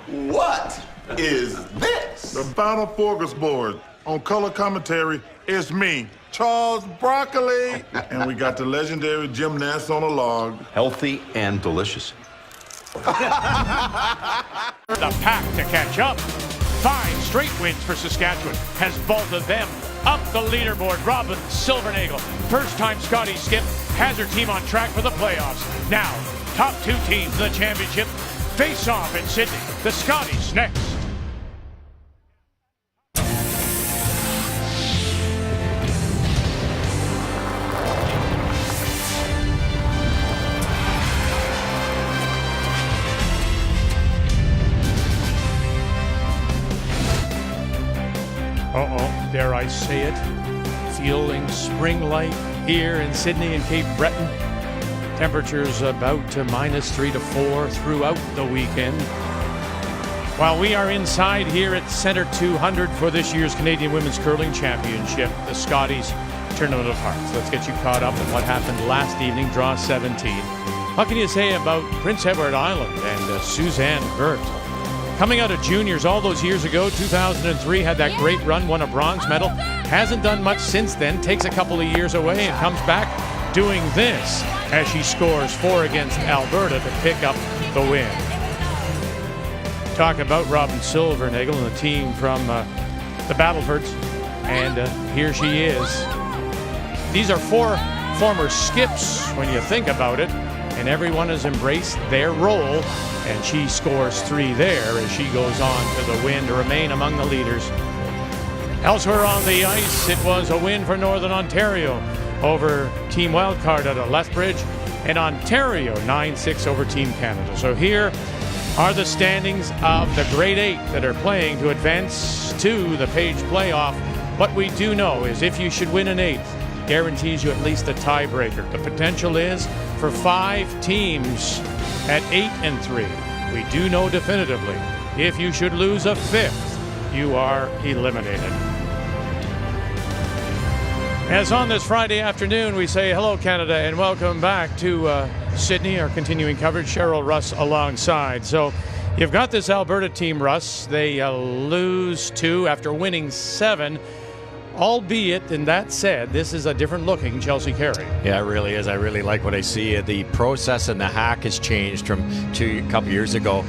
What is this? The Battle Forgus board. On color commentary, it's me, Charles Broccoli. And we got the legendary gymnast on a log. Healthy and delicious. The pack to catch up. 5 straight wins for Saskatchewan has vaulted them up the leaderboard. Robin Silvernagle, first-time Scotty skip, has her team on track for the playoffs. Now, top 2 teams in the championship face off in Sydney. The Scotties next. Dare I say it, feeling spring-like here in Sydney and Cape Breton. Temperatures about to -3 to 4 throughout the weekend. While we are inside here at Centre 200 for this year's Canadian Women's Curling Championship, the Scotties Tournament of Hearts. Let's get you caught up on what happened last evening, draw 17. What can you say about Prince Edward Island and Suzanne Burt? Coming out of juniors all those years ago, 2003, had that great run, won a bronze medal. Hasn't done much since then, takes a couple of years away and comes back doing this as she scores 4 against Alberta to pick up the win. Talk about Robin Silvernagle and the team from the Battlefords, and here she is. These are 4 former skips when you think about it, and everyone has embraced their role, and she scores 3 there as she goes on to the win to remain among the leaders. Elsewhere on the ice, it was a win for Northern Ontario over Team Wildcard out of Lethbridge, and Ontario 9-6 over Team Canada. So here are the standings of the Grade 8 that are playing to advance to the Page playoff. What we do know is if you should win an 8th, guarantees you at least a tiebreaker. The potential is for 5 teams at 8 and 3. We do know definitively if you should lose a 5th, you are eliminated. As on this Friday afternoon, we say hello, Canada, and welcome back to Sydney, our continuing coverage. Cheryl Russ alongside. So you've got this Alberta team, Russ. They lose 2 after winning 7. Albeit, and that said, this is a different looking Chelsea Carey. Yeah, it really is. I really like what I see. The process and the hack has changed from a couple years ago.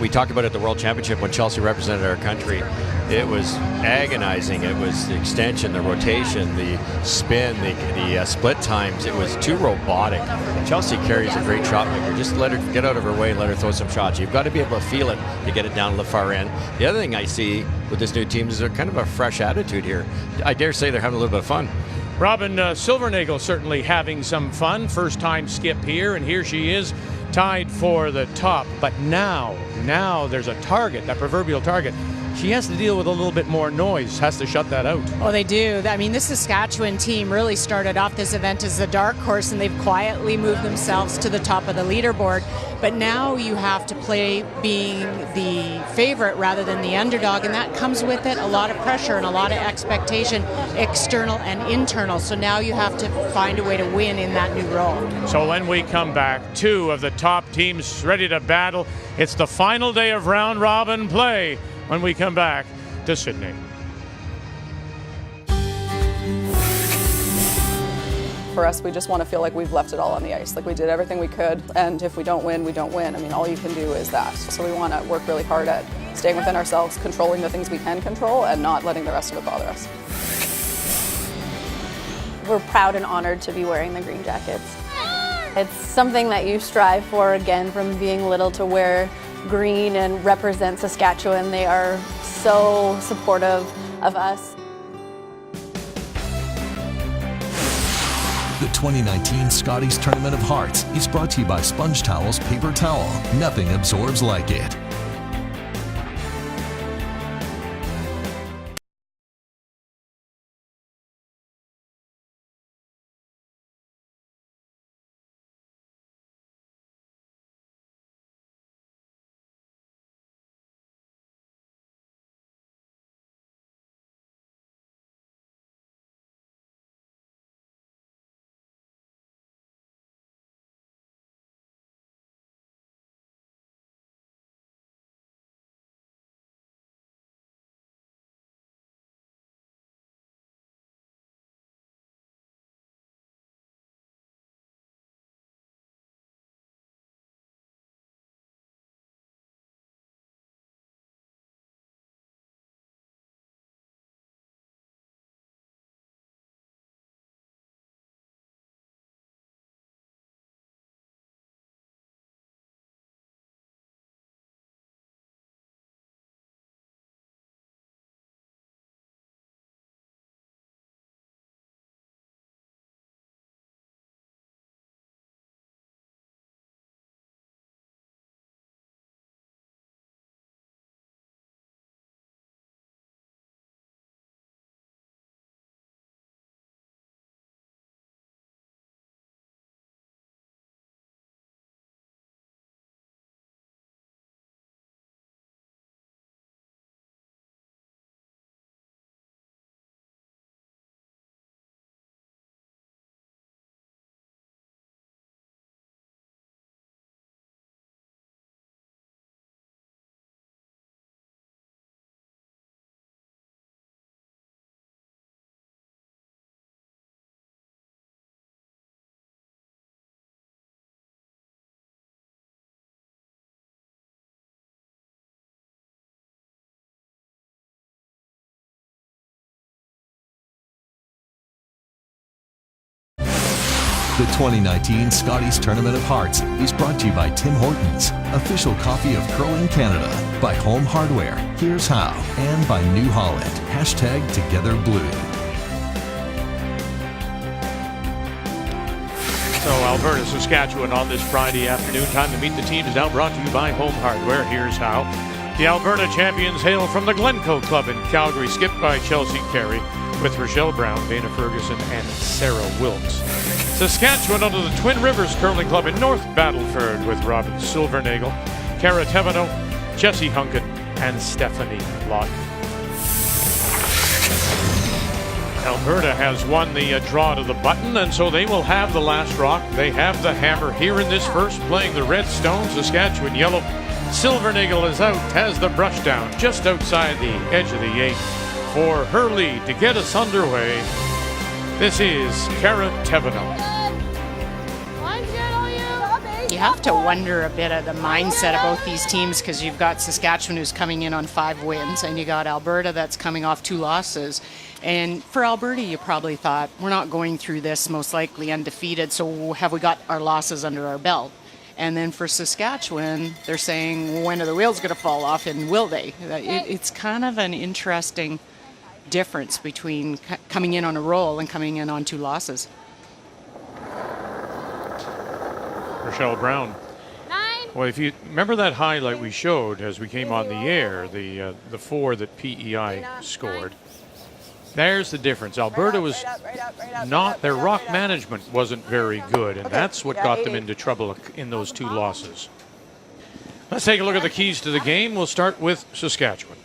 We talked about it at the World Championship when Chelsea represented our country. It was agonizing. It was the extension, the rotation, the spin, the split times. It was too robotic. Chelsea Carey is a great shot maker. Just let her get out of her way and let her throw some shots. You've got to be able to feel it to get it down to the far end. The other thing I see with this new team is a kind of a fresh attitude here. I dare say they're having a little bit of fun. Robin Silvernagle certainly having some fun. First time skip here, and here she is tied for the top. But now there's a target, that proverbial target. She has to deal with a little bit more noise, has to shut that out. Oh, they do. I mean, this Saskatchewan team really started off this event as a dark horse, and they've quietly moved themselves to the top of the leaderboard. But now you have to play being the favorite rather than the underdog, and that comes with it a lot of pressure and a lot of expectation, external and internal. So now you have to find a way to win in that new role. So when we come back, 2 of the top teams ready to battle. It's the final day of round robin play when we come back to Sydney. For us, we just want to feel like we've left it all on the ice. Like we did everything we could, and if we don't win, we don't win. I mean, all you can do is that. So we want to work really hard at staying within ourselves, controlling the things we can control, and not letting the rest of it bother us. We're proud and honored to be wearing the green jackets. It's something that you strive for, again, from being little to wear green and represent Saskatchewan. They are so supportive of us. The 2019 Scotties Tournament of Hearts is brought to you by Sponge Towels Paper Towel. Nothing absorbs like it. The 2019 Scotties Tournament of Hearts is brought to you by Tim Hortons, official coffee of curling Canada, by Home Hardware, Here's How, and by New Holland, #TogetherBlue. So Alberta, Saskatchewan on this Friday afternoon. Time to meet the team is now brought to you by Home Hardware. Here's how. The Alberta champions hail from the Glencoe Club in Calgary, skipped by Chelsea Carey, with Rochelle Brown, Dana Ferguson, and Sarah Wilkes. Saskatchewan under the Twin Rivers Curling Club in North Battleford, with Robin Silvernagel, Cara Teveno, Jessie Hunkin, and Stephanie Lawton. Alberta has won the draw to the button, and so they will have the last rock. They have the hammer here in this first, playing the red stone. Saskatchewan yellow. Silvernagel is out, has the brush down just outside the edge of the 8 for her lead to get us underway. This is Cara Teveno. You have to wonder a bit of the mindset of both these teams, because you've got Saskatchewan, who's coming in on 5 wins, and you got Alberta that's coming off 2 losses. And for Alberta, you probably thought, we're not going through this most likely undefeated, so have we got our losses under our belt? And then for Saskatchewan, they're saying, when are the wheels going to fall off, and will they? It's kind of an interesting difference between coming in on a roll and coming in on 2 losses. Rochelle Brown. 9. Well, if you remember that highlight we showed as we came on the air, the 4 that PEI scored, there's the difference. Alberta was not, their rock management wasn't very good, and that's what got them into trouble in those 2 losses. Let's take a look at the keys to the game. We'll start with Saskatchewan.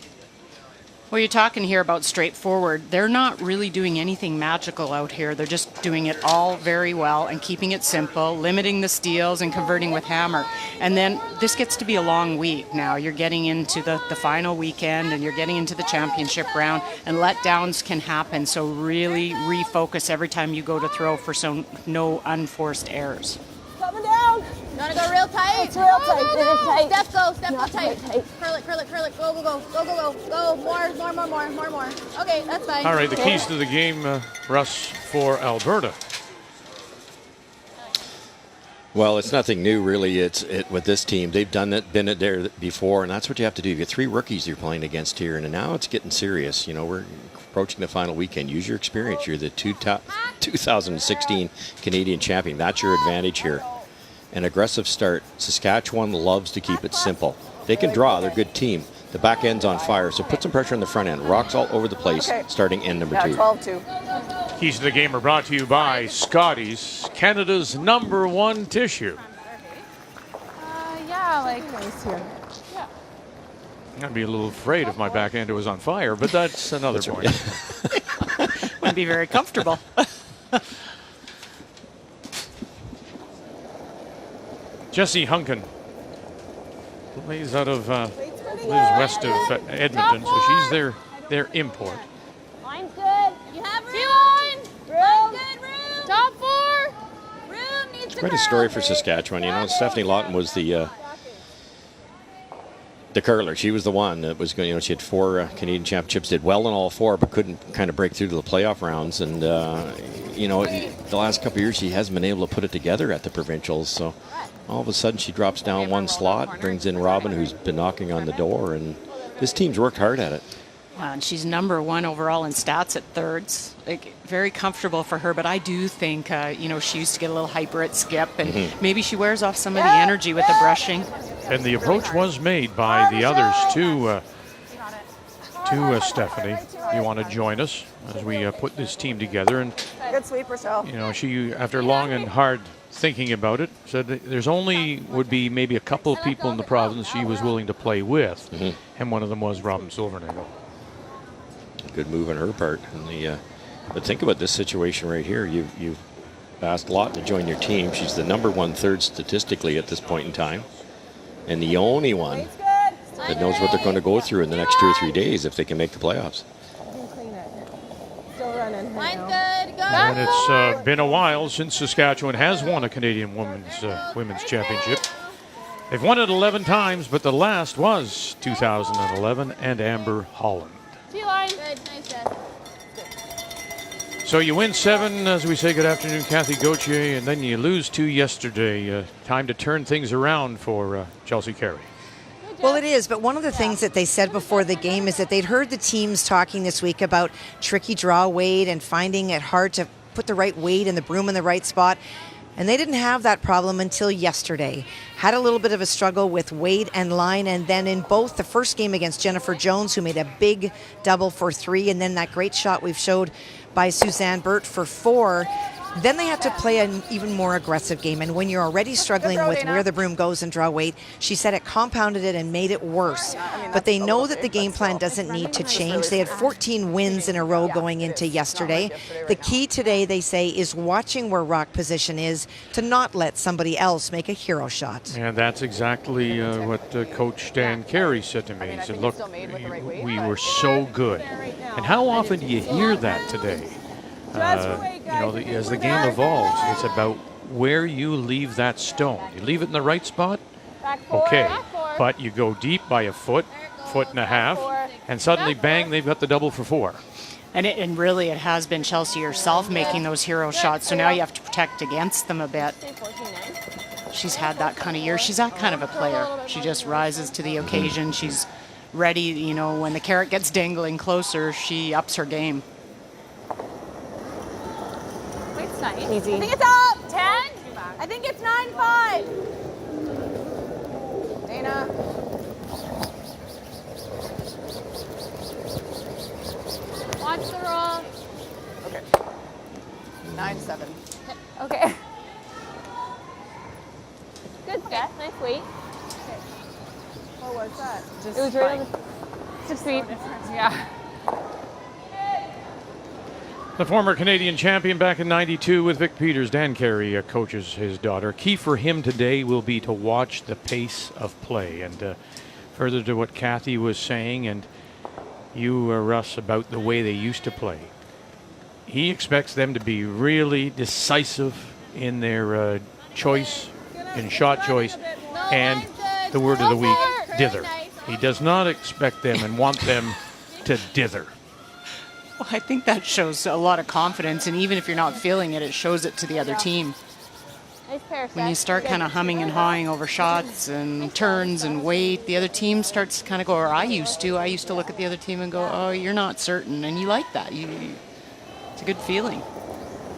Well, you're talking here about straightforward. They're not really doing anything magical out here. They're just doing it all very well and keeping it simple, limiting the steals and converting with hammer. And then this gets to be a long week now. You're getting into the final weekend, and you're getting into the championship round, and letdowns can happen. So really refocus every time you go to throw for no unforced errors. Coming down. You want to go real tight? It's real tight. It is tight. Steph, go. Steph, go Not tight. tight. Curl it, curl it, curl it. Go, go, go. Go, go, go. Go. More. Okay, that's fine. All right, the keys to the game, Russ, for Alberta. Well, it's nothing new, really. With this team, they've been there before, and that's what you have to do. You get 3 rookies you're playing against here, and now it's getting serious. You know, we're approaching the final weekend. Use your experience. You're the 2016 Canadian champion. That's your advantage here. An aggressive start. Saskatchewan loves to keep it simple. They can draw. They're a good team. The back end's on fire, so put some pressure on the front end. Rocks all over the place, starting end number 2. 12-2. Keys to the game are brought to you by Scotties, Canada's #1 tissue. Yeah, like I'd be a little afraid if my back end was on fire, but that's another point. Wouldn't be very comfortable. Jessie Hunkin plays out of lives west of Edmonton, so she's their import. Line's good. You have room. Line. Room. Good room. Top 4. Room needs to Quite a story for Saskatchewan. You know, Stephanie Lawton was the curler. She was the one that was going. You know, she had 4 Canadian championships, did well in all 4, but couldn't kind of break through to the playoff rounds. And you know, the last couple of years she hasn't been able to put it together at the provincials. So all of a sudden she drops down 1 slot, brings in Robin, who's been knocking on the door, and this team's worked hard at it. And she's #1 overall in stats at thirds. Like, very comfortable for her, but I do think, you know, she used to get a little hyper at skip, and maybe she wears off some of the energy with the brushing. And the approach was made by the others to Stephanie. You want to join us as we put this team together? And Good sweep, Rochelle. you know, she, after long and hard thinking about it, said that there's would be maybe a couple of people in the province she was willing to play with, and one of them was Robin Silvernagel. Good move on her part. And but think about this situation right here. You've asked Lawton to join your team. She's the #1 third statistically at this point in time, and the only one that knows what they're going to go through in the next 2 or 3 days if they can make the playoffs. Line's good. Go. And it's been a while since Saskatchewan has won a Canadian women's championship. They've won it 11 times, but the last was 2011 and Amber Holland. T-line. Good. Nice, Jess. So you win 7 as we say good afternoon, Kathy Gauthier, and then you lose 2 yesterday. Time to turn things around for Chelsea Carey. Well, it is, but one of the things that they said before the game is that they'd heard the teams talking this week about tricky draw weight and finding it hard to put the right weight and the broom in the right spot. And they didn't have that problem until yesterday. Had a little bit of a struggle with weight and line, and then in both the first game against Jennifer Jones, who made a big double for 3, and then that great shot we've showed by Suzanne Burt for 4. Then they have to play an even more aggressive game. And when you're already struggling with where the broom goes and draw weight, she said it compounded it and made it worse. But they know that the game plan doesn't need to change. They had 14 wins in a row going into yesterday. The key today, they say, is watching where rock position is to not let somebody else make a hero shot. And that's exactly what Coach Dan Carey said to me. He said, look, we were so good. And how often do you hear that today? As the game evolves, it's about where you leave that stone. You leave it in the right spot, okay, but you go deep by a foot, foot and a half, and suddenly, bang, they've got the double for 4. And really, it has been Chelsea herself making those hero shots, so now you have to protect against them a bit. She's had that kind of year. She's that kind of a player. She just rises to the occasion. She's ready, when the carrot gets dangling closer, she ups her game. Nice. Easy. I think it's up. 10. I think it's 9-5. Dana. Watch the roll. Okay. 9-7. Okay. Good set. Nice weight. What was that? It was right on the 6 feet. Yeah. The former Canadian champion back in '92 with Vic Peters, Dan Carey coaches his daughter. Key for him today will be to watch the pace of play. And further to what Kathy was saying, and you, Russ, about the way they used to play, he expects them to be really decisive in their choice, in shot choice, and the word of the week, dither. He does not expect them and want them to dither. Well, I think that shows a lot of confidence, and even if you're not feeling it, it shows it to the other team. Nice pair, When you start kind of humming and hawing over shots and turns and weight, the other team starts to kind of go, or I used to look at the other team and go, oh, you're not certain, and you like that. It's a good feeling.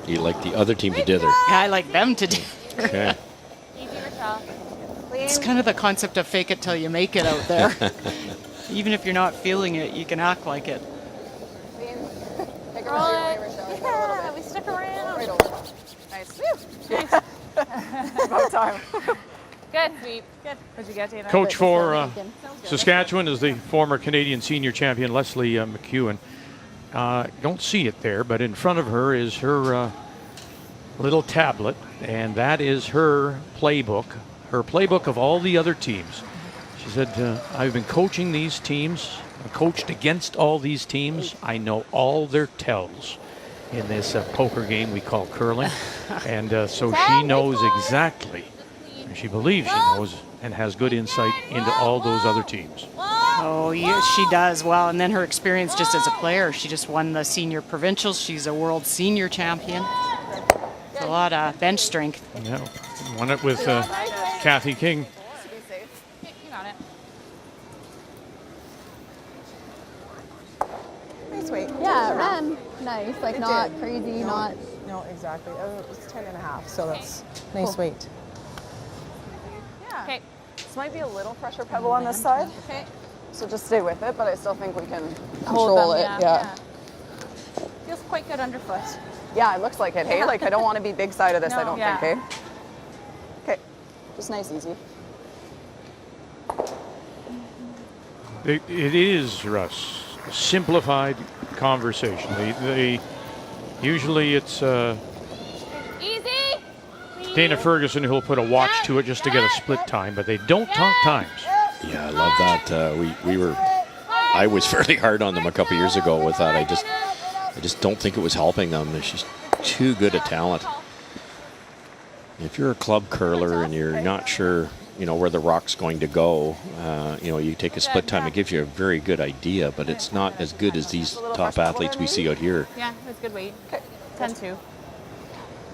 You like the other team to dither. Yeah, I like them to dither. Okay. Easy, Rochelle. It's kind of the concept of fake it till you make it out there. Even if you're not feeling it, you can act like it. Roll it. Yeah, we stuck around. Right over. Nice. About time. Good. Sweep. Good. What'd you get, Dana? Coach for Saskatchewan is the former Canadian senior champion, Leslie McEwen. Don't see it there, but in front of her is her little tablet, and that is her playbook of all the other teams. She said, I've been coaching these teams. I coached against all these teams. I know all their tells in this poker game we call curling. And so she knows exactly, she believes she knows, and has good insight into all those other teams. Oh, yes, she does. Well, and then her experience just as a player. She just won the senior provincials. She's a world senior champion. It's a lot of bench strength. Yeah, won it with Kathy King. You got it. Nice weight. Yeah, it ran nice. Like, not crazy, not... No, exactly. It's 10.5, so that's nice weight. Yeah. Okay. This might be a little pressure pebble on this side. Okay. So just stay with it, but I still think we can Hold control them, it. yeah. Feels quite good underfoot. Yeah, it looks like it, hey? Like, I don't want to be big side of this, I don't Yeah. think, hey? Okay. Just nice, easy. It is, Russ, simplified conversation. They usually it's Easy. Dana Ferguson who'll put a watch to it just to get a split time, but they don't talk times. Yeah, I love that. I was fairly hard on them a couple years ago with that. I just don't think it was helping them. They're just too good a talent. If you're a club curler and you're not sure, where the rock's going to go, you take a split time. It gives you a very good idea, but it's not as good as these top athletes we see out here. Yeah, that's good weight. Okay. 10-2.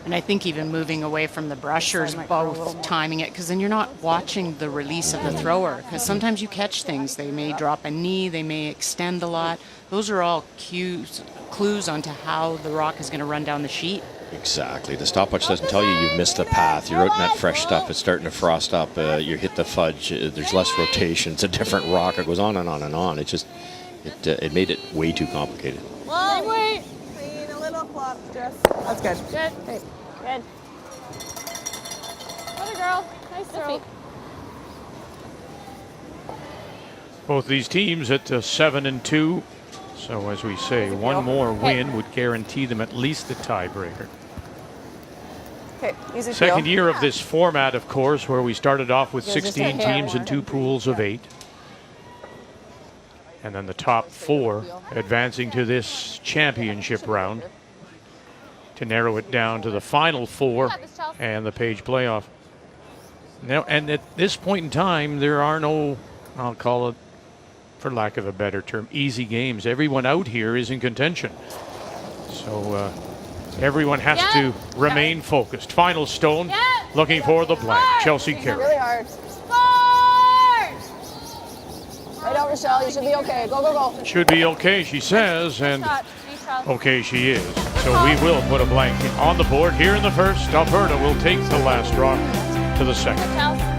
And I think even moving away from the brushers, both timing it, because then you're not watching the release of the thrower. Because sometimes you catch things. They may drop a knee, they may extend a lot. Those are all clues onto how the rock is going to run down the sheet. Exactly. The stopwatch doesn't tell you you've missed the path. You're out in that fresh stuff. It's starting to frost up. You hit the fudge. There's less rotation. It's a different rock. It goes on and on and on. It just, it made it way too complicated. Whoa, wait. Clean, a little flop, just. That's good. Good. Hey. Good. Other girl. Nice throw. Both these teams at 7-2. So as we say, one more win would guarantee them at least the tiebreaker. Okay, easy Second feel. year of this format, of course, where we started off with Yeah, just 16 a hair teams in one. 2 pools of 8. And then the top 4 advancing to this championship round to narrow it down to the final 4 and the Page playoff. Now, and at this point in time, there are no, I'll call it, for lack of a better term, easy games. Everyone out here is in contention. So everyone has to remain focused. Final stone, looking for the blank. Chelsea Carey. Really hard. Right out, Rochelle. You should be okay. Go, go, go. Should be okay, she says, and okay she is. So we will put a blank on the board here in the first. Alberta will take the last rock to the second.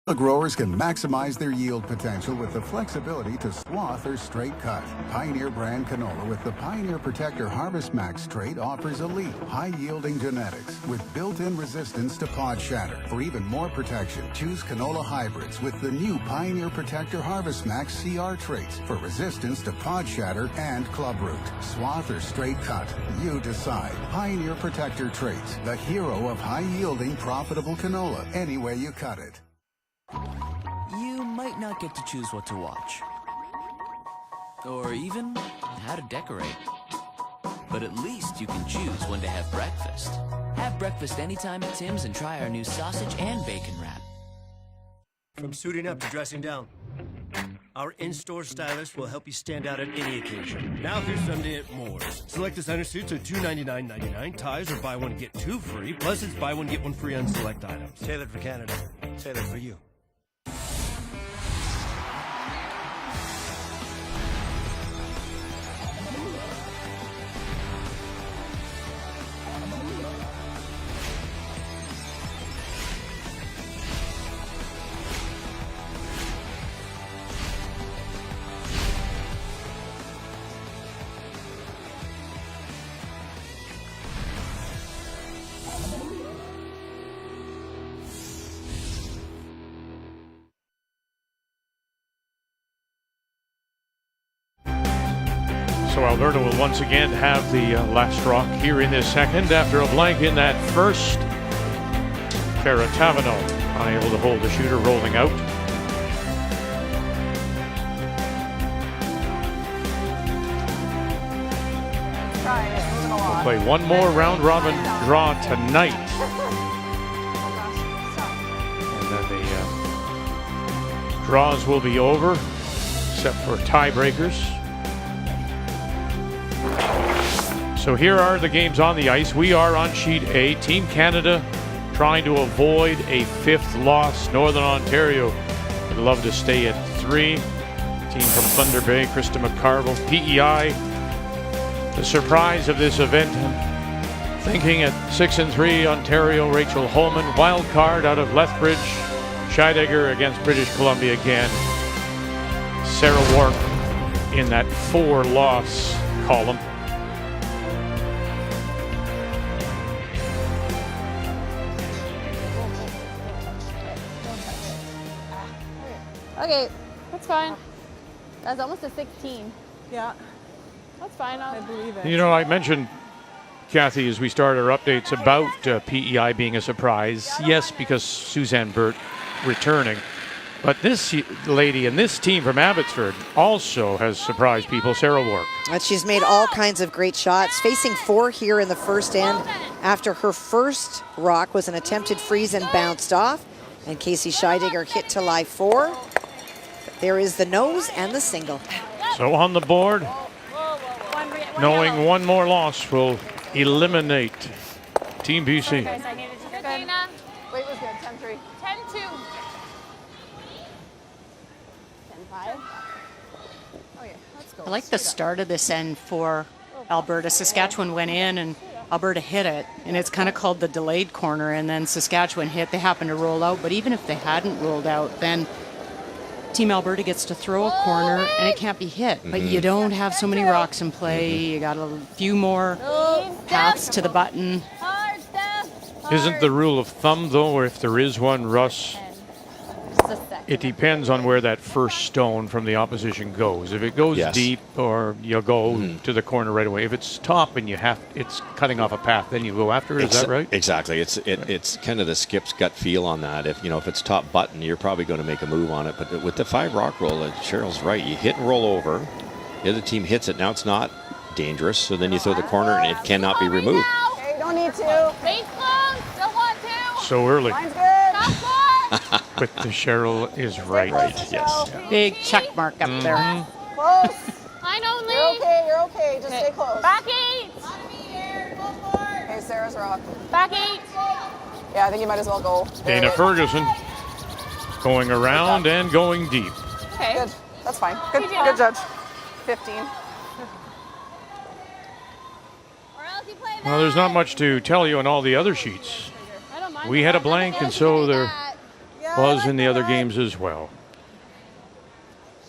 Growers can maximize their yield potential with the flexibility to swath or straight cut. Pioneer brand canola with the Pioneer Protector Harvest Max trait offers elite, high-yielding genetics with built-in resistance to pod shatter. For even more protection, choose canola hybrids with the new Pioneer Protector Harvest Max CR traits for resistance to pod shatter and club root. Swath or straight cut, you decide. Pioneer Protector traits, the hero of high-yielding, profitable canola, any way you cut it. You might not get to choose what to watch, or even how to decorate, but at least you can choose when to have breakfast. Have breakfast anytime at Tim's and try our new sausage and bacon wrap. From suiting up to dressing down, our in-store stylist will help you stand out at any occasion. Now through Sunday at Moore's. Select designer suits are $299.99. Ties are buy one, get two free. Plus it's buy one, get one free on select items. Tailored for Canada. Tailored for you. So Alberta will once again have the last rock here in this second after a blank in that first. Caratavano unable to hold the shooter rolling out. play one more round robin draw tonight. And then the draws will be over, except for tiebreakers. So here are the games on the ice. We are on sheet A. Team Canada trying to avoid a 5th loss. Northern Ontario would love to stay at 3. Team from Thunder Bay, Krista McCarville. PEI, the surprise of this event, thinking at 6-3, Ontario, Rachel Holman. Wild card out of Lethbridge, Scheidegger against British Columbia again. Sarah Wark in that 4-loss column. Okay, that's fine. That's almost a 16. Yeah, That's fine. I believe it. You know, I mentioned, Kathy, as we start our updates about PEI being a surprise. Yes, because Suzanne Burt returning. But this lady and this team from Abbotsford also has surprised people. Sarah Wark. And she's made all kinds of great shots, facing 4 here in the first end after her first rock was an attempted freeze and bounced off. And Casey Scheidegger hit to lie 4. There is the nose and the single. So on the board, knowing one more loss will eliminate Team BC. Wait was good. 10-3. 10-2. 10-5. Okay, let's go. I like the start of this end for Alberta. Saskatchewan went in and Alberta hit it, and it's kind of called the delayed corner, and then Saskatchewan hit. They happened to roll out, but even if they hadn't rolled out, then Team Alberta gets to throw a corner, and it can't be hit. But you don't have so many rocks in play. You got a few more paths to the button. Isn't the rule of thumb, though, or if there is one, Russ, it depends on where that first stone from the opposition goes. If it goes deep, or you'll go to the corner right away. If it's top and it's cutting off a path, then you go after it. Is that right? Exactly. It's kind of the skip's gut feel on that. If it's top button, you're probably going to make a move on it. But with the 5 rock roll, Cheryl's right. You hit and roll over. The other team hits it. Now it's not dangerous. So then you throw the corner and it cannot be removed. Okay, don't need to. Base close. Don't want to. So early. Mine's good. But the Cheryl is right. Yes. Big check mark up there. Close. Line only. You're okay. Just stay close. Back 8. Okay, Sarah's rock. Back 8. Yeah, I think you might as well go. Dana Ferguson going around and going deep. Okay. Good. That's fine. Good judge. 15. Well, there's not much to tell you on all the other sheets. I don't mind. We had a blank, and so there was in the other games as well.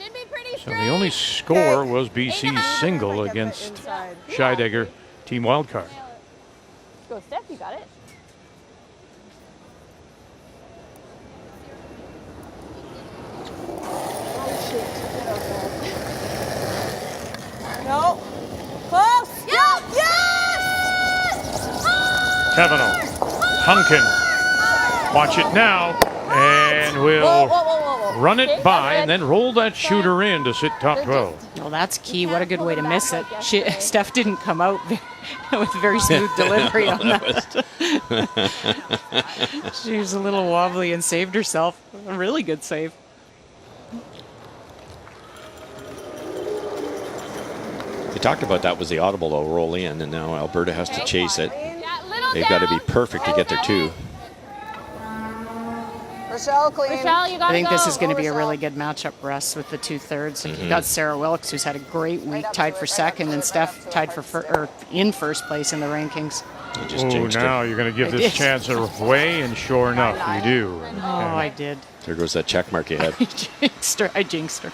Should be pretty So the only score was BC's single against Scheidegger, team wildcard. Go, Steph. You got it. No. Close. Yes! Kavanaugh, Hunkin, watch it now, and we'll run it by and then roll that shooter in to sit top 12. Well, that's key. What a good way to miss it. Steph didn't come out with very smooth delivery on that. She was a little wobbly and saved herself. A really good save. They talked about that was the audible though, roll in, and now Alberta has to chase it. They've got to be perfect to get there too. Rochelle, clean. Rochelle, you got I think this is going to be a really good matchup, Russ, with the 2/3. You've got Sarah Wilkes, who's had a great week, tied for second, and Steph tied for in first place in the rankings. Oh, now you're going to give this chance away, and sure enough, you do. Oh, I did. There goes that check mark you had. I jinxed her.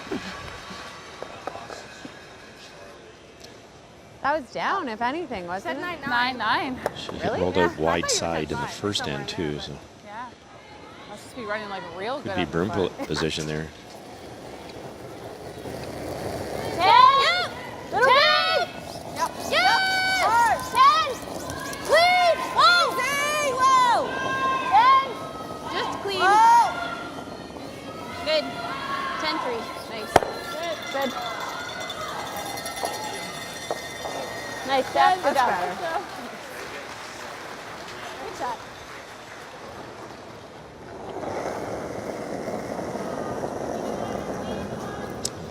That was down, if anything, wasn't it? 9-9. She rolled out wide side in the first end too, so Yeah. Must just be running like real good. could be broom position there. 10. Little 10. Yep. Yes. 10. Clean. Whoa. Whoa. 10. Just clean. Good. 10-3. Nice. Good. Nice, Steph. Good That's job. better. Good shot.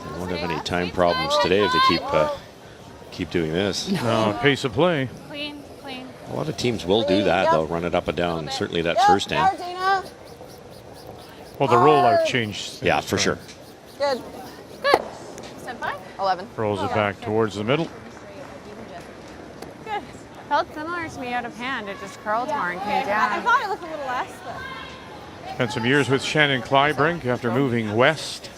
They won't have any time problems today if they keep doing this. No, pace of play. Clean, clean. A lot of teams will do that. They'll run it up and down. Certainly that first end. Well, the rollout changed. Yeah, for sure. Good. Good. Stand by. 11. Rolls it back towards the middle. Good. Felt similar to me out of hand. It just curled more and came I down. thought it looked a little less, but. Spent some years with Shannon Clybrink after moving west.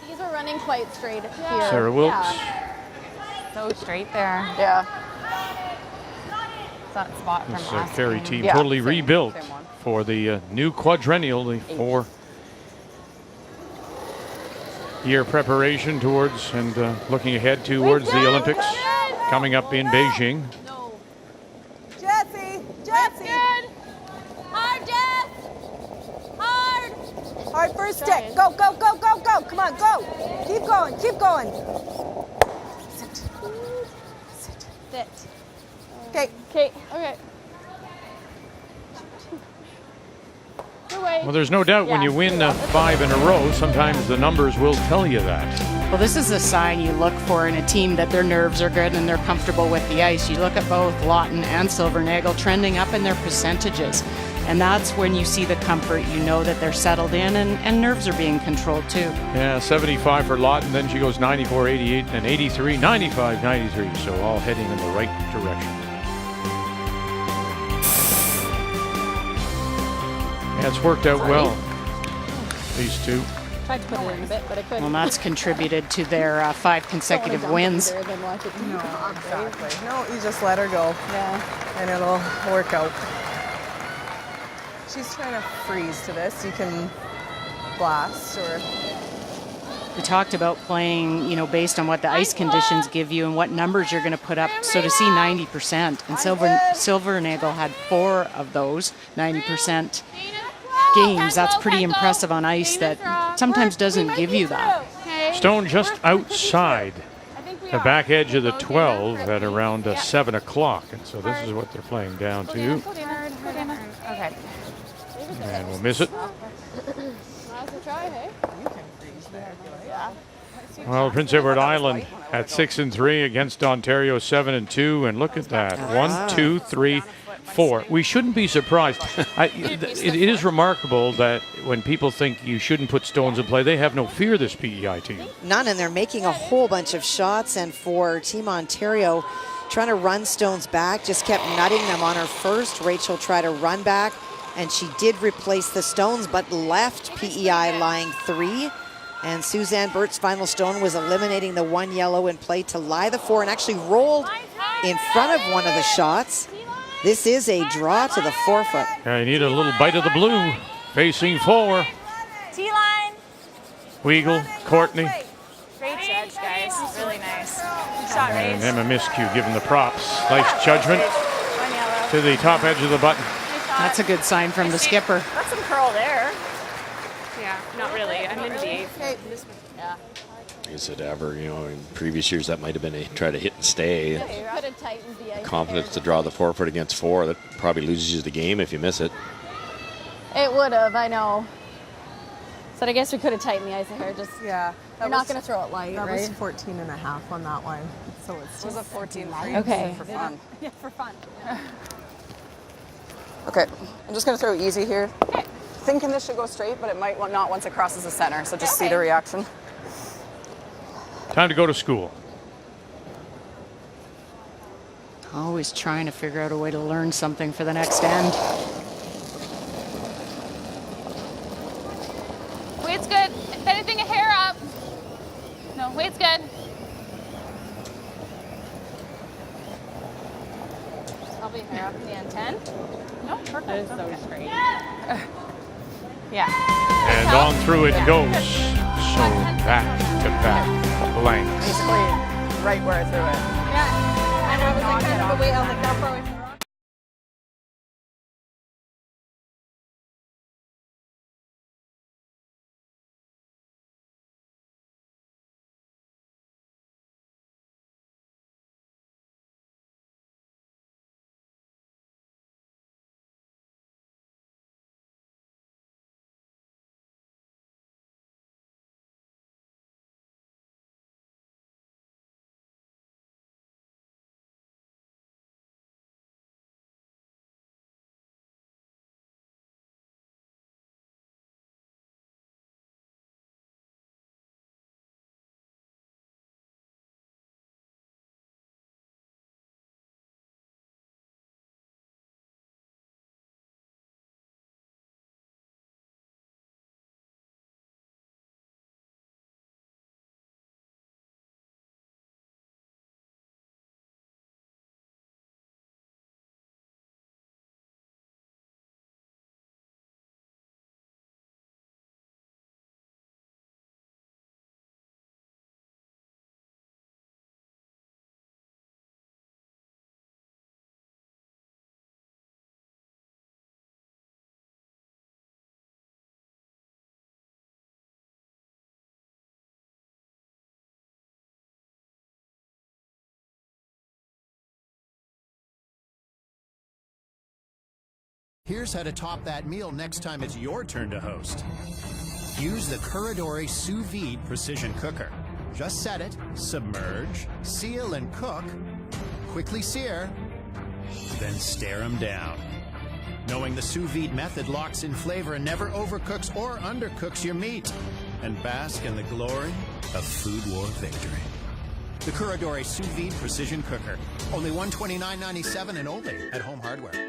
These are running quite straight here. Sarah Wilkes. So straight there. Yeah. That spot from This last Kerry game. team Yeah, totally same- rebuilt same one. for the new quadrennial, the 4-year preparation towards and looking ahead towards the Olympics coming up in Beijing. Jesse! Good. Hard, Jess. Hard. Hard first stick. Go, go, go, go, go. Come on, go. Keep going, keep going. Sit. Sit. Okay. Okay. Okay. Good way. Well, there's no doubt when you win 5 in a row, sometimes the numbers will tell you that. Well, this is a sign you look for in a team that their nerves are good and they're comfortable with the ice. You look at both Lawton and Silvernagel trending up in their percentages. And that's when you see the comfort. You know that they're settled in and nerves are being controlled too. Yeah, 75 for Lawton, then she goes 94, 88, and 83, 95, 93. So all heading in the right direction. Yeah, it's worked out well, these two. Tried to put it in a bit, but I couldn't. Well, that's contributed to their 5 consecutive wins. No, exactly. No, you just let her go. Yeah. And it'll work out. She's trying to freeze to this. You can blast or. We talked about playing, based on what the ice conditions give you and what numbers you're going to put up. So to see 90%, and Silvernagel had 4 of those 90% games. That's pretty impressive on ice that sometimes doesn't give you that. Stone just outside the back edge of the 12 at around 7 o'clock. And so this is what they're playing down to. Okay. And we'll miss it. Well, Prince Edward Island at 6-3 against Ontario 7-2. And look at that. 1, 2, 3, 4. We shouldn't be surprised. It is remarkable that when people think you shouldn't put stones in play, they have no fear, this PEI team. None, and they're making a whole bunch of shots. And for Team Ontario, trying to run stones back, just kept nutting them on her first. Rachel tried to run back, and she did replace the stones, but left PEI lying 3. And Suzanne Burt's final stone was eliminating the 1 yellow in play to lie the 4 and actually rolled in front of one of the shots. This is a draw to the forefoot. Yeah, you need a little bite of the blue. Facing 4. T-line. Weagle, Courtney, Great judge, guys. Really nice. Shot and raise. Emma Miskew giving the props. Nice judgment to the top edge of the button. That's a good sign from the skipper. That's some curl there. Yeah, not really. I'm in D. Yeah. Is it ever, in previous years that might have been a try to hit and stay. Could have tightened the ice. Confidence to draw the forefoot against 4. That probably loses you the game if you miss it. It would have, I know. So I guess we could have tightened the ice here. Just Yeah. you're not going to throw it light, That right? was 14 and a half on that one. So it's It was a 14 Okay. for fun. Yeah, for fun. Okay, I'm just gonna throw easy here. Thinking this should go straight, but it might not once it crosses the center, so just see the reaction. Time to go to school. Always trying to figure out a way to learn something for the next end. Weight's good. If anything, a hair up. No, weight's good. Probably hair up in the end 10. No, perfect. That is so straight. Yeah. And on through it goes. So back to back blanks. basically right where I threw it. Yeah. And I was like, kind of the way I was like, that far away from Here's how to top that meal next time it's your turn to host. Use the Curadore Sous Vide Precision Cooker. Just set it, submerge, seal and cook, quickly sear, then stare them down. Knowing the sous vide method locks in flavor and never overcooks or undercooks your meat. And bask in the glory of food war victory. The Curadore Sous Vide Precision Cooker. Only $129.97 and only at Home Hardware.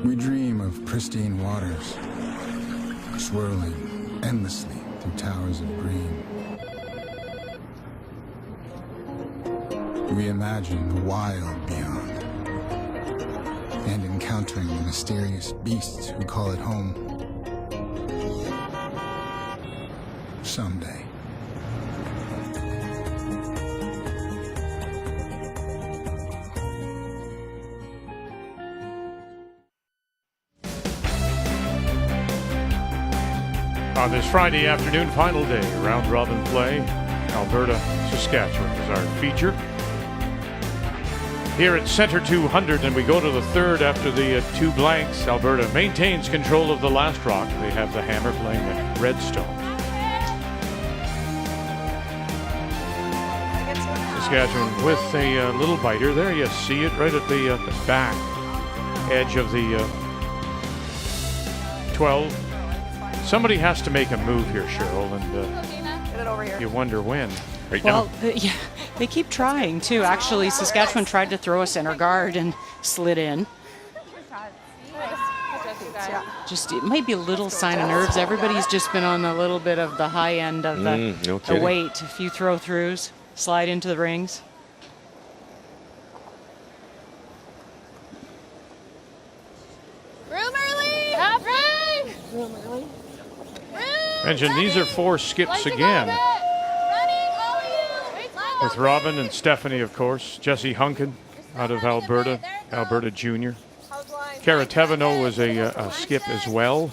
We dream of pristine waters, swirling endlessly through towers of green. We imagine the wild beyond, and encountering the mysterious beasts who call it home. Someday. On this Friday afternoon, final day, round robin play, Alberta, Saskatchewan is our feature. Here at Center 200, and we go to the third after the 2 blanks. Alberta maintains control of the last rock. They have the hammer playing the redstone. Saskatchewan with a little biter there. You see it right at the back edge of the 12. Somebody has to make a move here, Cheryl, and Get it over here. you wonder when. Right Well, now. yeah, they keep trying too. Actually, Saskatchewan tried to throw a center guard and slid in. Just it might be a little sign of nerves. Everybody's just been on a little bit of the high end of no the kidding. weight. A few throw throughs, slide into the rings. Room early! Half ring! Room early. Mentioned these are 4 skips again. With Robin and Stephanie, of course. Jesse Hunkin out of Alberta, Alberta Junior. Kara Teveno was a skip as well.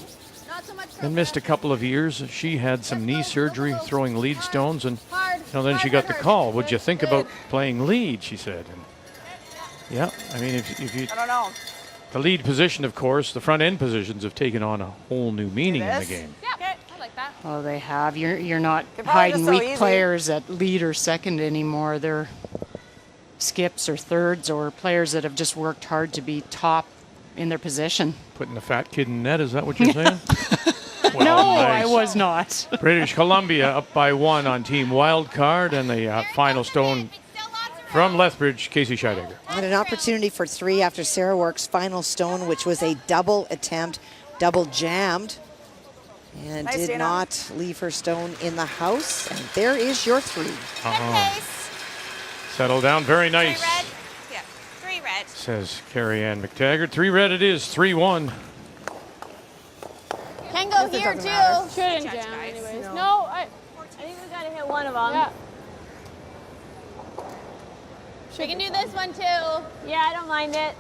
And missed a couple of years. She had some knee surgery throwing lead stones, and then she got the call. Would you think about playing lead, she said. And yeah, I mean, if you... I don't know. The lead position, of course, the front end positions have taken on a whole new meaning in the game. Yeah, okay. I like that. Oh, they have. You're not They're probably hiding just so weak easy. players at lead or second anymore. They're skips or thirds or players that have just worked hard to be top in their position. Putting the fat kid in net, is that what you're saying? No, nice. I was not. British Columbia up by 1 on Team Wildcard, and the final stone from Lethbridge, Casey Scheidegger. And an opportunity for 3 after Sarah Work's final stone, which was a double attempt, double jammed, and Nice, did Dana. not leave her stone in the house. And there is your 3. Settle down, very nice, Yeah, 3 red. says Carrie Ann McTaggart. 3 red it is, 3-1. Can go here doesn't too. matter. Shouldn't jam anyways. No, I think we gotta hit one of them. Yeah. We can do this one too. Yeah, I don't mind it.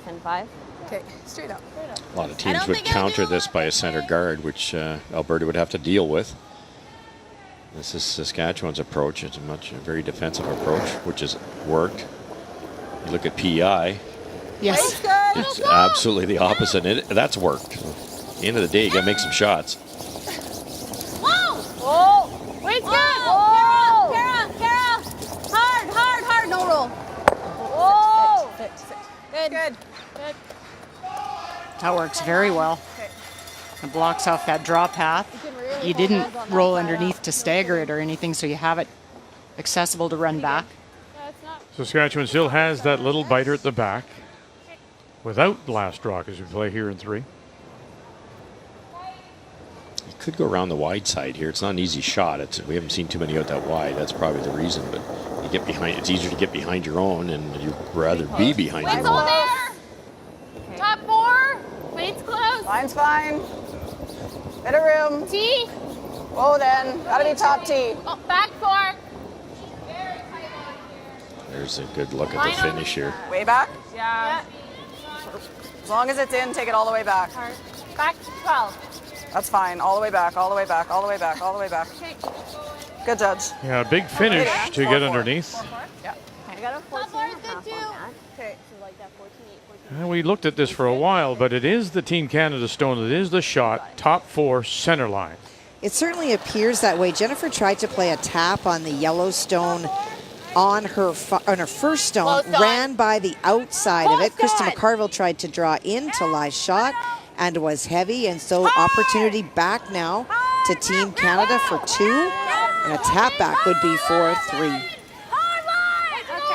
10-5. Okay, straight up. A lot of teams would counter this by a center guard, which Alberta would have to deal with. This is Saskatchewan's approach. It's a very defensive approach, which has worked. You look at PEI. Yes. It's absolutely the opposite. That's worked. At the end of the day, you got to make some shots. Whoa! Whoa! Wait, good! Whoa! Kara! Hard, no roll. Whoa! Good. Good. That works very well. It blocks off that draw path. You didn't roll underneath to stagger it or anything, so you have it accessible to run back. Saskatchewan still has that little biter at the back without last rock as we play here in 3. You could go around the wide side here. It's not an easy shot. We haven't seen too many out that wide. That's probably the reason, but You get behind. It's easier to get behind your own, and you'd rather be behind Wait's your all own. there. Top 4. Wait's close. Line's fine. Bit of room. T. Whoa, then. Gotta be top T. Oh, back 4. There's a good look at the finish here. Way back. Yeah. As long as it's in, take it all the way back. Back to 12. That's fine. All the way back, all the way back, all the way back, all the way back. Good judge. Yeah, big finish to get underneath. Yeah. I got a 14 4 and is a good half too. on that. Okay. So like that 14, 8, 14. We looked at this for a while, but it is the Team Canada stone. It is the shot, top 4 center line. It certainly appears that way. Jennifer tried to play a tap on the yellow stone on her first stone, ran by the outside of it. Krista McCarville tried to draw into Lai's shot and was heavy, and so opportunity back now to Team Canada for 2, and a tap back would be for 3. Okay,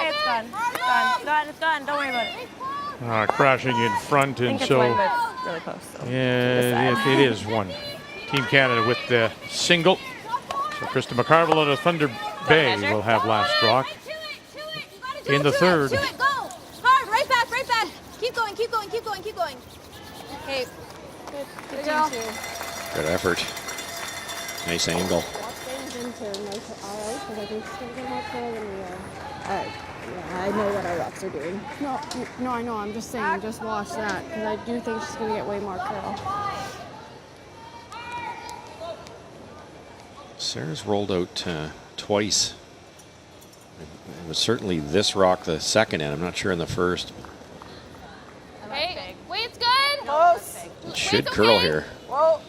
it's done. It's done. It's done. It's done. Don't worry about it. Crashing in front, and so really close. So yeah, it is 1. Team Canada with the single. So Krista McCarville out of Thunder Bay will have last rock in the third. To it, go. Hard, right back, right back. Keep going, keep going, keep going, keep going. Okay. Good go. Good effort. Nice angle. I know what our rocks are doing. No, I know. I'm just saying, just watch that, because I do think she's going to get way more curl. Sarah's rolled out twice. It was certainly this rock the second end. I'm not sure in the first. Okay. Wait's good. Close. It should curl here. Whoa.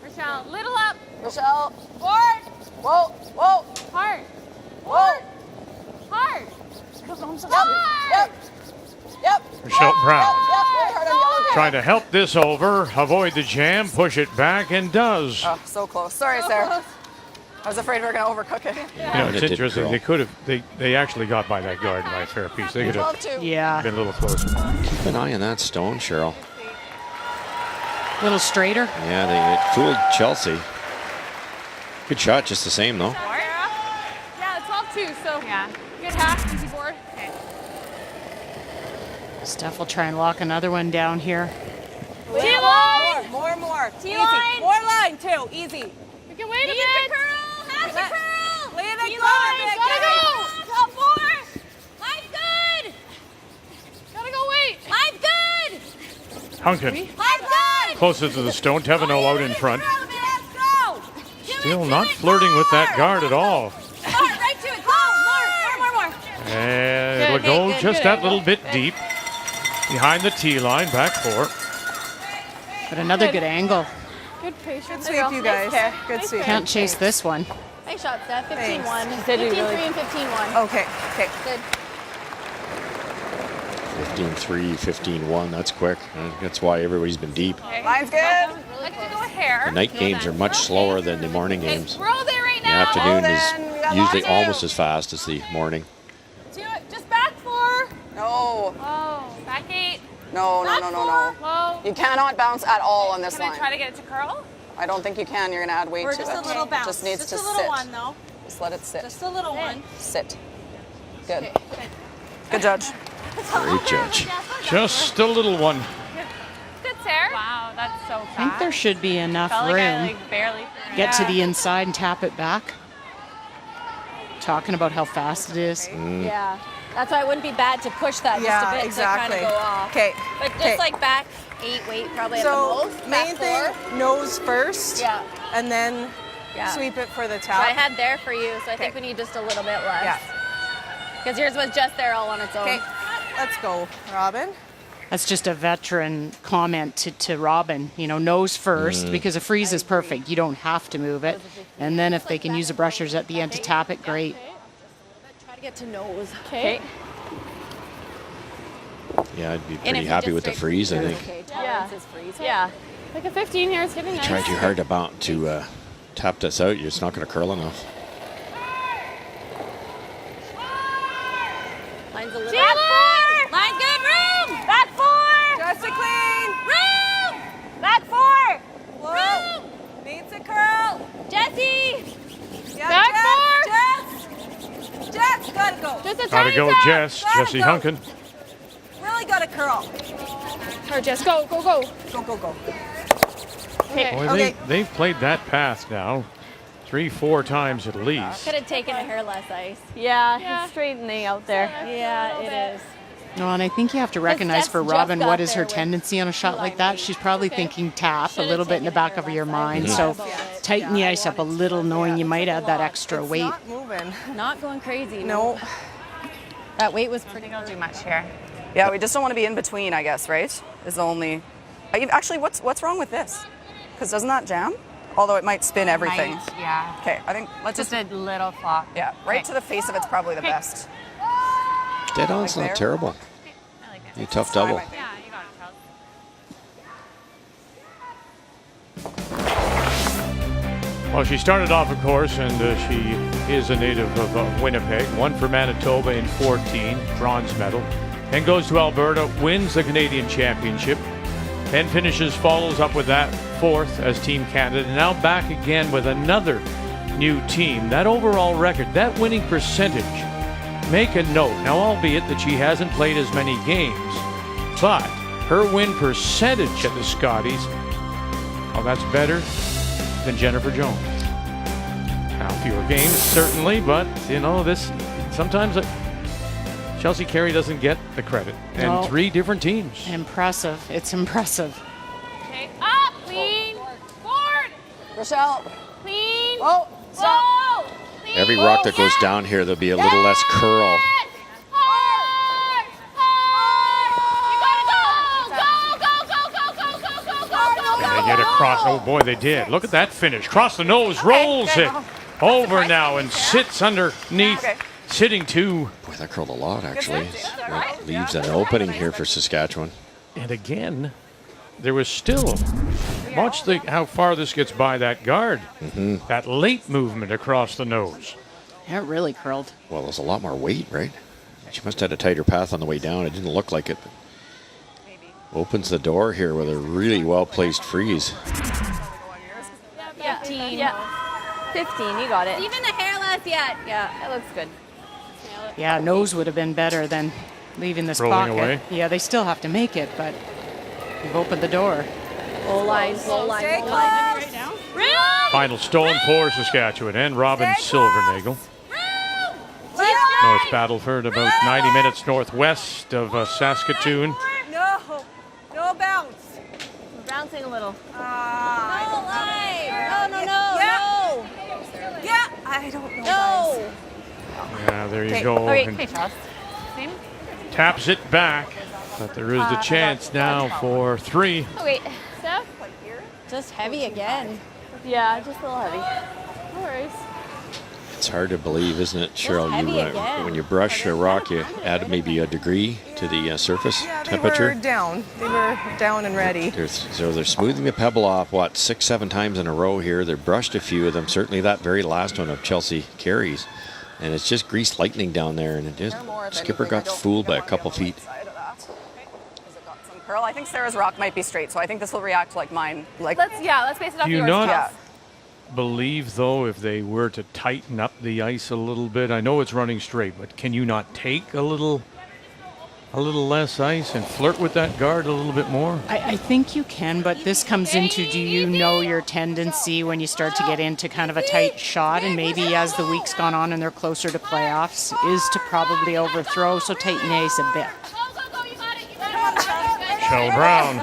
Rochelle, little up. Rochelle. Forward. Whoa. Whoa. Hard. Whoa. Hard. Yep. Yep. Michelle Brown Yep. Very hard on yellow. trying to help this over, avoid the jam, push it back, and does. Oh, so close. Sorry, Sarah. I was afraid we were going to overcook it. You know, it's It did interesting. curl. They could have. They actually got by that guard by a fair piece. They could have to. Yeah. been a little closer. Keep an eye on that stone, Cheryl. Little straighter. Yeah, it fooled Chelsea. Good shot, just the same though. Yeah, 12-2, so yeah. Good half, easy board. Okay. Steph will try and lock another one down here. T-line! More. T-line! Easy. More line, too. Easy. We can wait a Easy bit. curl. Half the curl. Leave it T-line, going. gotta go. Top 4. Line's good. Gotta go wait. Line's good. Hunkin Line's good. closer to the stone. Teveno out in front. Let's go. Still not flirting with that guard at all. Hard, right to it. Go. More. And it'll Good, go good, just good that angle. little bit deep. Behind the tee line, back 4. But another good angle. Good patience. Good sweep, you guys. Good sweep. Can't chase this one. Nice shot, Steph. 15-1. Thanks. 15-3 and 15-1. Okay. Good. 15-3, 15-1. That's quick. That's why everybody's been deep. Line's good. Let's go a hair. The night games are much slower than the morning games. We're all there right The now. afternoon then. We got is usually lots of- almost as fast as the morning. To it. Just back 4. No. Oh, back 8. No. Low. You cannot bounce at all on this Can I line. try to get it to curl? I don't think you can. You're going to add weight Or to just it. a little bounce. Just needs just to a little sit. one, though. Just let it sit. Just a little one. Sit. Good. Good judge. Great judge. Just a little one. Good, Sarah. Wow, that's so fast. I think there should be enough Felt room. like I like barely. Get to the inside and tap it back. Talking about how fast it is. Yeah. That's why it wouldn't be bad to push that just a bit exactly. to kind of go off. Okay. But just like back 8 weight probably at the most. main back 4. thing, nose first. Yeah. And then Yeah. sweep it for the So tap. I had there for you, so I think we need just a little bit less. Yeah. Because yours was just there all on its own. Okay. Let's go, Robin. That's just a veteran comment to Robin. You know, nose first, because a freeze is perfect. You don't have to move it. And then if they can use the brushers at the end to tap it, great. Try to get to nose. Okay. Yeah, I'd be And pretty if you happy just with the straight freeze, I think. Okay, Yeah. tolerance is freeze. Yeah. Like a 15 here is hitting nice. Tried too hard to tap this out. It's not going to curl enough. Line's a little Back 4. Line good, room. Back 4. Just a clean. Room. Back 4. Whoa. Needs a curl. Jesse. Yeah, Back Jess. Jess. go, Jess. Jessie Hunkin. Really got to curl. Her, Jess, go, go, go. Go, go, go. Okay. Boy, they've played that path now 3-4 times at least. Could have taken a hair less ice. Yeah, it's straightening out there. Yeah, it is. No, and I think you have to recognize Jess for just Robin got what is there her with tendency on a shot like that. She's probably thinking tap a little bit in the back of your mind. So tighten the ice up a little, knowing you might add that extra weight. Not moving. Not going crazy. No. That weight was pretty Don't good. do much here. Yeah, we just don't want to be in between, I guess, right? Is the only. Actually, what's wrong with this? Because doesn't that jam? Although it might spin everything. Yeah. Okay, I think let's just a little flop. Yeah, right to the face of it's probably the best. Dead on's not terrible. You tough double. Yeah, you got it, Charles. Well, she started off, of course, and she is a native of Winnipeg. Won for Manitoba in 14, bronze medal. Then goes to Alberta, wins the Canadian Championship. Then follows up with that 4th as Team Canada. Now back again with another new team. That overall record, that winning percentage, make a note. Now, albeit that she hasn't played as many games, but her win percentage at the Scotties, well, that's better than Jennifer Jones. Now, fewer games, certainly, but, you know, this sometimes Chelsea Carey doesn't get the credit. And No. 3 different teams. Impressive. It's impressive. Okay, up, clean, forward, Rochelle. clean, Oh, stop. whoa, clean, Every rock that goes down here, there'll be a little less curl. hard, hard, you gotta go, go, go, go, go, go, go, go, go, And they get across. Oh, boy, they did. Look at that finish. Cross the nose, rolls it over now and sits underneath, sitting 2. Boy, that curled a lot, actually. That leaves an opening here for Saskatchewan. And again, there was still, watch how far this gets by that guard. That late movement across the nose. Yeah, it really curled. Well, there's a lot more weight, right? She must have had a tighter path on the way down. It didn't look like it. Opens the door here with a really well-placed freeze. 15. Yeah. 15, you got it. Even the hair less yet. Yeah, that looks good. Yeah, nose would have been better than leaving this Rolling pocket. away. Yeah, they still have to make it, but you've opened the door. Low line, low line, Stay low line. close. Final stolen for Saskatchewan and Robin Silvernagel. North Battleford, about 90 minutes northwest of Saskatoon. No. No bounce. We're bouncing a little. No line. No. Yeah. I don't know. No. Yeah, there you go. Okay, And hey, Charles. Same. taps it back, but there is the chance now for 3. Oh, wait. Steph? Just heavy again. Yeah, just a little heavy. No worries. It's hard to believe, isn't it, Cheryl? heavy You, again. when you brush a rock, you add maybe a degree to the surface Yeah, they temperature. were down. They were down and ready. So they're smoothing the pebble off, 6-7 times in a row here. They've brushed a few of them, certainly that very last one of Chelsea Carey's. And it's just greased lightning down there, and it just, skipper got fooled by a couple feet. Some curl. I think Sarah's rock might be straight, so I think this will react like mine. Like Let's base it off Do you yours. not Charles. believe, though, if they were to tighten up the ice a little bit? I know it's running straight, but can you not take a little less ice and flirt with that guard a little bit more? I think you can, but this comes into, do you know your tendency when you start to get into kind of a tight shot, and maybe as the week's gone on and they're closer to playoffs, is to probably overthrow, so tighten the ice a bit. Shell Brown,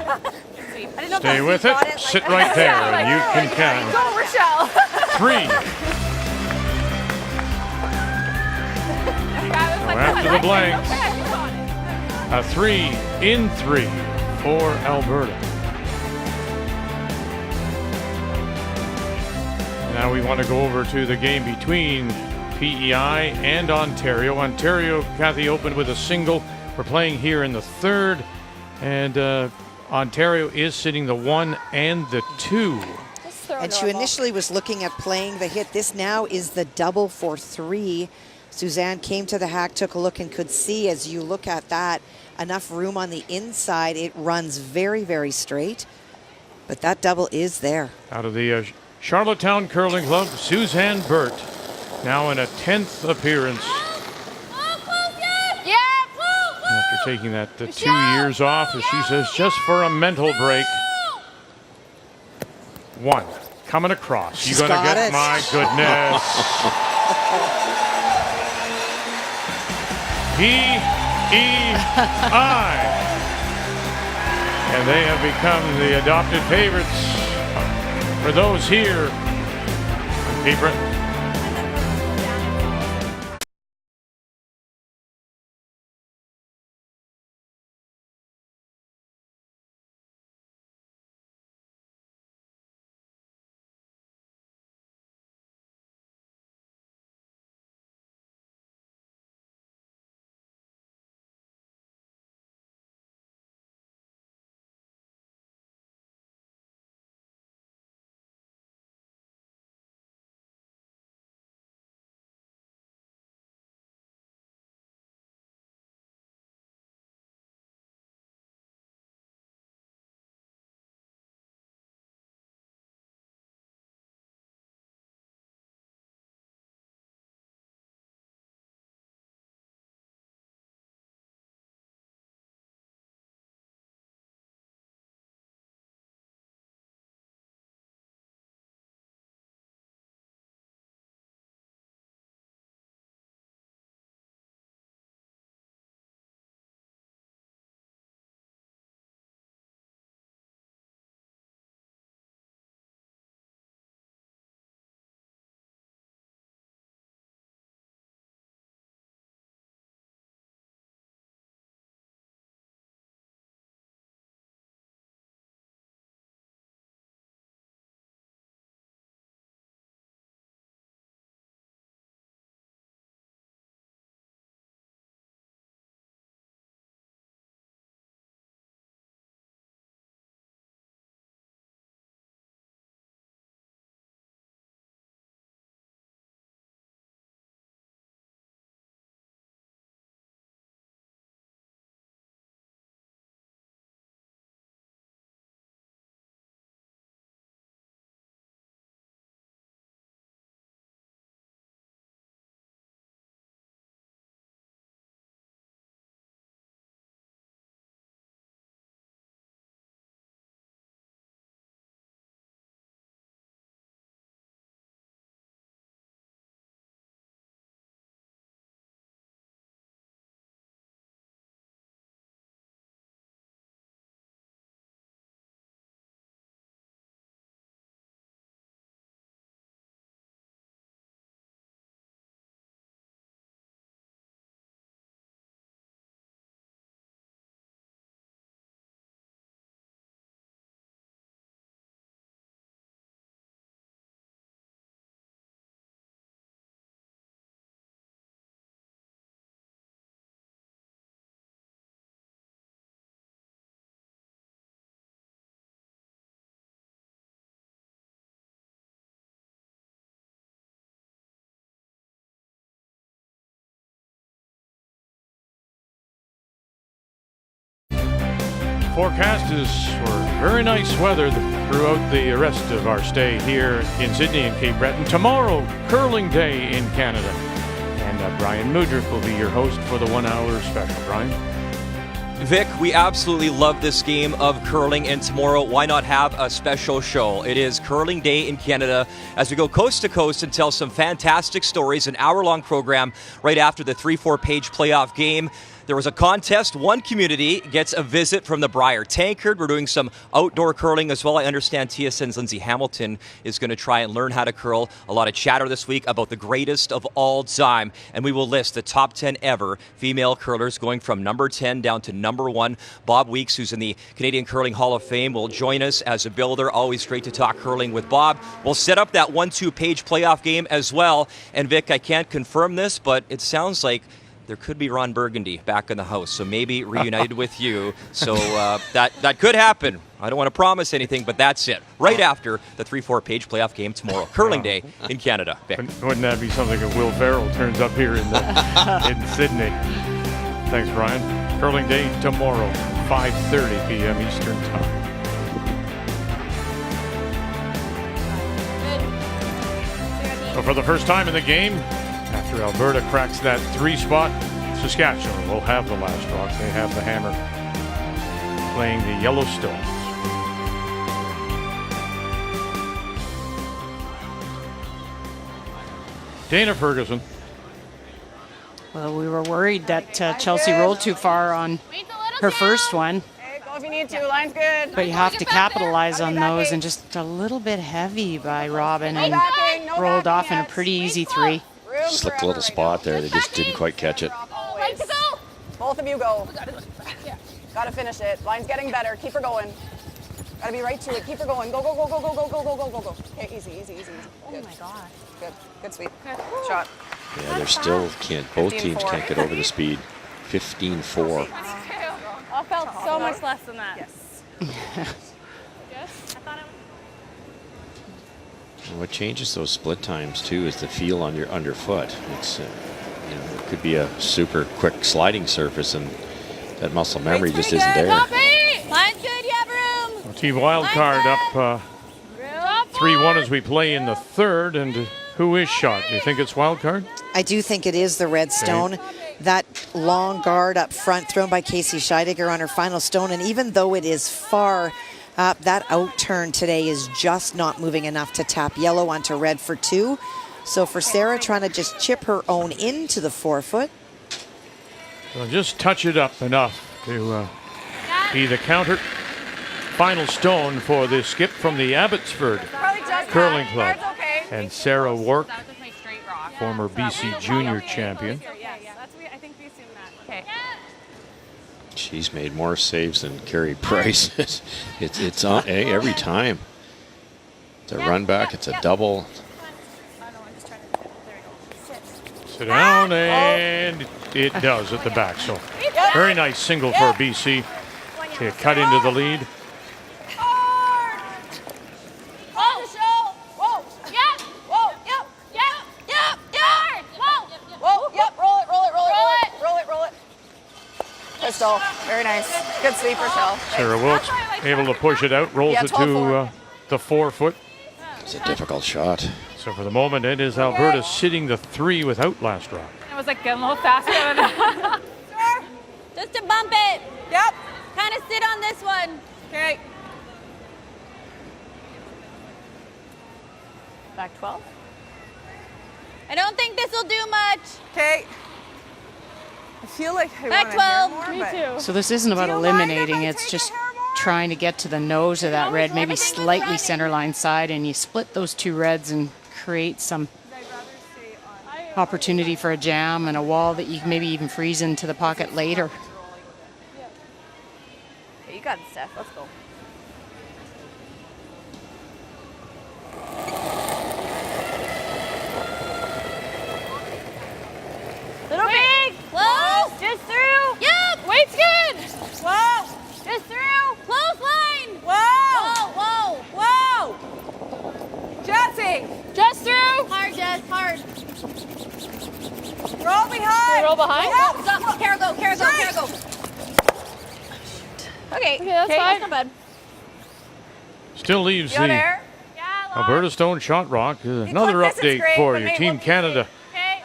stay with it, sit right there, and you can count. Go, Rochelle. 3. After the blanks, a 3 in 3 for Alberta. Now we want to go over to the game between PEI and Ontario. Ontario, Kathy, opened with a single. We're playing here in the 3rd, and Ontario is sitting the 1 and the 2. And she initially was looking at playing the hit. This now is the double for 3. Suzanne came to the hack, took a look, and could see, as you look at that, enough room on the inside. It runs very, very straight. But that double is there. Out of the Charlottetown Curling Club, Suzanne Burt, now in a 10th appearance. taking that 2 years off, as she says, just for a mental break. One. Coming across. She's You're going to got get, it. my goodness. P-E-I. And they have become the adopted favorites for those here on Cape Breton. Forecast is for very nice weather throughout the rest of our stay here in Sydney and Cape Breton. Tomorrow, curling day in Canada. And Brian Mudrick will be your host for the 1 hour special. Brian? Vic, we absolutely love this game of curling, and tomorrow, why not have a special show? It is Curling Day in Canada as we go coast to coast and tell some fantastic stories, an hour-long program right after the 3-4 page playoff game. There was a contest. One community gets a visit from the Briar Tankard. We're doing some outdoor curling as well. I understand TSN's Lindsay Hamilton is going to try and learn how to curl. A lot of chatter this week about the greatest of all time. And we will list the top 10 ever female curlers going from number 10 down to number 1. Bob Weeks, who's in the Canadian Curling Hall of Fame, will join us as a builder. Always great to talk curling with Bob. We'll set up that 1-2 page playoff game as well. And Vic, I can't confirm this, but it sounds like there could be Ron Burgundy back in the house, so maybe reunited with you. So that could happen. I don't want to promise anything, but that's it. Right after the 3-4 page playoff game tomorrow. Curling Day in Canada. Vic. Wouldn't that be something if Will Ferrell turns up here in Sydney? Thanks, Brian. Curling Day tomorrow, 5:30 p.m. Eastern Time. So for the first time in the game, after Alberta cracks that 3 spot, Saskatchewan will have the last rock. They have the hammer playing the Yellowstone. Dana Ferguson. Well, we were worried that Chelsea rolled too far on her first one. Hey, go if you need to. Line's good. But you have to capitalize on those, and just a little bit heavy by Robin, and No rolled backing off in a yet. pretty easy 3. Slipped a little spot there. They just didn't quite catch it. Always. Both of you go. Gotta finish it. Line's getting better. Keep her going. Gotta be right to it. Keep her going. Go, go, go, go, go, go, go, go, go, go, go. Okay, easy, easy, easy. Oh my God. Good. Good sweep. Shot. Yeah, they're still both teams 15-4. can't get over the speed. 15-4. I felt so much less than that. Yes. Yes? I thought it was. And what changes those split times too is the feel on your underfoot. It's you know, it could be a super quick sliding surface, and that muscle memory just isn't there. Top 8. Line's good. You have room. Team Wildcard up 3-1 as we play in the third. And who is shot? Do you think it's Wildcard? I do think it is the red stone. That long guard up front thrown by Casey Scheidegger on her final stone. And even though it is far up, that out turn today is just not moving enough to tap yellow onto red for 2. So for Sarah, trying to just chip her own into the 4-foot. So just touch it up enough to be the counter. Final stone for the skip from the Abbotsford Curling Club. And Sarah Work, former BC Junior champion. I think we assumed that. Okay. She's made more saves than Carey Price. it's on every time. It's a run back. It's a double. Sit down, and it does at the back. So very nice single for BC to cut into the lead. Pistol. Very nice. Good sweep, Rochelle. Sarah Wilkes able to push it out, rolls it to the 4-foot. It's a difficult shot. So for the moment, it is Alberta sitting the 3 without last rock. It was like getting a little faster than that. Just to bump it. Yep. Kind of sit on this one. Okay. Back 12. I don't think this will do much. Okay. I feel like I Back want to hair 12. more, Me but too. So this isn't about Do you mind if eliminating, I it's take just a hair more? trying to get to the nose of that red, maybe slightly center line side, and you split those 2 reds and create some opportunity for a jam and a wall that you can maybe even freeze into the pocket later. Okay, you got it, Steph. Let's go. Little big. Close. Just through. Yep. Weight's good. Whoa. Just through. Close line. Whoa! Whoa. Whoa! Jesse! Just through. Hard, Jess. Hard. Roll behind! Roll behind. Yep. Go. Kara, go. Kara, go. Kara, go. Okay. That's fine. Not bad. Still leaves You got the air? Alberta Stone Shot Rock. Another This is update great, for but you. maybe Team we'll Canada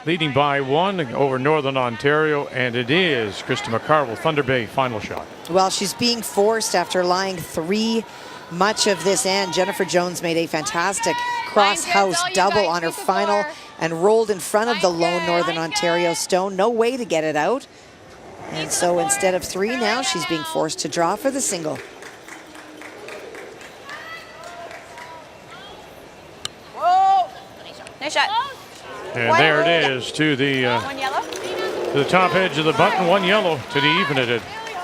leading by 1 over Northern Ontario, and it is Krista McCarville, Thunder Bay, final shot. Well, she's being forced after lying 3 much of this end. Jennifer Jones made a fantastic cross-house double on her final and rolled in front of the lone Northern Ontario stone. No way to get it out. And so instead of 3 now, she's being forced to draw for the single. Whoa! Nice shot. And there it is to the One yellow. to the top edge of the button. 1 yellow to the even it at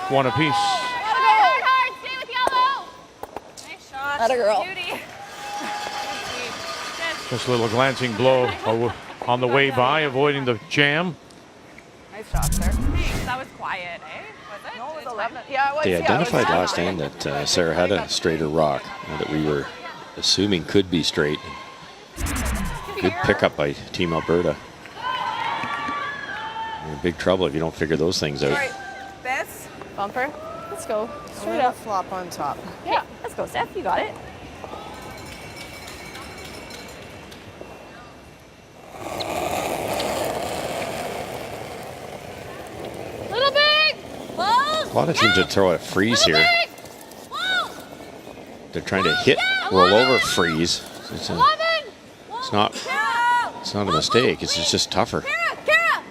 1 apiece. Hard. Stay with yellow. Nice shot. Atta girl. Beauty. Just a little glancing blow on the way by, avoiding the jam. Nice shot there. That was quiet, eh? Was it? No, it was 11. Yeah, it was. They yeah, it was identified 11. last end that Sarah had a straighter rock that we were assuming could be straight. Good pickup by Team Alberta. You're in big trouble if you don't figure those things out. All right, this. Bumper. Let's go. Straight up flop on top. Yeah. Let's go, Steph. You got it. A lot of teams would throw a freeze here. They're trying to hit, roll over, freeze. It's not a mistake. It's just tougher.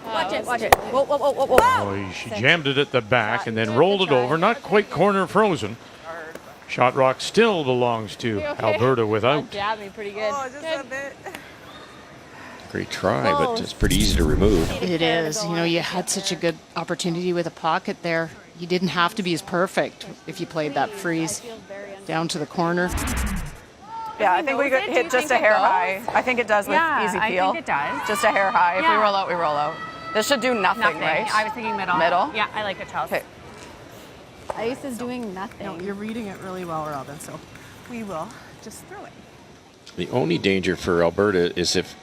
Watch it, watch it. Whoa, whoa, whoa, whoa, whoa. Oh, she jammed it at the back and then rolled it over. Not quite corner frozen. Shot rock still belongs to Alberta without. Jabbed me pretty good. Oh, just a bit. Great try, but it's pretty easy to remove. It is. You know, you had such a good opportunity with a pocket there. You didn't have to be as perfect if you played that freeze down to the corner. Yeah, I think we could hit just a hair high. I think it does with easy peel. I think it does. Just a hair high. If we roll out, we roll out. This should do nothing, right? I was thinking middle. Middle? Yeah, I like it, Chelsea. Okay. Ice is doing nothing. No, you're reading it really well, Robin, so we will just throw it. The only danger for Alberta is if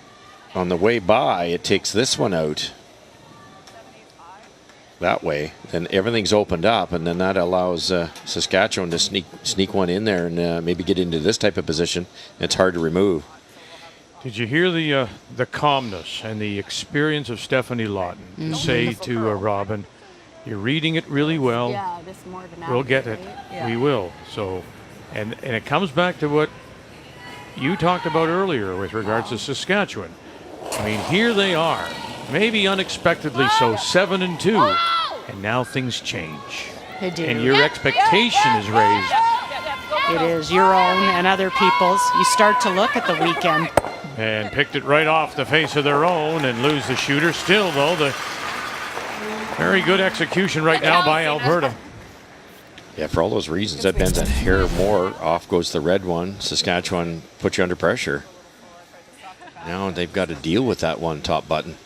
on the way by it takes this one out that way, then everything's opened up, and then that allows Saskatchewan to sneak one in there and maybe get into this type of position. It's hard to remove. Did you hear the calmness and the experience of Stephanie Lawton to say to Robin, "You're reading it really well. Yeah, this more of an We'll get it. Yeah. We will." So, and it comes back to what you talked about earlier with regards to Saskatchewan. I mean, here they are, maybe unexpectedly so, 7-2, and now things change. They do. And your expectation is raised. It is your own and other people's. You start to look at the weekend. And picked it right off the face of their own and lose the shooter. Still, though, the very good execution right now by Alberta. Yeah, for all those reasons, that bends a hair more. Off goes the red one. Saskatchewan puts you under pressure. Now they've got to deal with that one top button.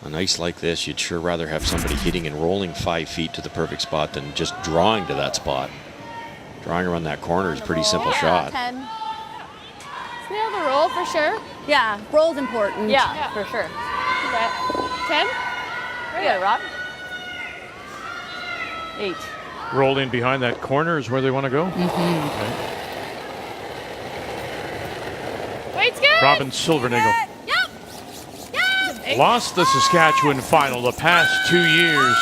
On ice like this, you'd sure rather have somebody hitting and rolling 5 feet to the perfect spot than just drawing to that spot. Drawing around that corner is a pretty simple shot. 10. Nail the roll for sure. Yeah, roll's important. Yeah. For sure. Okay. 10? Yeah, Rob. 8. Roll in behind that corner is where they want to go. Okay. Wait's good. Robin Silvernagle. Yep. Lost the Saskatchewan final the past 2 years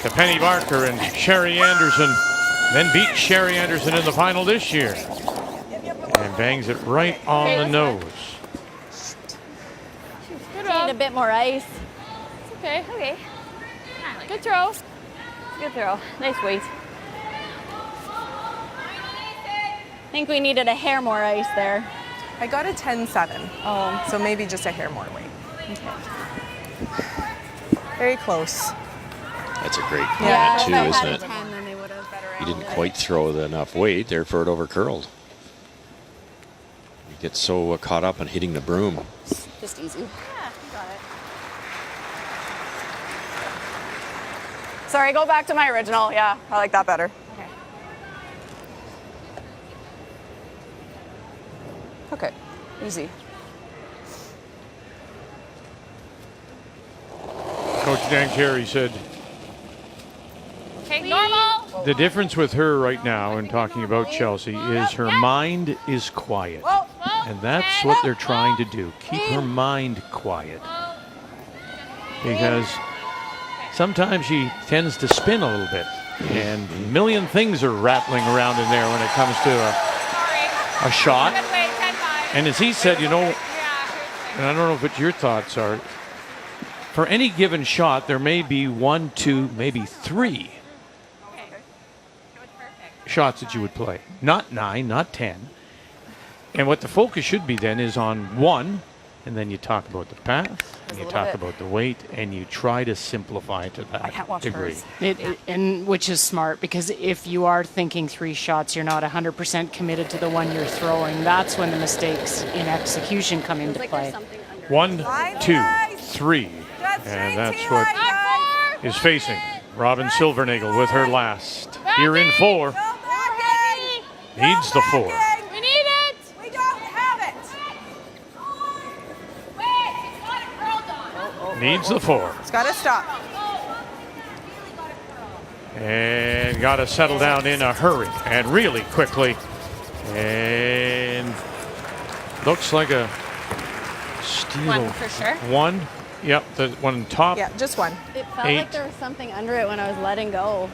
to Penny Barker and Sherry Anderson. Then beat Sherry Anderson in the final this year. And bangs it right on the nose. Good Need a bit more ice. It's okay. Okay. Good throw. Good throw. Nice weight. I think we needed a hair more ice there. I got a 10-7. Oh. So maybe just a hair more weight. Okay. Very close. That's a great Yeah. comment too, isn't it? 10, then they would have better. You didn't quite throw enough weight, therefore it overcurled. You get so caught up in hitting the broom. Just easy. Yeah, you got it. Sorry, go back to my original. Yeah, I like that better. Okay, easy. Coach Dan Carey said Okay, normal. the difference with her right now in talking about Chelsea is her mind is quiet. And that's what they're trying to do. Keep her mind quiet. Because sometimes she tends to spin a little bit. And a million things are rattling around in there when it comes to a shot. And as he said, you know, and I don't know what your thoughts are, for any given shot, there may be 1, 2, maybe 3 shots that you would play. Not 9, not 10. And what the focus should be then is on 1, and then you talk about the path, and you talk about the weight, and you try to simplify to that degree. And which is smart, because if you are thinking 3 shots, you're not 100% committed to the one you're throwing. That's when the mistakes in execution come into play. 1, 2, 3. And that's what is facing Robin Silvernagle with her last. Here in 4. Needs the 4. We need it. We don't have it. Needs the 4. It's got to stop. And got to settle down in a hurry and really quickly. And looks like a steal. 1 for sure. 1 Yep, the one top. Yeah, just one. It felt 8. like there was something under it when I was letting go.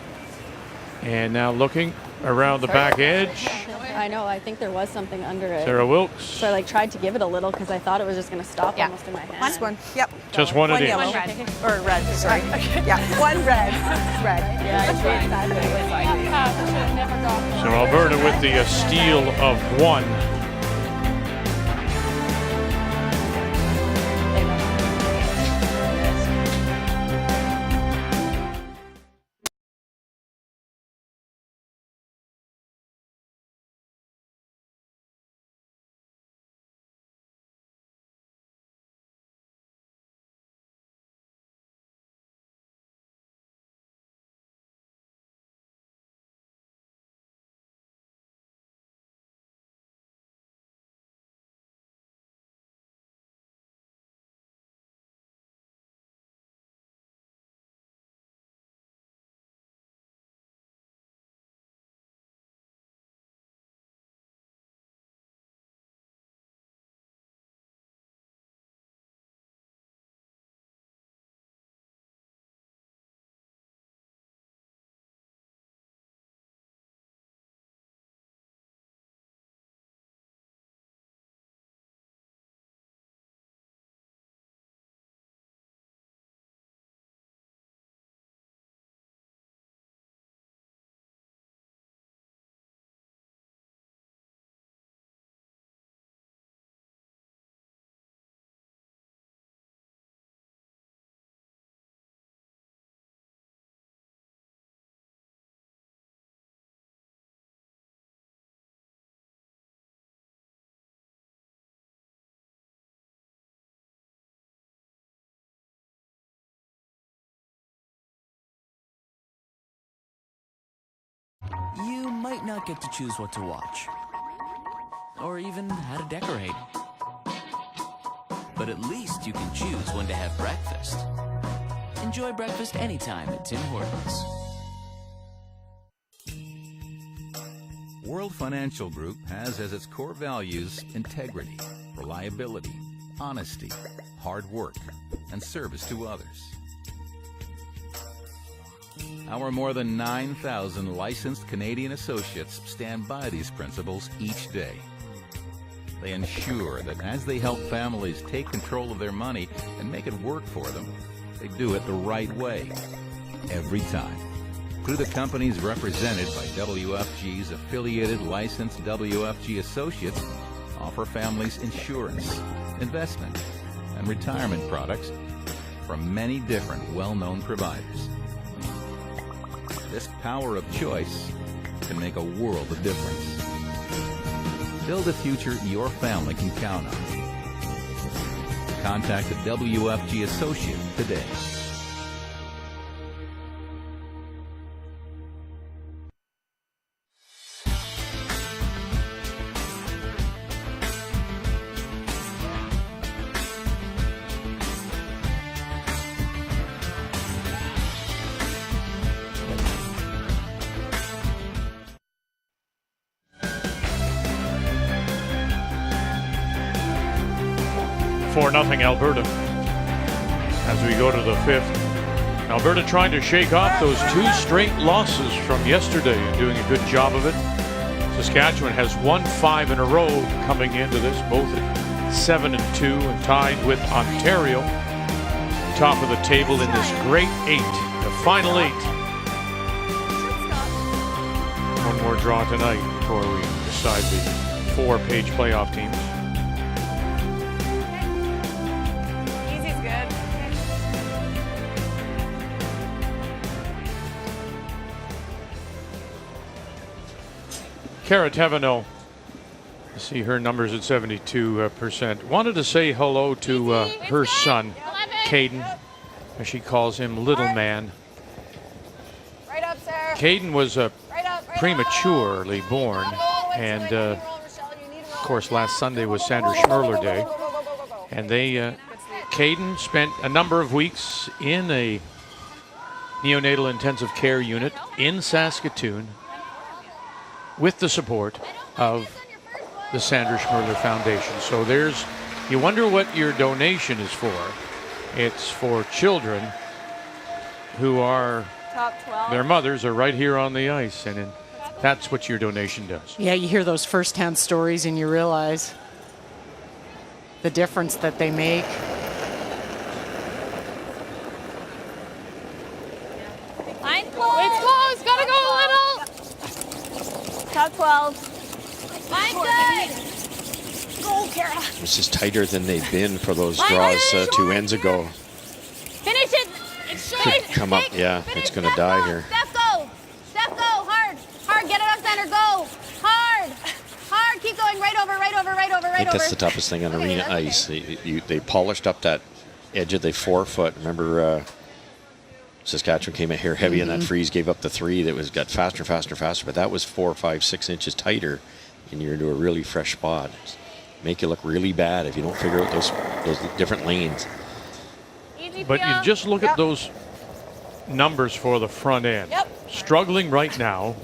And now looking around the back edge. I know, I think there was something under it. Sarah Wilkes. So I tried to give it a little because I thought it was just going to stop almost in my hand. Just one. Yep. Just one it is. Yellow. Or red, sorry. Yeah, one red. Red. Yeah, it's really sad. So Alberta with the steal of 1. You might not get to choose what to watch, or even how to decorate. But at least you can choose when to have breakfast. Enjoy breakfast anytime at Tim Hortons. World Financial Group has as its core values integrity, reliability, honesty, hard work, and service to others. Our more than 9,000 licensed Canadian associates stand by these principles each day. They ensure that as they help families take control of their money and make it work for them, they do it the right way, every time. Through the companies represented by WFG's affiliated licensed WFG associates offer families insurance, investment, and retirement products from many different well-known providers. This power of choice can make a world of difference. Build a future your family can count on. Contact a WFG associate today. Nothing Alberta as we go to the 5th. Alberta trying to shake off those 2 straight losses from yesterday and doing a good job of it. Saskatchewan has won 5 in a row coming into this, both at 7-2 and tied with Ontario. Top of the table in this great 8, the final 8. One more draw tonight before we decide the 4-page playoff teams. Cara Teveno, I see her numbers at 72%. Wanted to say hello to her son, Caden, as she calls him Little Man. Right up, Sarah. Caden was prematurely born, and of course last Sunday was Sandra Schmerler Day. And Caden spent a number of weeks in a neonatal intensive care unit in Saskatoon, with the support of the Sandra Schmerler Foundation. So you wonder what your donation is for. It's for children who are, Top 12. their mothers are right here on the ice, and that's what your donation does. Yeah, you hear those firsthand stories and you realize the difference that they make. Line close. It's close. Gotta go, little. Top 12. Line good. Go, Kara. This is tighter than they've been for those draws 2 ends ago. Finish it. It's Could straight. come up, yeah, it's going to die here. Steph, go. Steph, go. Hard. Hard. Get it up center. Go. Hard. Hard. Keep going. Right over, right over, right over, I right think over. that's the toughest thing on arena ice. They polished up that edge of the 4-foot. Remember, Saskatchewan came in here heavy in that freeze, gave up the 3 that got faster, faster, faster. But that was 4, 5, 6 inches tighter, and you're into a really fresh spot. Make you look really bad if you don't figure out those different lanes. But you just look at those numbers for the front end. Yep. Struggling right now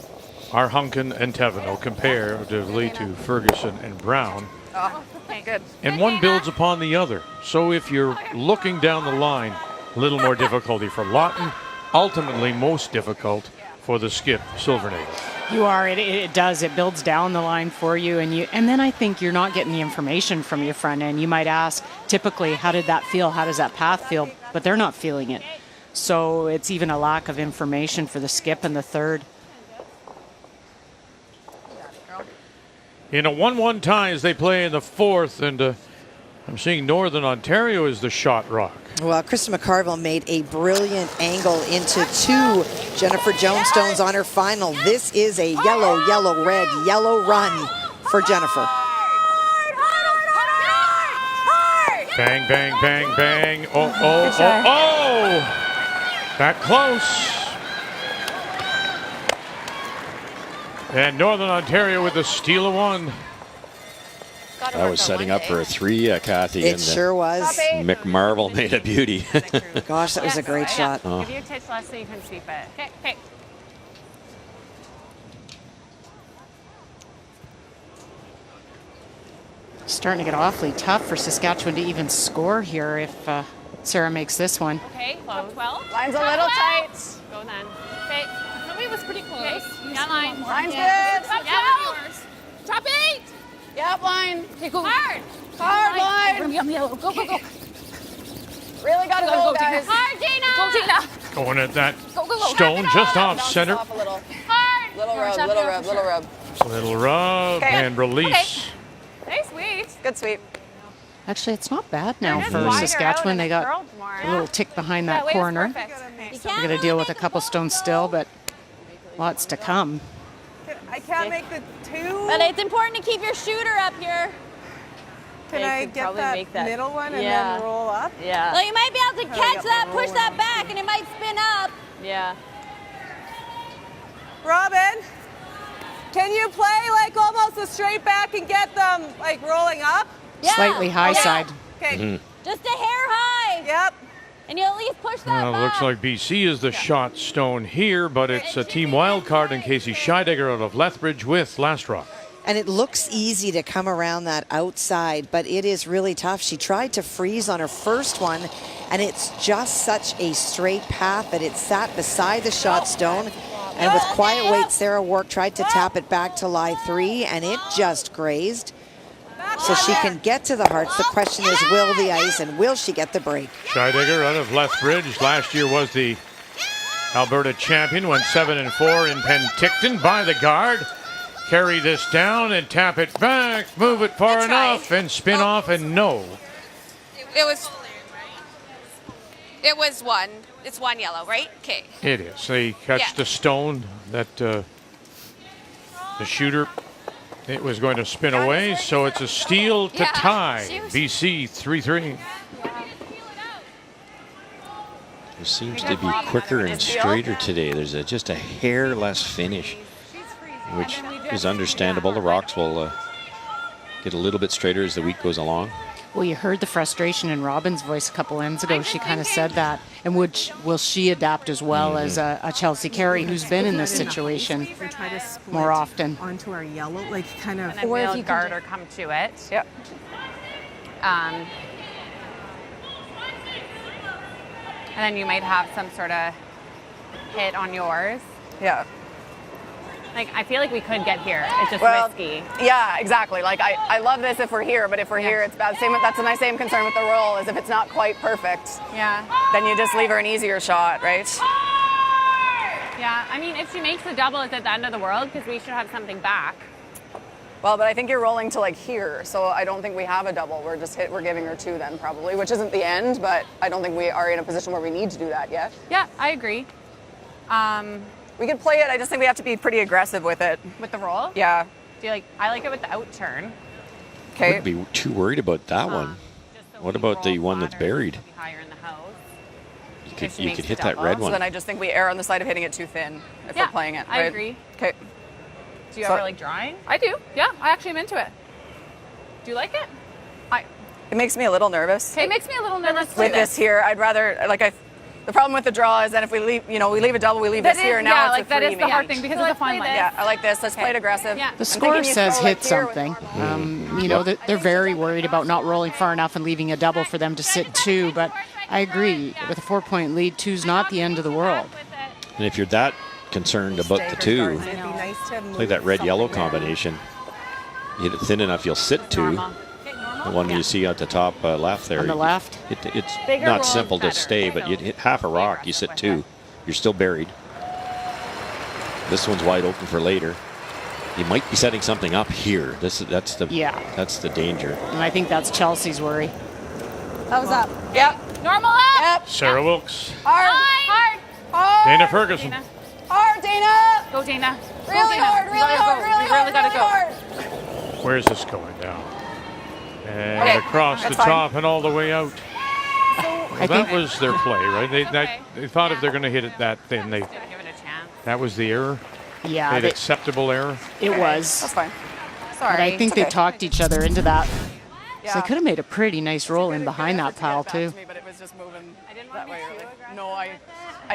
are Hunkin and Teveno comparatively to Ferguson and Brown. Oh, okay, good. And one builds upon the other. So if you're looking down the line, a little more difficulty for Lawton, ultimately most difficult for the skip, Silvernagle. You are. It does. It builds down the line for you, and then I think you're not getting the information from your front end. You might ask, typically, how did that feel? How does that path feel? But they're not feeling it. So it's even a lack of information for the skip and the third. In a 1-1 tie as they play in the fourth, and I'm seeing Northern Ontario is the shot rock. Well, Krista McCarville made a brilliant angle into 2 Jennifer Jonestones on her final. This is a yellow, yellow, red, yellow run for Jennifer. Bang, bang, bang, bang. Oh, oh, oh, oh! That close. And Northern Ontario with the steal of 1. That was setting up for a 3, Kathy. It sure was. McMarvel made a beauty. Gosh, that was a great shot. Oh. Give you a touch less so you can sweep it. Okay, okay. Starting to get awfully tough for Saskatchewan to even score here if Sarah makes this one. Okay, top 12. Line's a little tight. Go then. Okay. Somebody was pretty close. Okay. Yeah, line. Line's Yeah. good. Top 12. Top 8. Yep, line. Okay, go. Hard. Hard line. Yellow. Go, go, go. Really gotta go, guys. Hard, Gina. Go, Gina. Going at that Go, go, go. stone just off Bounce center. off a little. Hard. Little rub, little rub, little rub. Little rub Okay. and release. Nice sweep. Good sweep. Actually, it's not bad now They're for just wider Saskatchewan. out They and got curled more. a little tick behind Yeah, that way was corner. perfect. You We're going to deal with a couple stones still, but lots to come. I can't make the 2. But it's important to keep your shooter up here. Can I get that, middle one and then roll up? Yeah. Well, you might be able to Kinda catch got that, the push roll that on. back, and it might spin up. Yeah. Robin, can you play like almost a straight back and get them like rolling up? Yeah. Slightly high Okay. side. Okay. Just a hair high. Yep. And you at least push that Well, back. looks like BC is the shot stone here, but it's a team wild card in Casey Scheidegger out of Lethbridge with Last Rock. And it looks easy to come around that outside, but it is really tough. She tried to freeze on her first one, and it's just such a straight path that it sat beside the shot stone. And with quiet weight, Sarah Wark tried to tap it back to lie 3, and it just grazed. So she can get to the hearts. The question is, will the ice, and will she get the break? Scheidegger out of Lethbridge last year was the Alberta champion, went 7-4 in Penticton by the guard. Carry this down and tap it back, move it far enough and spin off, and no. It was one. It's one yellow, right? Okay. It is. They catch the stone that the shooter, it was going to spin away, so it's a steal to tie. BC 3-3. It seems to be quicker and straighter today. There's just a hair less finish, which is understandable. The rocks will get a little bit straighter as the week goes along. Well, you heard the frustration in Robin's voice a couple ends ago. She kind of said that. And will she adapt as well as a Chelsea Carey who's been in this situation Try to split more often? onto our yellow, like kind of. Or if you guard or come to it. Yep. and then you might have some sort of hit on yours. Yeah. Like, I feel like we could get here. It's just risky. Yeah, exactly. Like, I love this if we're here, but if we're here, it's bad. That's my same concern with the roll, is if it's not quite perfect, then you just leave her an easier shot, right? Yeah, I mean, if she makes the double, it's at the end of the world because we should have something back. Well, but I think you're rolling to like here, so I don't think we have a double. We're giving her 2 then probably, which isn't the end, but I don't think we are in a position where we need to do that yet. Yeah, I agree. We could play it. I just think we have to be pretty aggressive with it. With the roll? Yeah. Do you like? I like it with the out turn. I wouldn't be too worried about that one. What about the one that's buried? Higher in the house. You could hit that red one. So then I just think we err on the side of hitting it too thin if we're playing it. Right? I agree. Okay. Do you ever like drawing? I do. Yeah, I actually am into it. Do you like it? It makes me a little nervous. It makes me a little nervous with this here. I'd rather the problem with the draw is that if we leave, we leave a double, we leave this here. Now it's a 3 that is the hard thing because it's a fun line. Yeah, I like this. Let's play it aggressive. Yeah. The score says hit something. They're very worried about not rolling far enough and leaving a double for them to sit 2, but I agree. With a 4-point lead, 2's not the end of the world. And if you're that concerned about the 2, play that red-yellow combination. You hit it thin enough, you'll sit 2. The one you see at the top left there. On the left? It's not simple to stay, but you hit half a rock, you sit 2. You're still buried. This one's wide open for later. You might be setting something up here. That's the danger. And I think that's Chelsea's worry. Thumbs up. Yep. Normal up. Yep. Sarah Wilkes. Hard. Dana Ferguson. Hard, Dana. Go, Dana. Really hard, really hard, really hard, really hard. Where's this going now? And across the top and all the way out. Well, that was their play, right? They thought if they're going to hit it that thin, that was the error. Yeah, an acceptable error. It was. That's fine. Sorry. But I think they talked each other into that. Yeah. So they could have made a pretty nice roll in behind that pile too. But it was just moving that way. No, I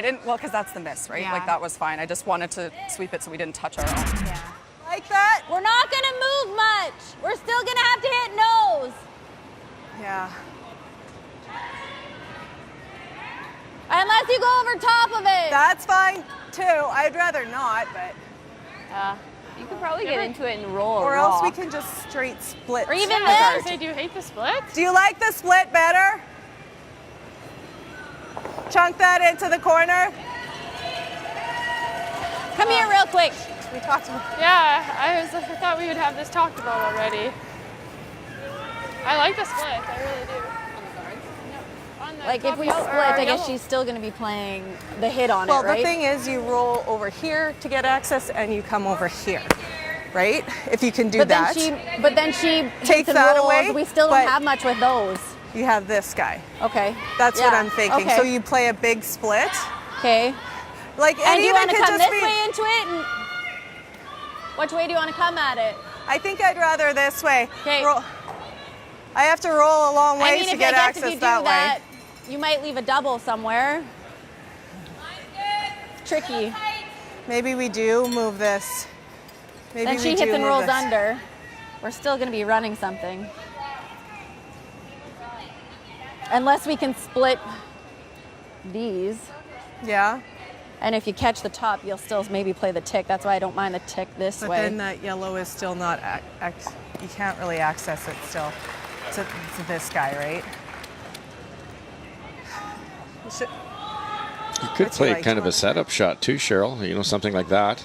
didn't. Well, because that's the miss, right? Like that was fine. I just wanted to sweep it so we didn't touch our own. Yeah. Like that? We're not going to move much. We're still going to have to hit nose. Yeah. Unless you go over top of it. That's fine too. I'd rather not, but. You could probably get into it and roll or a else rock. we can just straight split. Or even this. Do you hate the split? Do you like the split better? Chunk that into the corner. Come here real quick. We talked about. Yeah, I thought we would have this talked about already. I like the split. I really do. Like if we split, I guess she's still going to be playing the hit on it, right? Well, the thing is, you roll over here to get access, and you come over here, right? If you can do that. But then she takes that rolls. away. We still don't have much with those. You have this guy. Okay. That's what I'm thinking. Okay. So you play a big split. Okay. Like, and do you want to come this be way into it? And which way do you want to come at it? I think I'd rather this way. Okay. I have to roll a long way to get access if you do that that, way. you might leave a double somewhere. Tricky. Maybe we do move this. Maybe then she hits and rolls under. We're still going to be running something. Unless we can split these. Yeah. And if you catch the top, you'll still maybe play the tick. That's why I don't mind the tick this way. But then that yellow is still not, you can't really access it still. To this guy, right? You could play kind of a setup shot too, Cheryl. Something like that.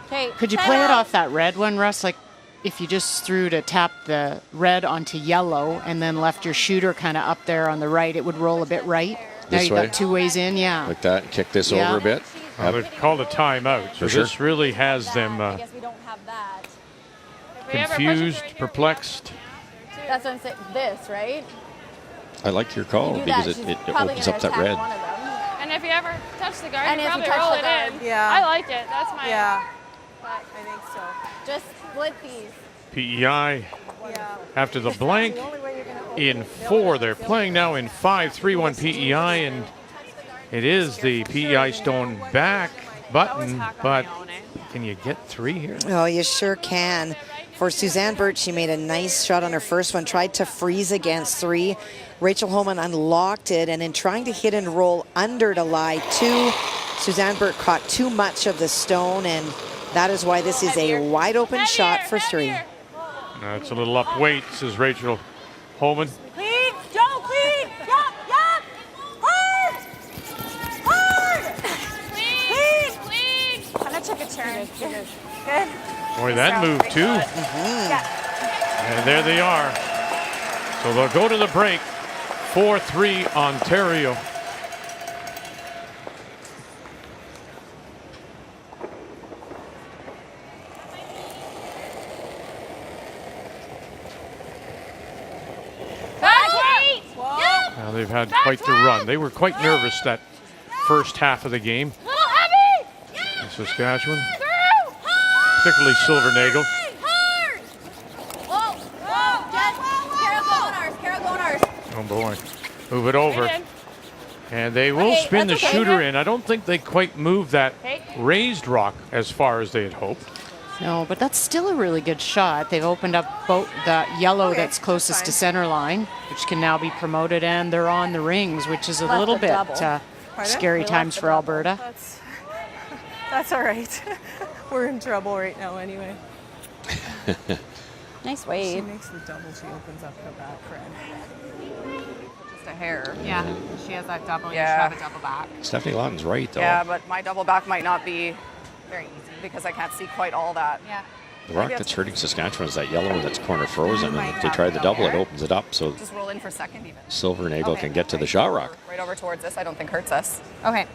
Okay. Could you play it off that red one, Russ? Like if you just threw to tap the red onto yellow and then left your shooter kind of up there on the right, it would roll a bit right. Now you've got 2 ways in, yeah. Like that, kick this over a bit. Well, they've called a timeout, so this really has them I guess we don't have that. confused, perplexed. That's what I'm saying. This, right? I like your call because it opens up that red. And if you ever touch the guard, And you if you probably touch roll the it guard. in. Yeah. I like it. That's my. Yeah. But I think so. Just split these. PEI after the blank in 4. They're playing now in 5, 3-1 PEI, and it is the PEI stone back button, but can you get 3 here? Oh, you sure can. For Suzanne Burt, she made a nice shot on her first one, tried to freeze against 3. Rachel Homan unlocked it, and in trying to hit and roll under to lie 2, Suzanne Burt caught too much of the stone, and that is why this is a wide open shot for 3. That's a little up weight, says Rachel Homan. Clean, Joe, clean. Yup, yup. Hard. Hard. Clean. Kind of took a turn. Good. Boy, that moved too. And there they are. So they'll go to the break. 4-3 Ontario. Now they've had quite the run. They were quite nervous that first half of the game. In Saskatchewan, particularly Silvernagle. Oh boy, move it over. And they will spin the shooter in. I don't think they quite moved that raised rock as far as they had hoped. No, but that's still a really good shot. They've opened up both the yellow that's closest to center line, which can now be promoted, and they're on the rings, which is a little bit scary times for Alberta. That's all right. We're in trouble right now anyway. Nice wave. She makes the double. She opens up her back, Fred. Just a hair. Yeah, she has that double. Yeah. You should have a double back. Stephanie Lawton's right, though. Yeah, but my double back might not be very easy because I can't see quite all that. Yeah. The rock that's hurting Saskatchewan is that yellow one that's corner frozen. And if they try the double, it opens it up. So Just roll in for second even. Silvernagle can get to the shot rock. Right over towards this, I don't think hurts us. Okay.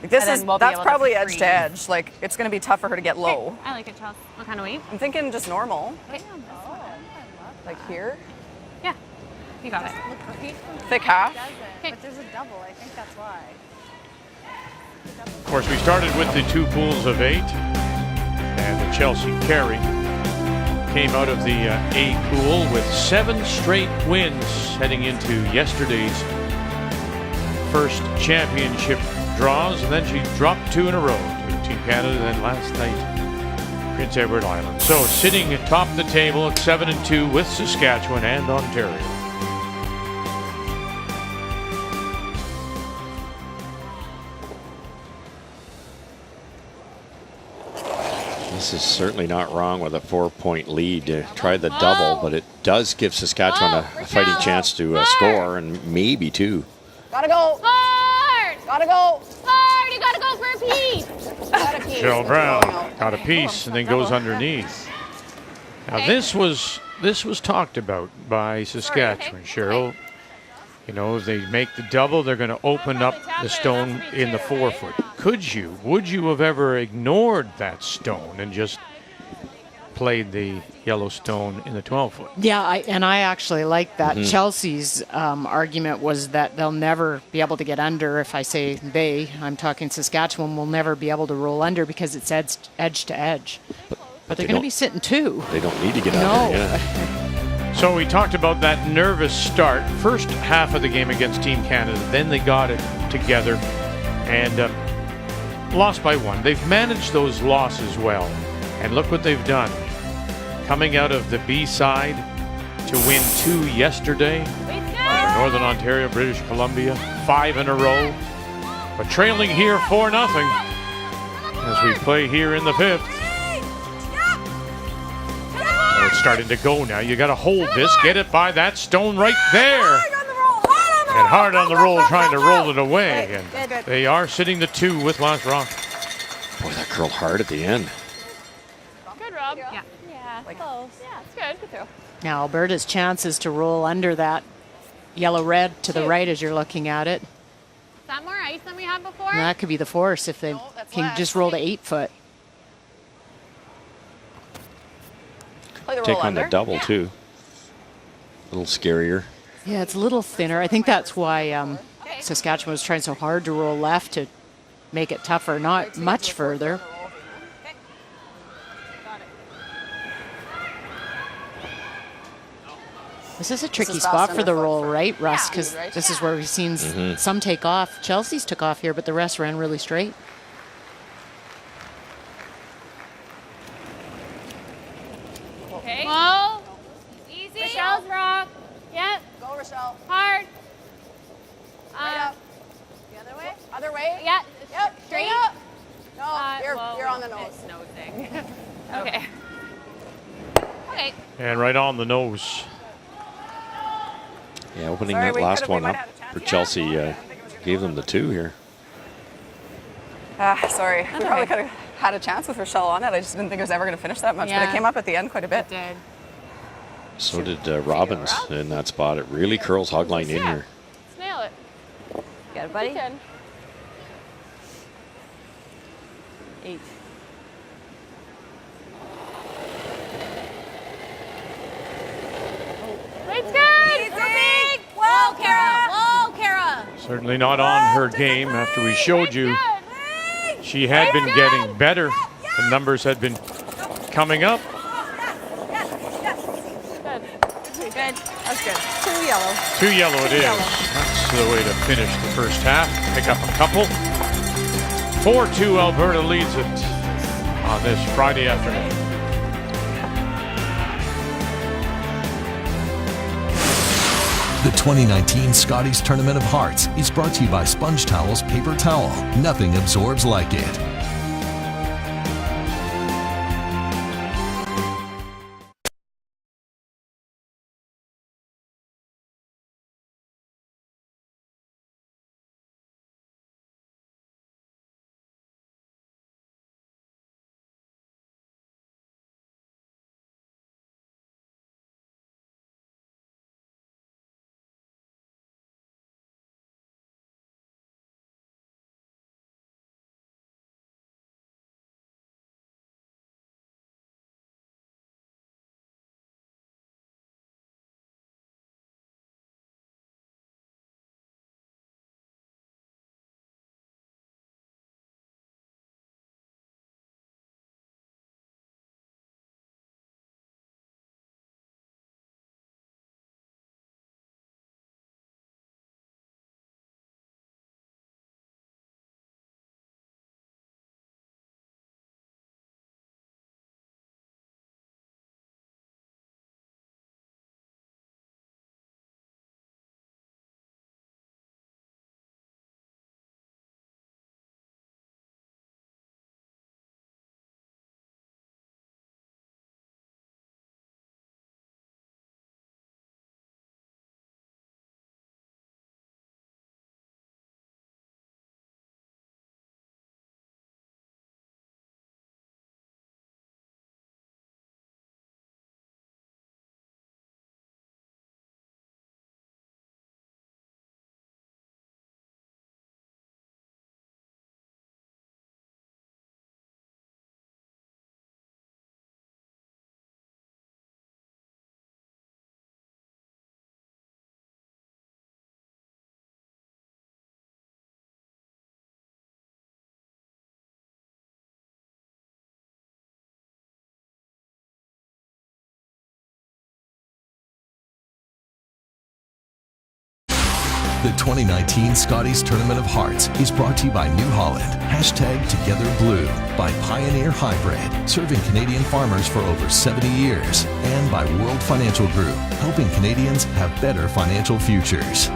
This And is then we'll be that's able to probably edge freeze. to edge. Like it's going to be tough for her to get low. I like it, Chelsea. What kind of wave? I'm thinking just normal. Okay. Like here. Yeah. You got it. Thick half. Okay. There's a double. I think that's why. Of course, we started with the 2 pools of 8, and the Chelsea Carey came out of the A pool with 7 straight wins heading into yesterday's first championship draws, and then she dropped 2 in a row to Team Canada, then last night Prince Edward Island. So sitting atop the table at 7-2 with Saskatchewan and Ontario. This is certainly not wrong with a 4-point lead to try the double, but it does give Saskatchewan a fighting chance to score and maybe 2. Gotta go. Hard. Gotta go. Hard. You gotta go for a piece. Got a piece. Cheryl Brown got a piece and then goes underneath. Now this was talked about by Saskatchewan, Cheryl. You know, if they make the double, they're going to open up the stone in the 4-foot. Would you have ever ignored that stone and just played the yellow stone in the 12-foot? Yeah, I actually like that. Chelsea's argument was that they'll never be able to get under. If I say they, I'm talking Saskatchewan, will never be able to roll under because it's edge to edge. But they're going to be sitting 2. They don't need to get under. Yeah. So we talked about that nervous start. First half of the game against Team Canada, then they got it together and lost by 1. They've managed those losses well. And look what they've done. Coming out of the B side to win 2 yesterday over Northern Ontario, British Columbia, 5 in a row. But trailing here 4-0 as we play here in the 5th. Oh, it's starting to go now. You got to hold this, get it by that stone right there. And hard on the roll, trying to roll it away. And they are sitting the 2 with last rock. Boy, that curled hard at the end. Good, Rob. Yeah. Yeah. Close. Yeah, it's good. Good throw. Now Alberta's chances to roll under that yellow-red to the right as you're looking at it. Is that more ice than we had before? And that could be the force if they can just roll to 8-foot. Take on the double, too. A little scarier. Yeah, it's a little thinner. I think that's why Saskatchewan was trying so hard to roll left to make it tougher, not much further. This is a tricky spot for the roll, right, Russ? Because this is where we've seen some take off. Chelsea's took off here, but the rest ran really straight. Okay. Low. Easy. Rochelle's rock. Yep. Go, Rochelle. Hard. Right up. The other way? Other way? Yeah. Yep. Straight. Up. No, Whoa, you're on the nose. It's nosing. Okay. Okay. And right on the nose. Yeah, opening Sorry, that we last could've- we one might up have had a chance. for Chelsea gave them the 2 here. Sorry. We That's probably okay. could have had a chance with Rochelle on it. I just didn't think it was ever going to finish that much, but Yeah. it came up at the end quite a bit. It did. So did Robbins in that spot. It really curls hog line in here. Let's nail it. Got it, buddy? You can. 8. It's good. Easy. Whoa, Kara. Whoa, Kara. Certainly not on her game after we showed you. She had been getting better. The numbers had been coming up. Good. Good. That's good. 2 yellow. 2 yellow it is. Yellow. That's the way to finish the first half. Pick up a couple. 4-2 Alberta leads it on this Friday afternoon. The 2019 Scotties Tournament of Hearts is brought to you by Sponge Towels Paper Towel. Nothing absorbs like it. The 2019 Scotties Tournament of Hearts is brought to you by New Holland. #TogetherBlue by Pioneer Hybrid, serving Canadian farmers for over 70 years. And by World Financial Group, helping Canadians have better financial futures.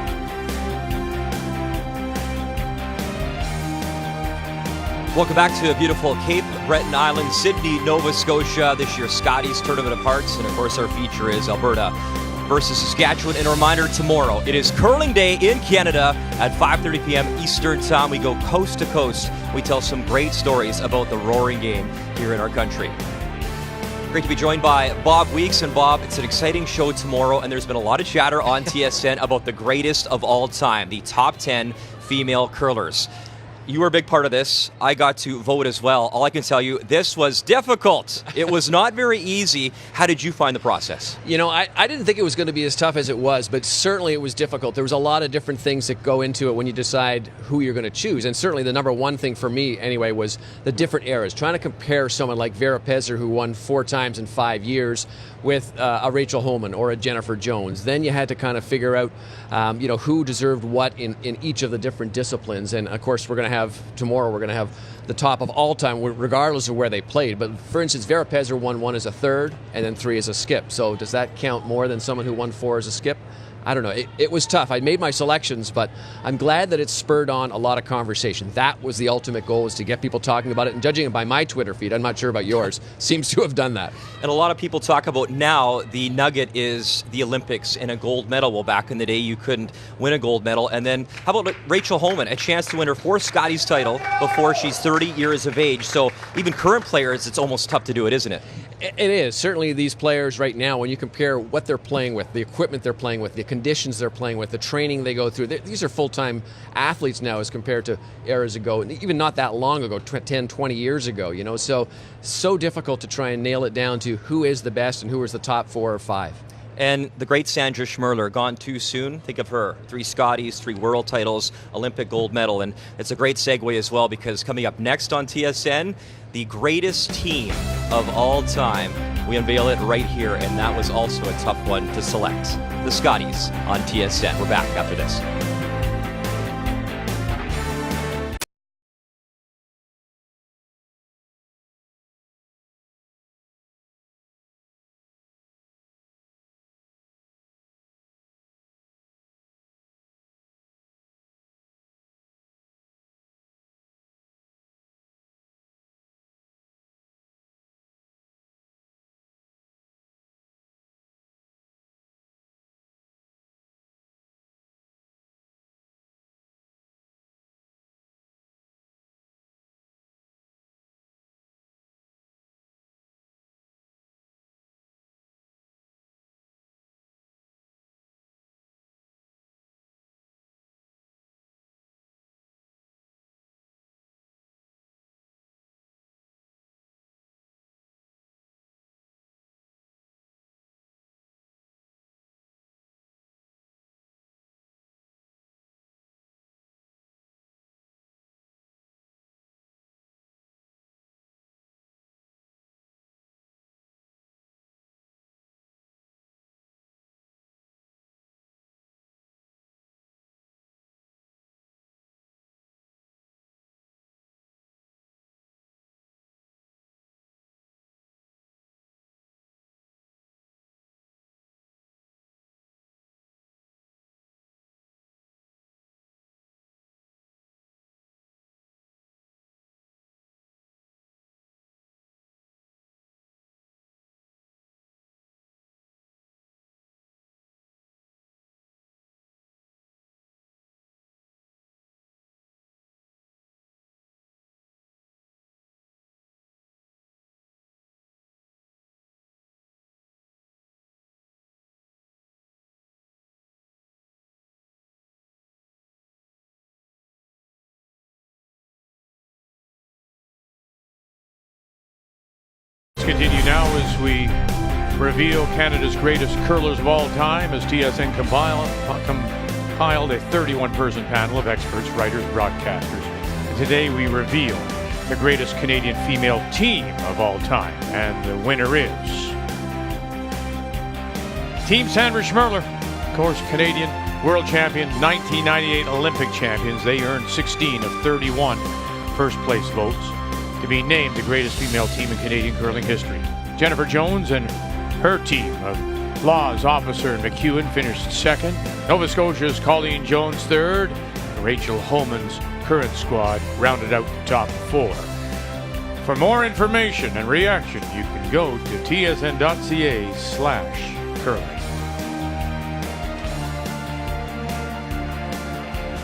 Welcome back to beautiful Cape Breton Island, Sydney, Nova Scotia. This year's Scotties Tournament of Hearts. And of course, our feature is Alberta versus Saskatchewan. And a reminder, tomorrow it is Curling Day in Canada at 5:30 p.m. Eastern Time. We go coast to coast. We tell some great stories about the roaring game here in our country. Great to be joined by Bob Weeks. And Bob, it's an exciting show tomorrow, and there's been a lot of chatter on TSN about the greatest of all time, the top 10 female curlers. You were a big part of this. I got to vote as well. All I can tell you, this was difficult. It was not very easy. How did you find the process? You know, I didn't think it was going to be as tough as it was, but certainly it was difficult. There was a lot of different things that go into it when you decide who you're going to choose. And certainly the number one thing for me, anyway, was the different eras. Trying to compare someone like Vera Pezer, who won 4 times in 5 years, with a Rachel Holman or a Jennifer Jones. Then you had to kind of figure out, who deserved what in each of the different disciplines. And, of course, we're going to have tomorrow, we're going to have the top of all time, regardless of where they played. But for instance, Vera Pezzer won 1 as a third and then 3 as a skip. So does that count more than someone who won 4 as a skip? I don't know. It was tough. I made my selections, but I'm glad that it spurred on a lot of conversation. That was the ultimate goal, is to get people talking about it. And judging it by my Twitter feed, I'm not sure about yours, seems to have done that. And a lot of people talk about now the nugget is the Olympics and a gold medal. Well, back in the day, you couldn't win a gold medal. And then how about Rachel Homan, a chance to win her 4th Scotties title before she's 30 years of age. So even current players, it's almost tough to do it, isn't it? It is. Certainly these players right now, when you compare what they're playing with, the equipment they're playing with, the conditions they're playing with, the training they go through, these are full-time athletes now as compared to eras ago, and even not that long ago, 10, 20 years ago, you know. So difficult to try and nail it down to who is the best and who is the top 4 or 5. And the great Sandra Schmirler, gone too soon. Think of her. 3 Scotties, 3 world titles, Olympic gold medal. And it's a great segue as well, because coming up next on TSN, the greatest team of all time. We unveil it right here, and that was also a tough one to select. The Scotties on TSN. We're back after this. Continue now as we reveal Canada's greatest curlers of all time, as TSN compiled a 31-person panel of experts, writers, broadcasters. And today we reveal the greatest Canadian female team of all time, and the winner is Team Sandra Schmirler, of course, Canadian world champion, 1998 Olympic champions. They earned 16 of 31 first-place votes to be named the greatest female team in Canadian curling history. Jennifer Jones and her team of Laws, Officer, and McEwen finished second. Nova Scotia's Colleen Jones third. And Rachel Homan's current squad rounded out the top 4. For more information and reaction, you can go to tsn.ca/curling.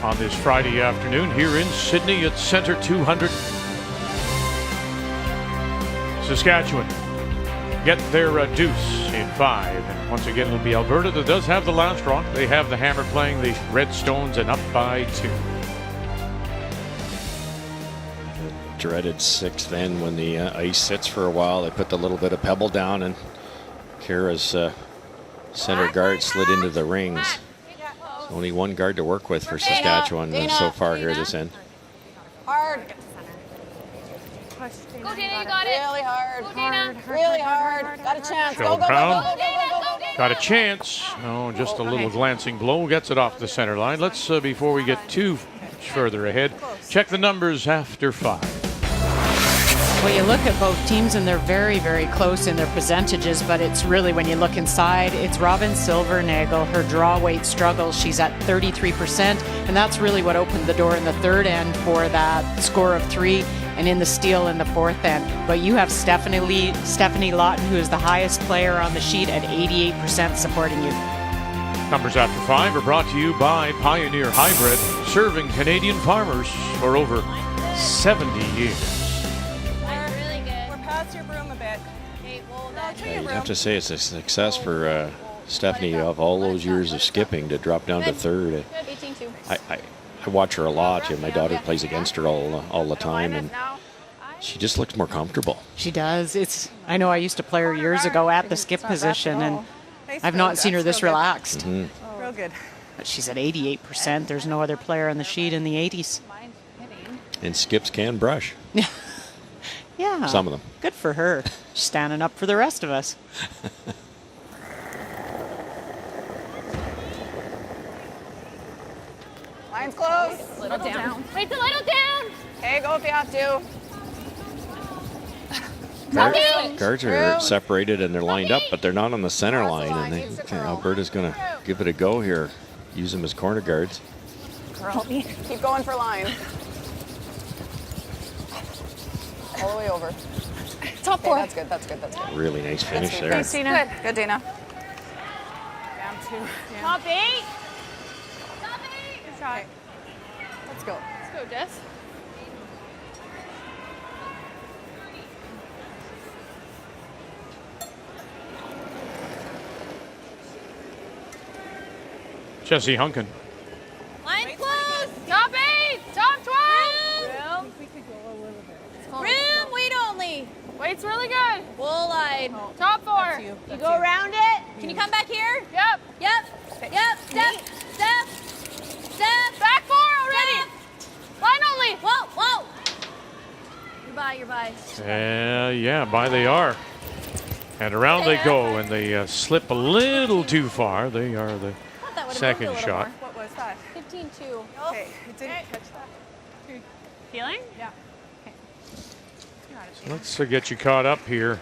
On this Friday afternoon here in Sydney at Centre 200, Saskatchewan get their deuce in 5. And once again, it'll be Alberta that does have the last rock. They have the Hammer playing the Redstones and up by 2. The dreaded 6th end when the ice sits for a while. They put the little bit of pebble down, and Kara's center guard slid into the rings. Only 1 guard to work with for Saskatchewan so far here this end. Hard. Go, Dana, you got it. Really hard. Go, Dana. Really hard. Got a chance. Go, go, go, Brown. go, go, go, go, go. Got a chance. Oh, just a little glancing blow. Gets it off the center line. Let's, before we get too much further ahead, check the numbers after 5. Well, you look at both teams and they're very, very close in their percentages, but it's really when you look inside, it's Robin Silvernagel, her draw weight struggles. She's at 33%, and that's really what opened the door in the third end for that score of 3 and in the steal in the fourth end. But you have Stephanie Lawton, who is the highest player on the sheet at 88% supporting you. Numbers after 5 are brought to you by Pioneer Hybrid, serving Canadian farmers for over 70 years. Yeah, you'd have to say it's a success for Stephanie of all those years of skipping to drop down to third. I watch her a lot. My daughter plays against her all the time, and she just looks more comfortable. She does. I know I used to play her years ago at the skip position, and I've not seen her this relaxed. Mm-hmm. Real good. But she's at 88%. There's no other player on the sheet in the 80s. And skips can brush. Yeah. Some of them. Good for her. Standing up for the rest of us. Line's close. Little down. Wait, a little down. Okay, go if you have to. Guards are separated and they're lined up, but they're not on the center line. And Alberta's going to give it a go here. Use them as corner guards. Girl, keep going for line. All the way over. Top 4. That's good. That's good. That's good. Really nice finish there. Good, Dana. Good, Dana. Down 2. Top 8. Top 8. Good shot. Okay. Let's go. Let's go, Jess. Jesse Hunkin. Line close. Top 8. Top 12. Room. Wait only. Wait's really good. Full line. Top 4. You go around it. Can you come back here? Yep. Yep. Yep. Step. Back 4 already. Line only. Whoa. Whoa. You're by. Yeah, by they are. And around they go, and they slip a little too far. They are the second shot. What was that? 15-2. Okay, it didn't catch that. Feeling? Yeah. Let's get you caught up here.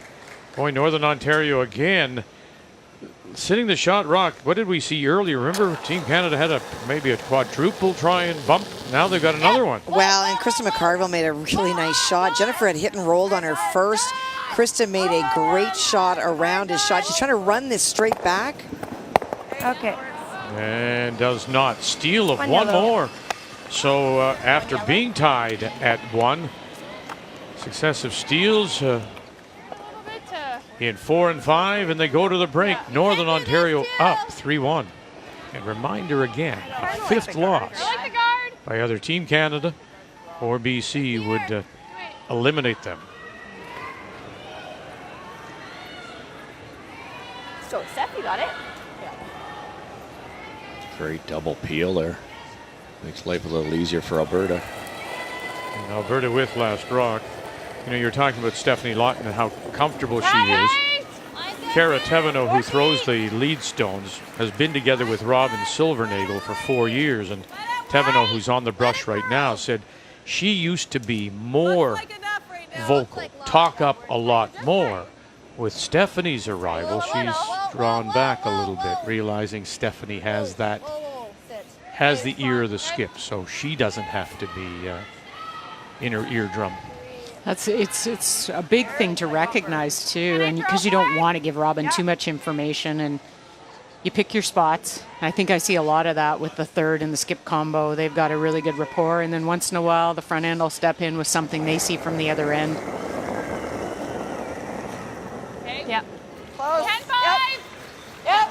Boy, Northern Ontario again sitting the shot rock. What did we see earlier? Remember, Team Canada had maybe a quadruple try and bump. Now they've got another one. Well, and Krista McCarville made a really nice shot. Jennifer had hit and rolled on her first. Krista made a great shot around his shot. She's trying to run this straight back. Okay. And does not. Steal of one more. So after being tied at 1, successive steals in 4 and 5, and they go to the break. Northern Ontario up 3-1. And reminder again, a 5th loss by either Team Canada or BC would eliminate them. So, Steph, you got it? Great double peel there. Makes life a little easier for Alberta. And Alberta with last rock. You know, you're talking about Stephanie Lawton and how comfortable she is. Cara Teveno, who throws the lead stones, has been together with Robin Silvernagel for 4 years. And Teveno, who's on the brush right now, said she used to be more vocal, talk up a lot more. With Stephanie's arrival, she's drawn back a little bit, realizing Stephanie has the ear of the skip, so she doesn't have to be in her eardrum. It's a big thing to recognize too, and because you don't want to give Robin too much information, and you pick your spots. I think I see a lot of that with the third and the skip combo. They've got a really good rapport, and then once in a while the front end will step in with something they see from the other end. Yep. Close. 10-5. Yep.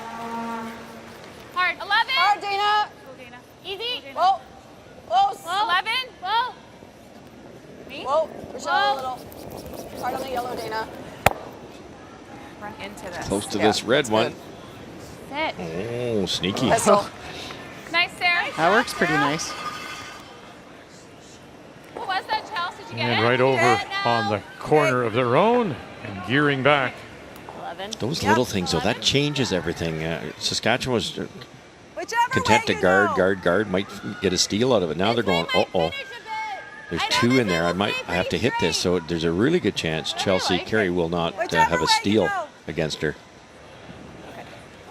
Hard. 11. Hard, Dana. Go, Dana. Easy. Whoa. Close. 11. Whoa. Me? Whoa. Rochelle, a little. Hard on the yellow, Dana. Run into this. Close to this red one. Sit. Oh, sneaky. Nice, Sarah. That works pretty nice. What was that, Chelsea? Did you get And it? right over on the corner of their own and gearing back. 11. Those little things, though, that changes everything. Saskatchewan was Whichever content way to you guard, might get a steal out of it. Now they're going, uh-oh. There's 2 in there. I have to hit this, so there's a really good chance Chelsea Carey will not have a steal against her.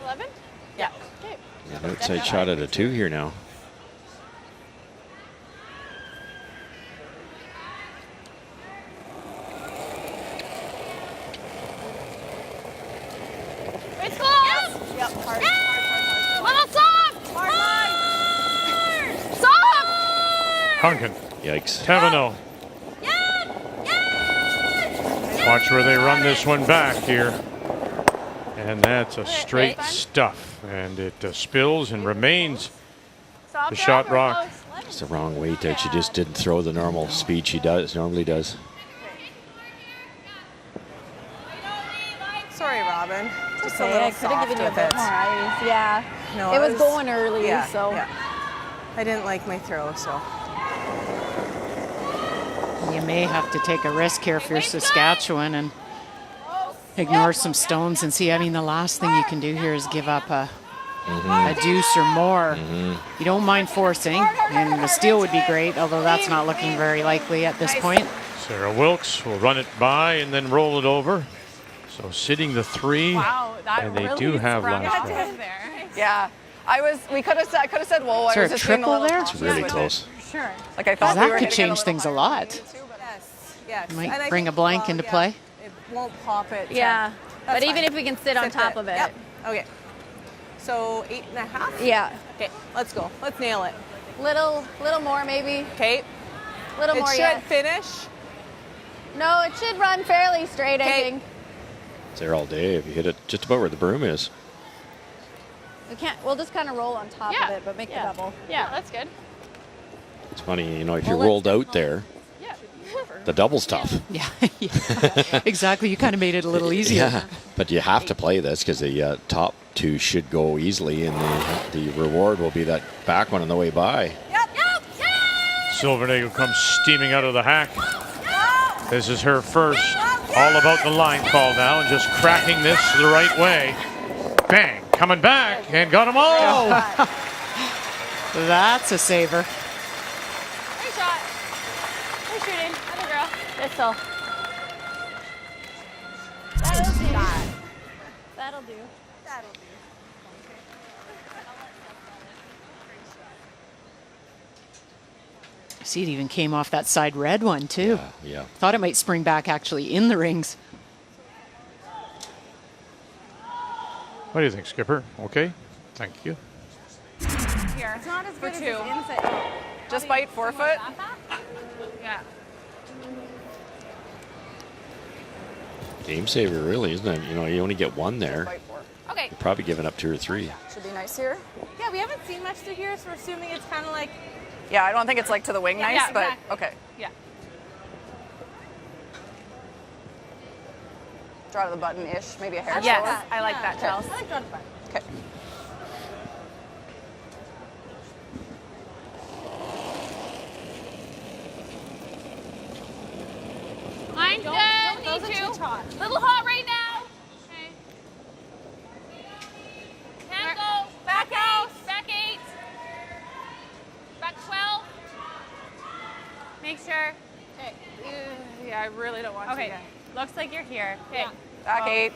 11? Yeah. Okay. An outside shot at a 2 here now. It's close! Yep, hard. Little soft! Hard! Soft! Hunkin. Yikes. Taverneau. Watch where they run this one back here. And that's a straight stuff. And it spills and remains the shot rock. It's the wrong weight there. She just didn't throw the normal speed she normally does. Sorry, Robin. Just Okay, a little I could have soft given you a with bit it. more ice. Yeah. No, it was going early, yeah, so. yeah. I didn't like my throw, so. You may have to take a risk here if you're Saskatchewan and ignore some stones and see. I mean, the last thing you can do here is give up a deuce or more. You don't mind forcing, and the steal would be great, although that's not looking very likely at this point. Sarah Wilkes will run it by and then roll it over. So sitting the 3, and they do have last round. Yeah, we could have said. I could have said, "Whoa!" Is there I was a just being triple little there? cautious It's really with it. close. Sure. Like I thought we That were could hitting it change things a lot. Yes. Might And I bring think, a blank well, into yeah, play. It won't pop it. Yeah. That's But even fine. if we can sit on top of it. Yep. Okay. So 8.5? Yeah. Okay, let's go. Let's nail it. Little more maybe. Okay. Little It more should yet. finish. No, it should run fairly straight, I think. It's there all day if you hit it just about where the broom is. We'll just kind of roll on top of it, but make the double. Yeah, that's good. It's funny, you know, if you're rolled out there, the double's tough. Yeah, exactly. You kind of made it a little easier. Yeah, but you have to play this because the top 2 should go easily, and the reward will be that back one on the way by. Silvernagle comes steaming out of the hack. This is her first all about the line call now, and just cracking this the right way. Bang, coming back, and got them all. That's a saver. Great shot. Great shooting. Other girl. This'll. That'll do. That'll do. That'll do. See, it even came off that side red one, too. Yeah. Thought it might spring back actually in the rings. What do you think, Skipper? Okay, thank you. Here. It's not as good as two. this inside. Just bite forefoot. Yeah. Game saver, really, isn't it? You know, you only get 1 there. Okay. You're probably giving up 2 or 3. Should be nice here. Yeah, we haven't seen much through here, so we're assuming it's kind of like. Yeah, I don't think it's like to the wing nice, Yeah, but exactly. okay. Yeah. Draw to the button-ish, maybe a hair Yes, slower. I like that, Okay. Chelsea. I like draw the button. Okay. Mine's Don't good. those Me are too. too hot. Little hot right now. Okay. Can't go. Back 8. Back 8. Back 12. Make sure. Okay. Yeah, I really don't want to. Okay. Looks like you're here. Okay. Back 8.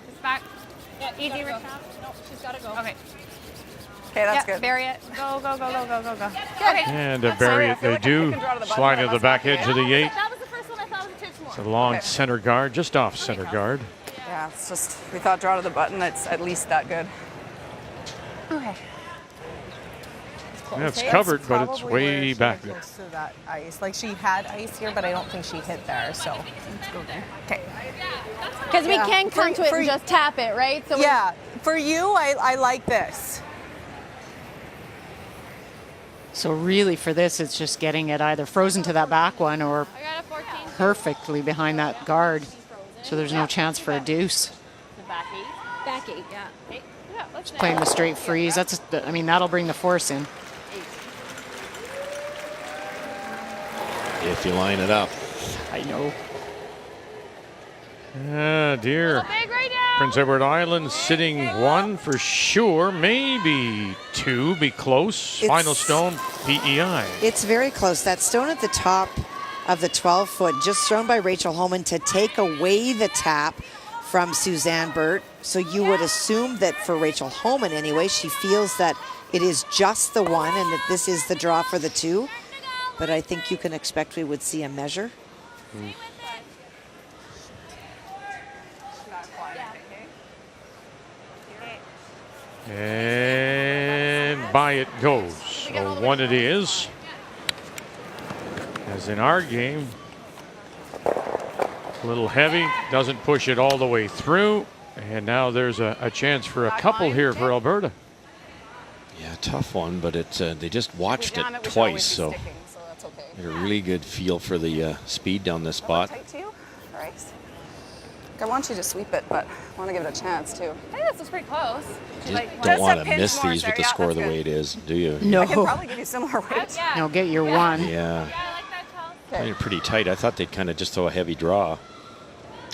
Just back. Easy, Go. Rachel. No, she's got to go. Okay. Okay, that's good. Bury it. Go, go, go, go, go, go, go. Good. And to bury it, they do. Slide to the back edge of the 8. That was the first one I thought was a touch more. It's a long Okay. center guard, just off center guard. Yeah, it's just, we thought draw to the button, it's at least that good. Okay. Yeah, it's covered, but it's way back there. Close to that ice. Like she had ice here, but I don't think she hit there. So let's go there. Okay. Because we can come to it and just tap it, right? So yeah, for you, I like this. So really for this, it's just getting it either frozen to that back one or I got a 14. perfectly behind that guard. So there's no chance for a deuce. The back 8. Back 8, yeah. 8. Yeah, let's Playing the straight freeze, that's, I mean, that'll bring the force in. If you line it up. I know. Ah, dear. Prince Edward Island sitting 1 for sure, maybe 2, be close. Final stone, PEI. It's very close. That stone at the top of the 12-foot, just thrown by Rachel Homan to take away the tap from Suzanne Burt. So you would assume that for Rachel Homan anyway, she feels that it is just the 1 and that this is the draw for the 2. But I think you can expect we would see a measure. And by it goes. So 1 it is. As in our game, a little heavy, doesn't push it all the way through. And now there's a chance for a couple here for Alberta. Yeah, tough one, but they just watched it twice, so they had a really good feel for the speed down this spot. Tight to you? All right. I want you to sweep it, but I want to give it a chance too. I think this was pretty close. You don't want to miss these with the score the way it is, do you? No. I can probably give you similar weight. No, get your 1. Yeah. They're pretty tight. I thought they'd kind of just throw a heavy draw.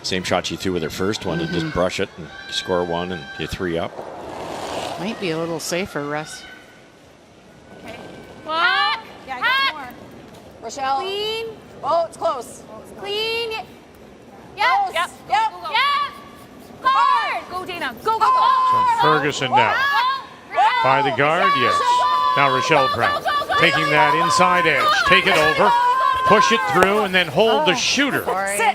Same shot she threw with her first one, and just brush it and score 1 and you're 3 up. Might be a little safer, Russ. Okay. Yeah, I got more. Rochelle. Clean. Oh, it's close. Clean. Close. Yep. Yep. Yep. Hard. Go, Dana. Go, go, go. So Ferguson now. By the guard, yes. Now Rochelle Brown taking that inside edge. Take it over. Push it through and then hold the shooter.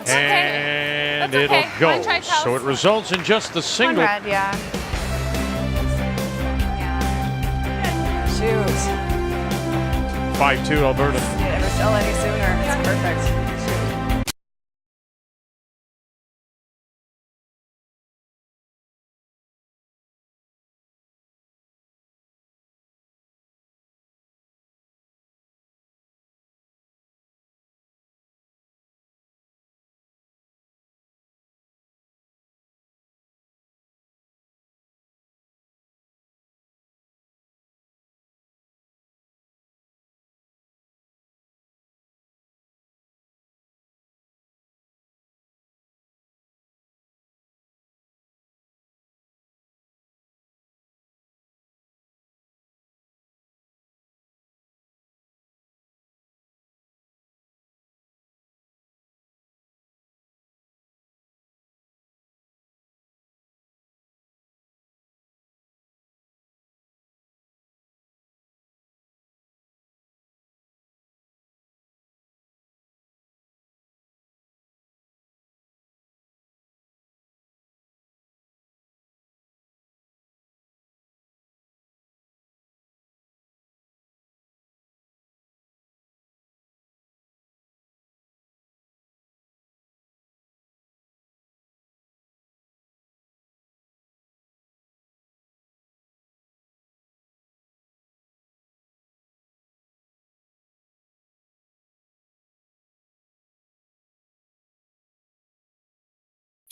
And it'll go. So it results in just the single. Yeah. Shoot. 5-2 Alberta. Yeah, Rochelle any sooner. It's perfect.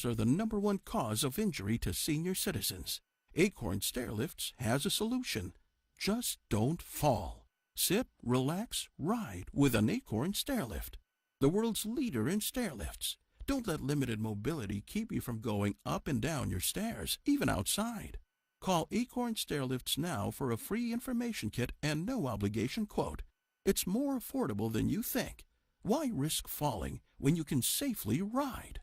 Are the #1 cause of injury to senior citizens. Acorn Stairlifts has a solution. Just don't fall. Sit, relax, ride with an Acorn Stairlift, the world's leader in stairlifts. Don't let limited mobility keep you from going up and down your stairs, even outside. Call Acorn Stairlifts now for a free information kit and no obligation quote. It's more affordable than you think. Why risk falling when you can safely ride?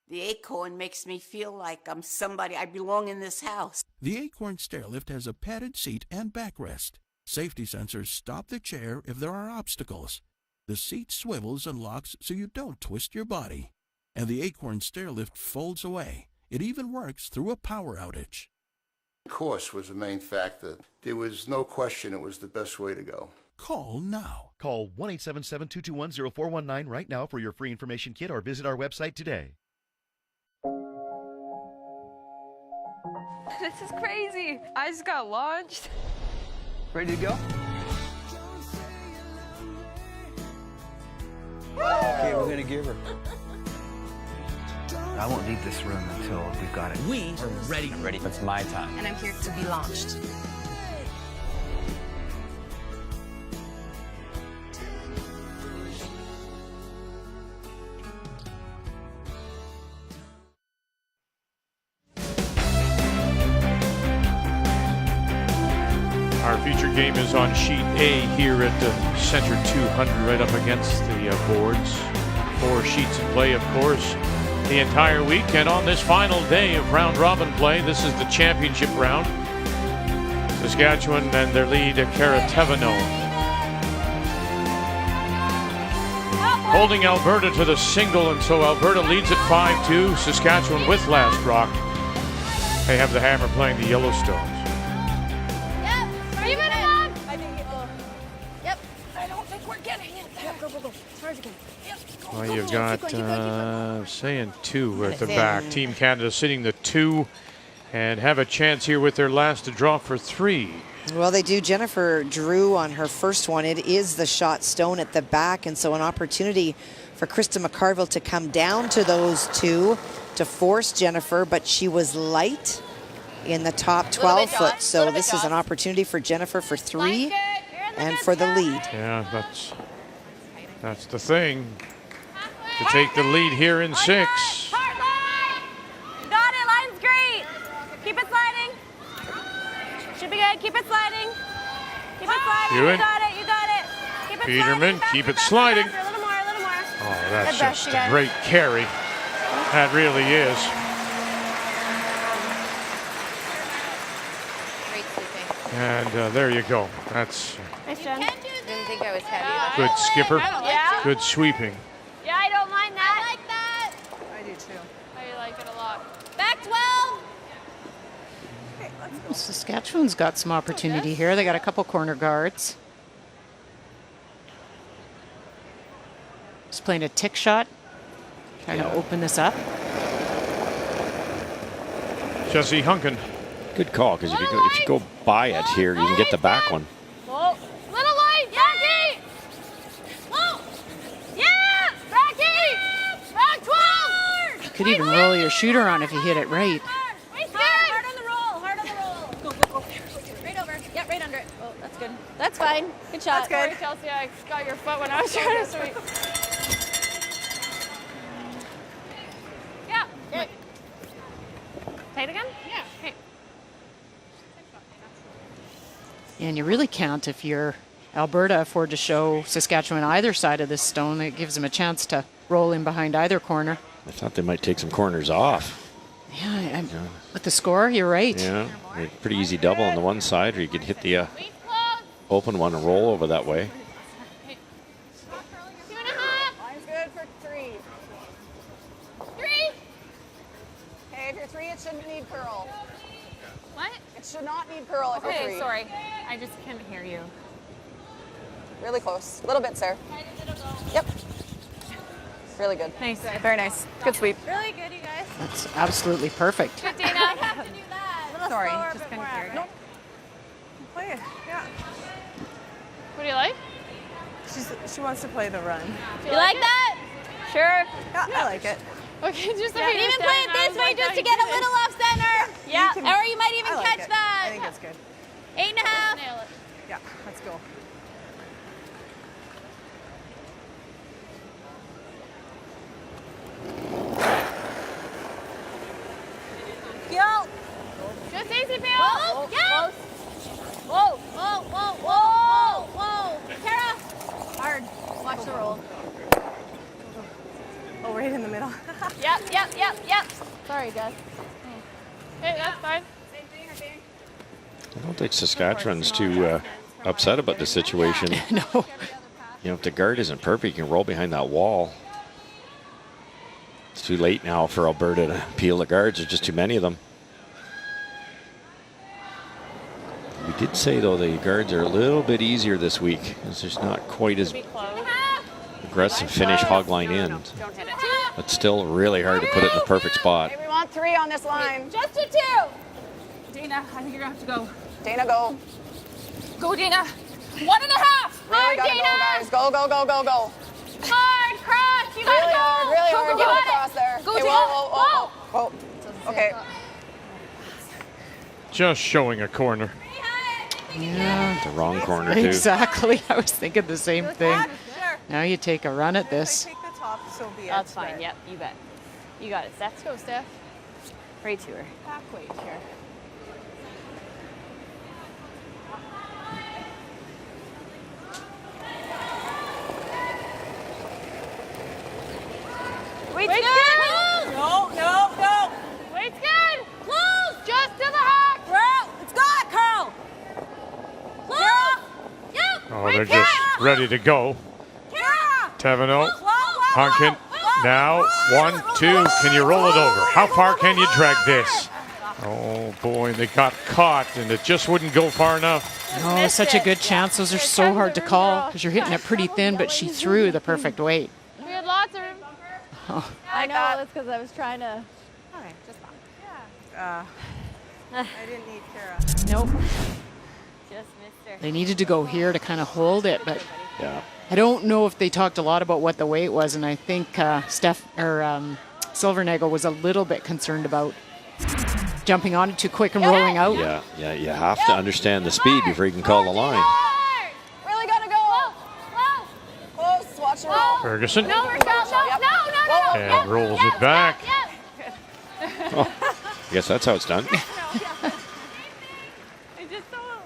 The Acorn makes me feel like I'm somebody. I belong in this house. The Acorn Stairlift has a padded seat and backrest. Safety sensors stop the chair if there are obstacles. The seat swivels and locks so you don't twist your body. And the Acorn Stairlift folds away. It even works through a power outage. Cost was the main factor. There was no question it was the best way to go. Call now. Call 1-877-221-0419 right now for your free information kit or visit our website today. This is crazy. I just got launched. Ready to go? Okay, we're gonna give her. I won't leave this room until we've got it. We are ready. I'm ready. It's my time. And I'm here to be launched. game is on sheet A here at the center 200, right up against the boards. 4 sheets in play, of course, the entire week. And on this final day of round robin play, this is the championship round. Saskatchewan and their lead, Karatevano, holding Alberta to the single, and so Alberta leads at 5-2. Saskatchewan with last rock. They have the hammer playing the Yellowstones. Are you ready, Mom? I think yep. I don't think we're getting it. Yep, go, go, go. As far as you can. Yep. Go, Well, go, you've go. got Keep going. saying 2 at the back. Team Canada sitting the 2 and have a chance here with their last to draw for 3. Well, they do. Jennifer drew on her first one. It is the shot stone at the back, and so an opportunity for Krista McCarville to come down to those 2 to force Jennifer, but she was light in the top 12 foot. So this is an opportunity for Jennifer for 3 and for the lead. Yeah, that's the thing. To take the lead here in 6. You got it. Line's great. Keep it sliding. Should be good. Keep it sliding. Keep it sliding. Do it. You got it. You got it. Keep it Peterman, sliding. keep it sliding. A little more. A little more. Oh, that's Good brush, just you a guys. great carry. That really is. Great sweeping. And there you go. That's Nice, Jen. Didn't think I was heavy. good skipper. Yeah. Good sweeping. Yeah, I don't mind that. I like that. I do too. I like it a lot. Back 12. Saskatchewan's got some opportunity here. They got a couple corner guards. Just playing a tick shot. Trying to open this up. Jesse Hunkin. Good call, because if you go by it here, you can get the back one. Whoa. Little light. Rocky. Whoa. Yeah. Rocky. Back 12. You could even roll your shooter on if you hit it right. Hard on the roll. Hard on the roll. Go, go, go. Right over. Yeah, right under it. Oh, that's good. That's fine. Good shot. That's good. Sorry, Chelsea, I got your foot when I was trying to sweep. Yeah. Good. Play it again? Yeah. Okay. And you really can't, if you're Alberta, afford to show Saskatchewan either side of this stone. It gives them a chance to roll in behind either corner. I thought they might take some corners off. Yeah, with the score, you're right. Yeah, pretty easy double on the one side, or you could hit the open one and roll over that way. 2.5. Line's good for 3. 3. Okay, if you're 3, it shouldn't need curl. What? It should not need curl if you're 3. Okay, sorry. I just couldn't hear you. Really close. A little bit, Sarah. Yep. Really good. Nice. Very nice. Good sweep. Really good, you guys. That's absolutely perfect. Good, Dana. I have to do that. A little Sorry, slower, just a bit couldn't more hear you. average. Play it. Yeah. What do you like? She wants to play the run. You like that? Sure. Yeah, I like it. Okay, just Yeah, even play it this way just to get a little off center. Yeah. Or you might even I like catch it. that. I think it's good. 8.5. Nail it. Yeah, let's go. Gil! Just easy, Bill. Whoa. Yeah. Whoa. Whoa. Whoa. Whoa. Whoa. Kara. Hard. Watch the roll. Oh, right in the middle. Yep. Sorry, Jess. Hey, that's fine. I don't think Saskatchewan's too upset about the situation. No. You know, if the guard isn't perfect, you can roll behind that wall. It's too late now for Alberta to peel the guards. There's just too many of them. We did say, though, the guards are a little bit easier this week. It's just not quite as aggressive finish hog line in. Don't hit it. But still really hard to put it in the perfect spot. Hey, we want 3 on this line. Just a 2. Dana, I think you're going to have to go. Dana, go. Go, Dana. 1.5. Really Hard, gotta Dana. go, guys. Go, go, go, go, go. Hard cross. You Really gotta hard, go. really Go, hard. go, Get go. across there. Go, Okay, Dana. whoa, whoa, whoa, whoa. Okay. Just showing a corner. Yeah. The wrong corner, too. Exactly. I was thinking the same thing. Now you take a run at this. Take the top, so be it. That's fine. Yep, you bet. You got it, Steph. Let's go, Steph. Right to her. Back weight here. Weight's good. No, no, no. Weight's good. Close. Just to the hack. Carl, it's good, Carl. Close. Yep. Oh, they're just ready to go. Teveno, Hunkin, now 1, 2. Can you roll it over? How far can you drag this? Oh boy, they got caught and it just wouldn't go far enough. Oh, such a good chance. Those are so hard to call because you're hitting it pretty thin, but she threw the perfect weight. We had lots of room. Oh. I know, it's because I was trying to. Okay, just fine. I didn't need Kara. Nope. Just missed her. They needed to go here to kind of hold it, but Yeah. I don't know if they talked a lot about what the weight was, and I think Silvernagel was a little bit concerned about jumping on it too quick and rolling out. Yeah, you have to understand the speed before you can call the line. Really gotta go. Close, watch the roll. Ferguson. No, Rochelle. No. And rolls it back. Oh, I guess that's how it's done.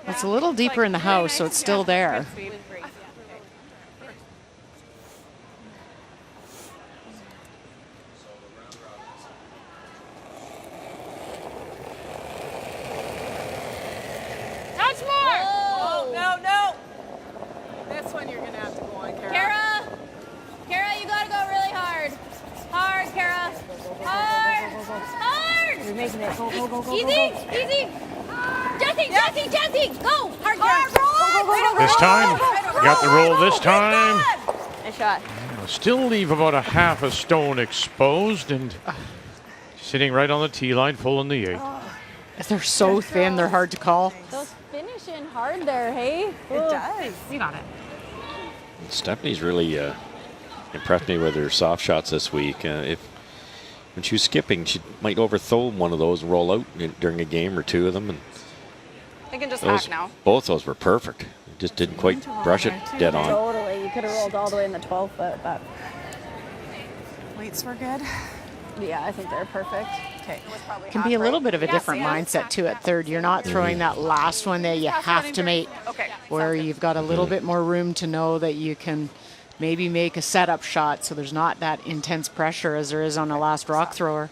It's a little deeper in the house, so it's still there. Touch more. Oh, no. This one you're gonna have to go on, Kara. Kara, you gotta go really hard. Hard, Kara. Hard. You're making it. Go. Easy. Jesse, go. Hard, Kara. Go. This time, got the roll this time. Nice shot. Still leave about a half a stone exposed and sitting right on the tee line, full in the 8. They're so thin, they're hard to call. Those finishing hard there, hey? It does. You got it. Stephanie's really impressed me with her soft shots this week. When she was skipping, she might overthrow one of those and roll out during a game or two of them. And They can just hack now. both those were perfect. Just didn't quite brush it dead on. Totally. You could have rolled all the way in the 12 foot, but Weights were good. yeah, I think they're perfect. Okay. Can be a little bit of a different mindset too at third. You're not throwing that last one that you have to make, where you've got a little bit more room to know that you can maybe make a setup shot so there's not that intense pressure as there is on a last rock thrower.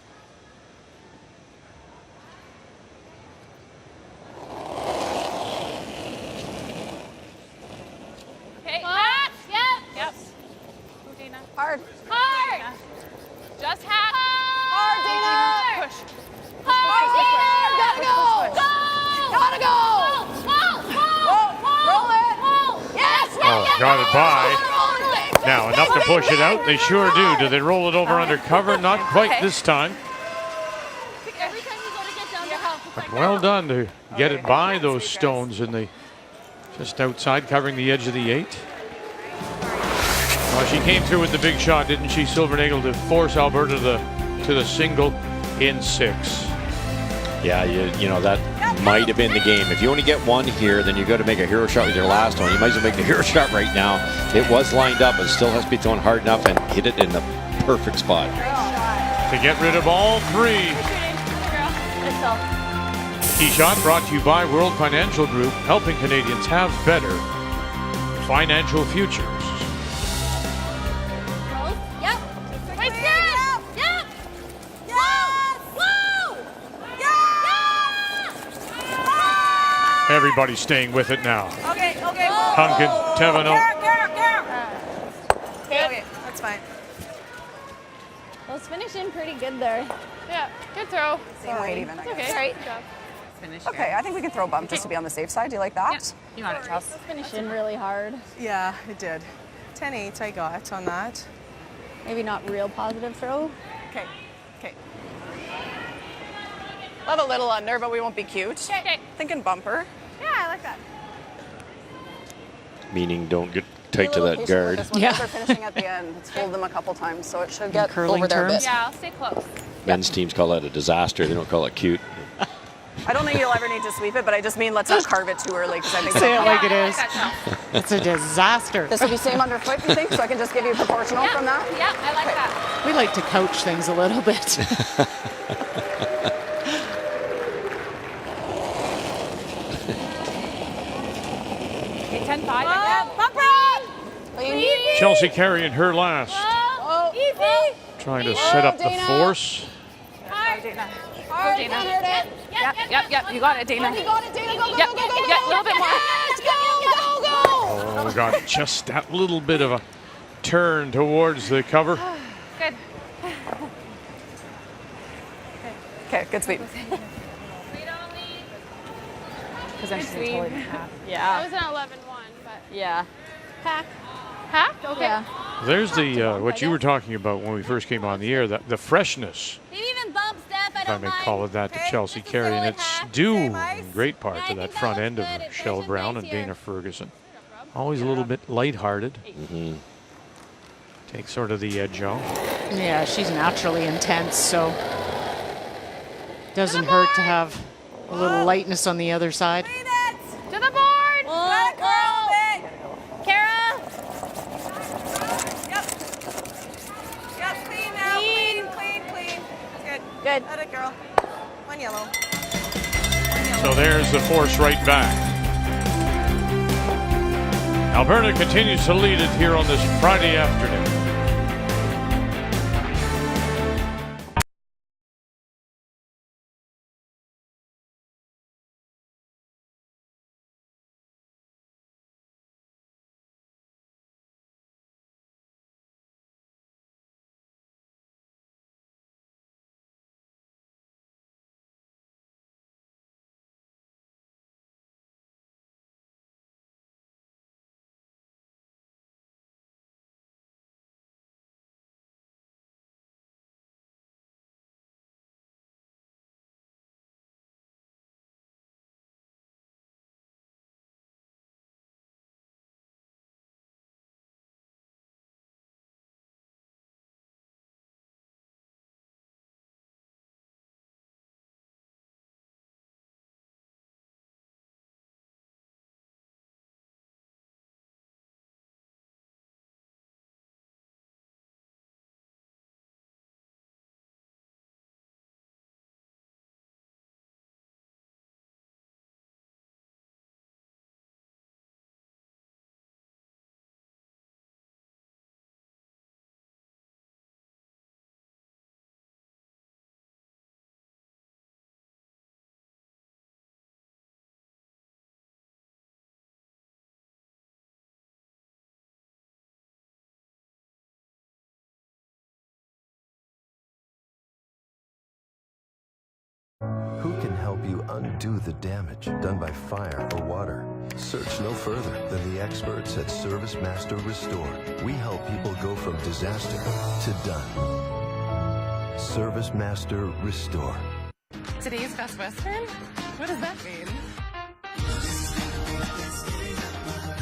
Okay, hat. Yep. Hard. Just hat. Hard, Dana. Push. Hard, Gotta go. Roll it. Yes. Oh, got it by. Now, enough to push it out. They sure do. Do they roll it over under cover? Not quite this time. Every time you go to get down to help. But well done to get it by those stones in the just outside, covering the edge of the 8. Well, she came through with the big shot, didn't she, Silvernagel, to force Alberta to the single in 6. Yeah, you know, that might have been the game. If you only get one here, then you got to make a hero shot with your last one. You might as well make the hero shot right now. It was lined up, but still has to be thrown hard enough and hit it in the perfect spot. To get rid of all 3. Key shot brought to you by World Financial Group, helping Canadians have better financial futures. Yep. Wait, stand. Yep. Whoa. Everybody's staying with it now. Okay. Hunkin, Teveno. Okay, that's fine. Those finishing pretty good there. Yeah. Good throw. Same weight even. It's okay. Right. Good job. Okay, I think we can throw a bump just to be on the safe side. Do you like that? You got it. Those finishing really hard. Yeah, it did. 10-8 I got on that. Maybe not real positive throw. Okay. Love a little under, but we won't be cute. Okay. Thinking bumper. Yeah, I like that. Meaning don't get tight to that When guard. they're finishing at the end, it's fold them a couple times, so it should get curling over there a terms? bit. Yeah, I'll stay close. Men's teams call that a disaster. They don't call it cute. I don't think you'll ever need to sweep it, but I just mean let's not carve it too early because I think Say it like it I is. like that. It's a disaster. this will be same underfoot, you think? So I can just give you proportional from that? Yeah, I like that. We like to coach things a little bit. Okay, 10-5. Bumper! Chelsea carrying her last. Oh, easy! Trying to set up the force. Dana. Yep. You got it, Dana. You got it, Dana. Go, Yep. go, go, go, Yeah, a little bit more. Yes, go. Oh, got just that little bit of a turn towards the cover. Good. Okay, good sweep. Because then she's Good totally sweep. Yeah. That was an 11-1, but Yeah. hack. Okay. Yeah. There's the what you were talking about when we first came on the air, the freshness, Maybe even bump step. I if I may call it that, to Chelsea Carey, and it's due in great part to that front end of Michelle Brown and Dana Ferguson. Always a little bit lighthearted. Take sort of the edge off. Yeah, she's naturally intense, so doesn't hurt to have a little lightness on the other side. To the board. Kara. Yep, clean now. Clean. Good. Good. Let it, girl. One yellow. So there's the force right back. Alberta continues to lead it here on this Friday afternoon. Who can help you undo the damage done by fire or water? Search no further than the experts at Service Master Restore. We help people go from disaster to done. Service Master Restore. Today's Best Western? What does that mean?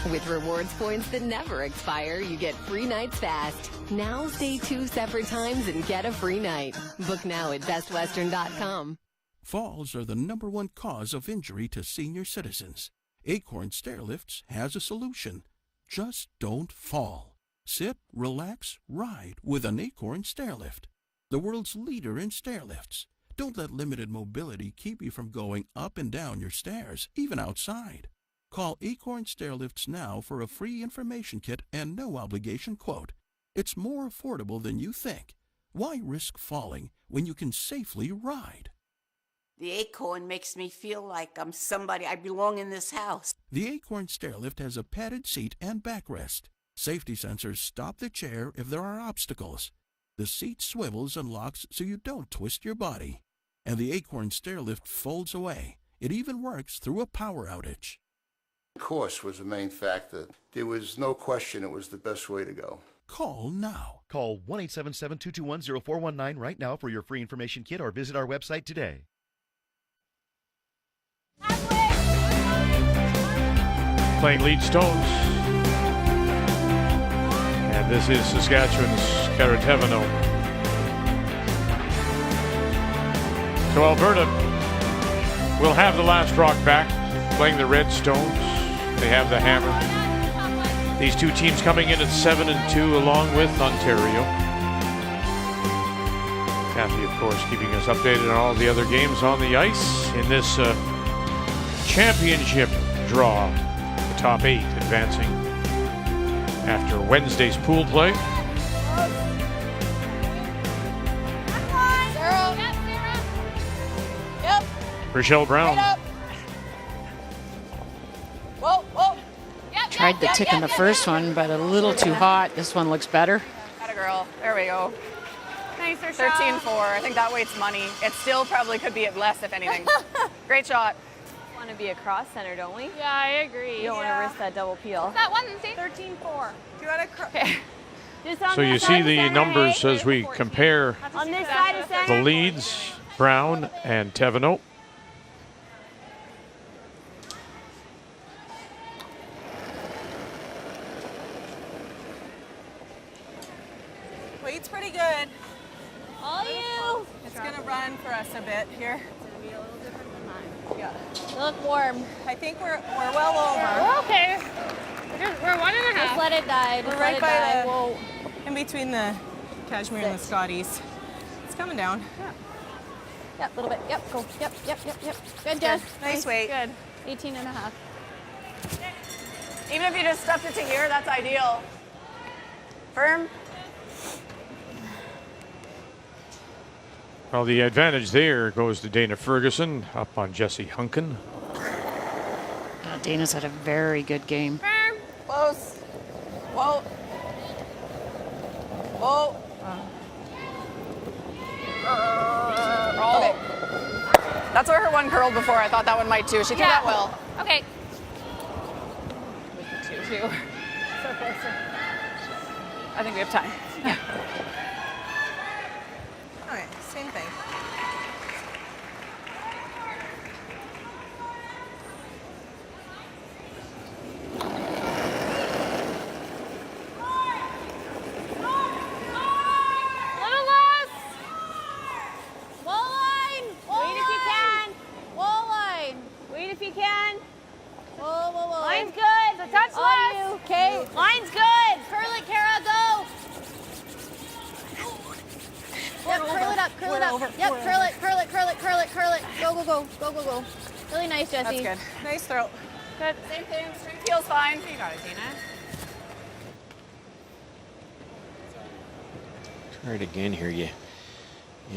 With rewards points that never expire, you get free nights fast. Now stay 2 separate times and get a free night. Book now at bestwestern.com. Falls are the #1 cause of injury to senior citizens. Acorn Stairlifts has a solution. Just don't fall. Sit, relax, ride with an Acorn Stairlift. The world's leader in stairlifts. Don't let limited mobility keep you from going up and down your stairs, even outside. Call Acorn Stairlifts now for a free information kit and no obligation quote. It's more affordable than you think. Why risk falling when you can safely ride? The Acorn makes me feel like I'm somebody. I belong in this house. The Acorn Stairlift has a padded seat and backrest. Safety sensors stop the chair if there are obstacles. The seat swivels and locks so you don't twist your body. And the Acorn Stairlift folds away. It even works through a power outage. Cost was the main factor. There was no question it was the best way to go. Call now. Call 1-877-221-0419 right now for your free information kit or visit our website today. Playing lead stones. And this is Saskatchewan's Karatevano. So Alberta will have the last rock back, playing the Red Stones. They have the hammer. These two teams coming in at 7-2 along with Ontario. Kathy, of course, keeping us updated on all the other games on the ice in this championship draw. The top 8 advancing after Wednesday's pool play. Rochelle Brown. Whoa, whoa. Tried the tick in the first one, but a little too hot. This one looks better. Got a girl. There we go. Nice, Rochelle. 13-4. I think that weight's money. It still probably could be at less, if anything. Great shot. Want to be a cross center, don't we? Yeah, I agree. You don't want to risk that double peel. That one, see? 13-4. You got a Okay. So you see the numbers as we compare On this side of center. the leads, Brown and Teveno. Weight's pretty good. All you. It's going to run for us a bit here. Yeah. Look warm. I think we're well over. We're okay. We're 1.5. Just let it die. We're Just right let it by die. the, Whoa. in between the Cashmere and the Scotties. It's coming down. Yep, a little bit. Yep, go. Yep. Good, Jess. Nice weight. Good. 18.5. Even if you just stuffed it to here, that's ideal. Firm. Well, the advantage there goes to Dana Ferguson up on Jesse Hunkin. Dana's had a very good game. Firm. Close. Whoa. Whoa. Okay. That's where her one curled before. I thought that one might too. She threw that well. Okay. Two. I think we have time. Yeah. All right, same thing. Little less. Wall line. Wait if you can. Wall line. Wait if you can. Whoa. Line's good. The touch On less. you. Okay. Line's good. Curl it, Kara. Go. Yep, curl it up. Yep, curl it. Go. Really nice, Jessie. That's good. Nice throw. Good. Same thing. String feels fine. You got it, Dana. Try it again here. You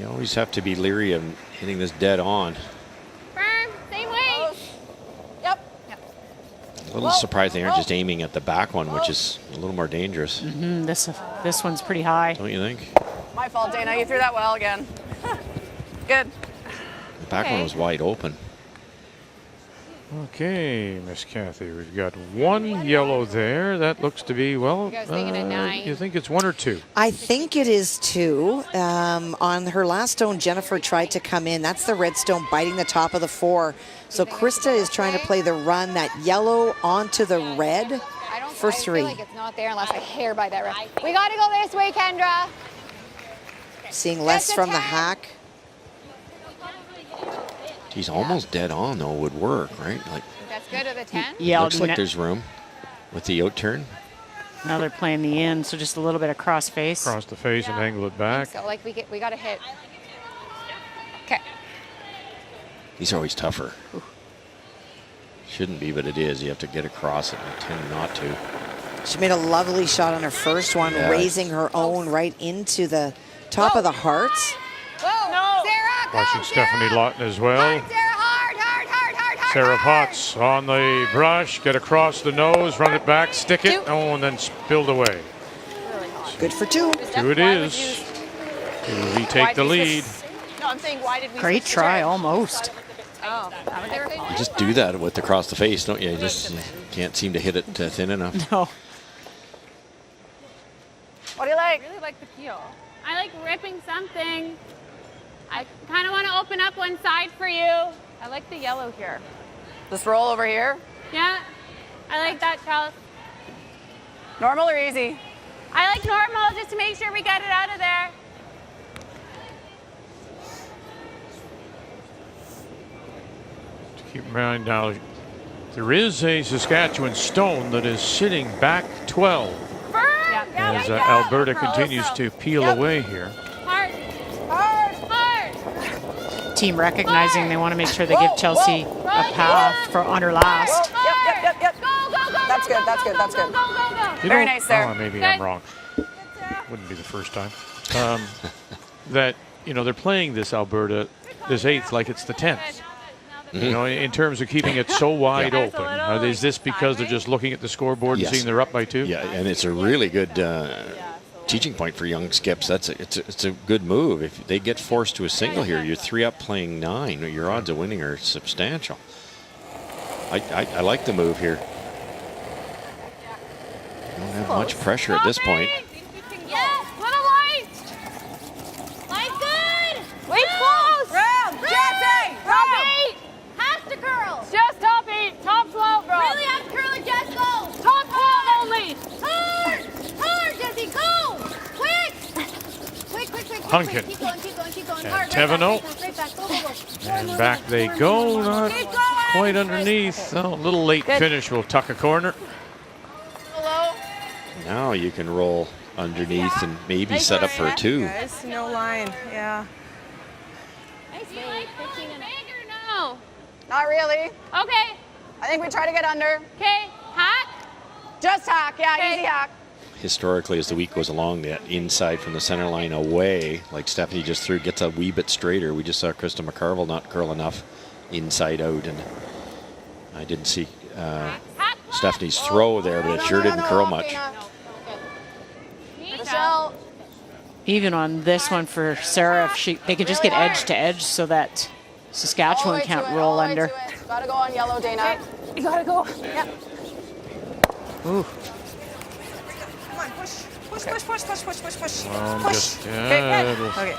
always have to be leery of hitting this dead on. Firm. Same weight. Yep. A little surprised they aren't just aiming at the back one, which is a little more dangerous. This one's pretty high. Don't you think? My fault, Dana. You threw that well again. Good. The back one was wide open. Okay, Miss Kathy, we've got one yellow there. That looks to be, well, You guys thinking a 9? you think it's 1 or 2? I think it is 2. On her last stone, Jennifer tried to come in. That's the red stone biting the top of the 4. So Krista is trying to play the run, that yellow onto the red for 3. I feel like it's not there unless I hair by that red. We got to go this way, Kendra. Seeing less from the hack. He's almost dead on though. Would work, right? Like That's good. Or the 10? Yeah, looks like there's room with the out turn. Now they're playing the in, so just a little bit of cross face. Cross the face and angle it back. So like we got to hit. Okay. These are always tougher. Shouldn't be, but it is. You have to get across it, and I tend not to. She made a lovely shot on her first one, raising her own right into the top of the hearts. Whoa. No. Sarah, go, Watching Stephanie Lawton as well. Sarah, hard. Sarah Potts on the brush, get across the nose, run it back, stick it, oh, and then spilled away. Good for 2. 2 it is. To retake the lead. No, I'm saying why did we Great try, almost. Oh, You just do that with the cross the face, don't you? You just can't seem to hit it thin enough. No. What do you like? I really like the peel. I like ripping something. I kind of want to open up one side for you. I like the yellow here. Just roll over here. Yeah, I like that, Charles. Normal or easy? I like normal just to make sure we get it out of there. Keep in mind now, there is a Saskatchewan stone that is sitting back 12 as Alberta continues to peel away here. Hard. Team recognizing they want to make sure they give Chelsea a path on her last. Yep. That's good. Very nice there. Oh, maybe I'm wrong. Wouldn't be the first time. That, they're playing this Alberta, this 8th, like it's the 10th. You know, in terms of keeping it so wide open. Is this because they're just looking at the scoreboard and seeing they're up by 2? Yeah, and it's a really good teaching point for young skips. It's a good move. If they get forced to a single here, you're 3 up playing 9. Your odds of winning are substantial. I like the move here. Don't have much pressure at this point. Yes, little light. Light good. Wait close. Round, Jesse. Top 8. Has to curl. Just top 8. Top 12, bro. Really have to curl it, Jess. Go. Top 12 only. Hard. Hard, Jesse. Go. Quick. Quick. Hunkin. Keep going. And Hard. Teveno. Right back. Go. And back they go. Not quite underneath. Oh, a little late finish. We'll tuck a corner. Hello. Now you can roll underneath and maybe set up for a 2. Guys, no line. Yeah. Nice. Do you like 15 and big or no? Not really. Okay. I think we try to get under. Okay. Hack. Just hack. Yeah, easy hack. Historically, as the week goes along, that inside from the center line away, like Stephanie just threw, gets a wee bit straighter. We just saw Krista McCarville not curl enough inside out, and I didn't see Stephanie's throw there, but it sure didn't curl much. Michelle. Even on this one for Sarah, if they can just get edge to edge so that Saskatchewan can't roll under. Gotta go on yellow, Dana. You gotta go. Yeah. Ooh. Come on, push. Push. Well, Push. just, Okay, good. it'll Okay. I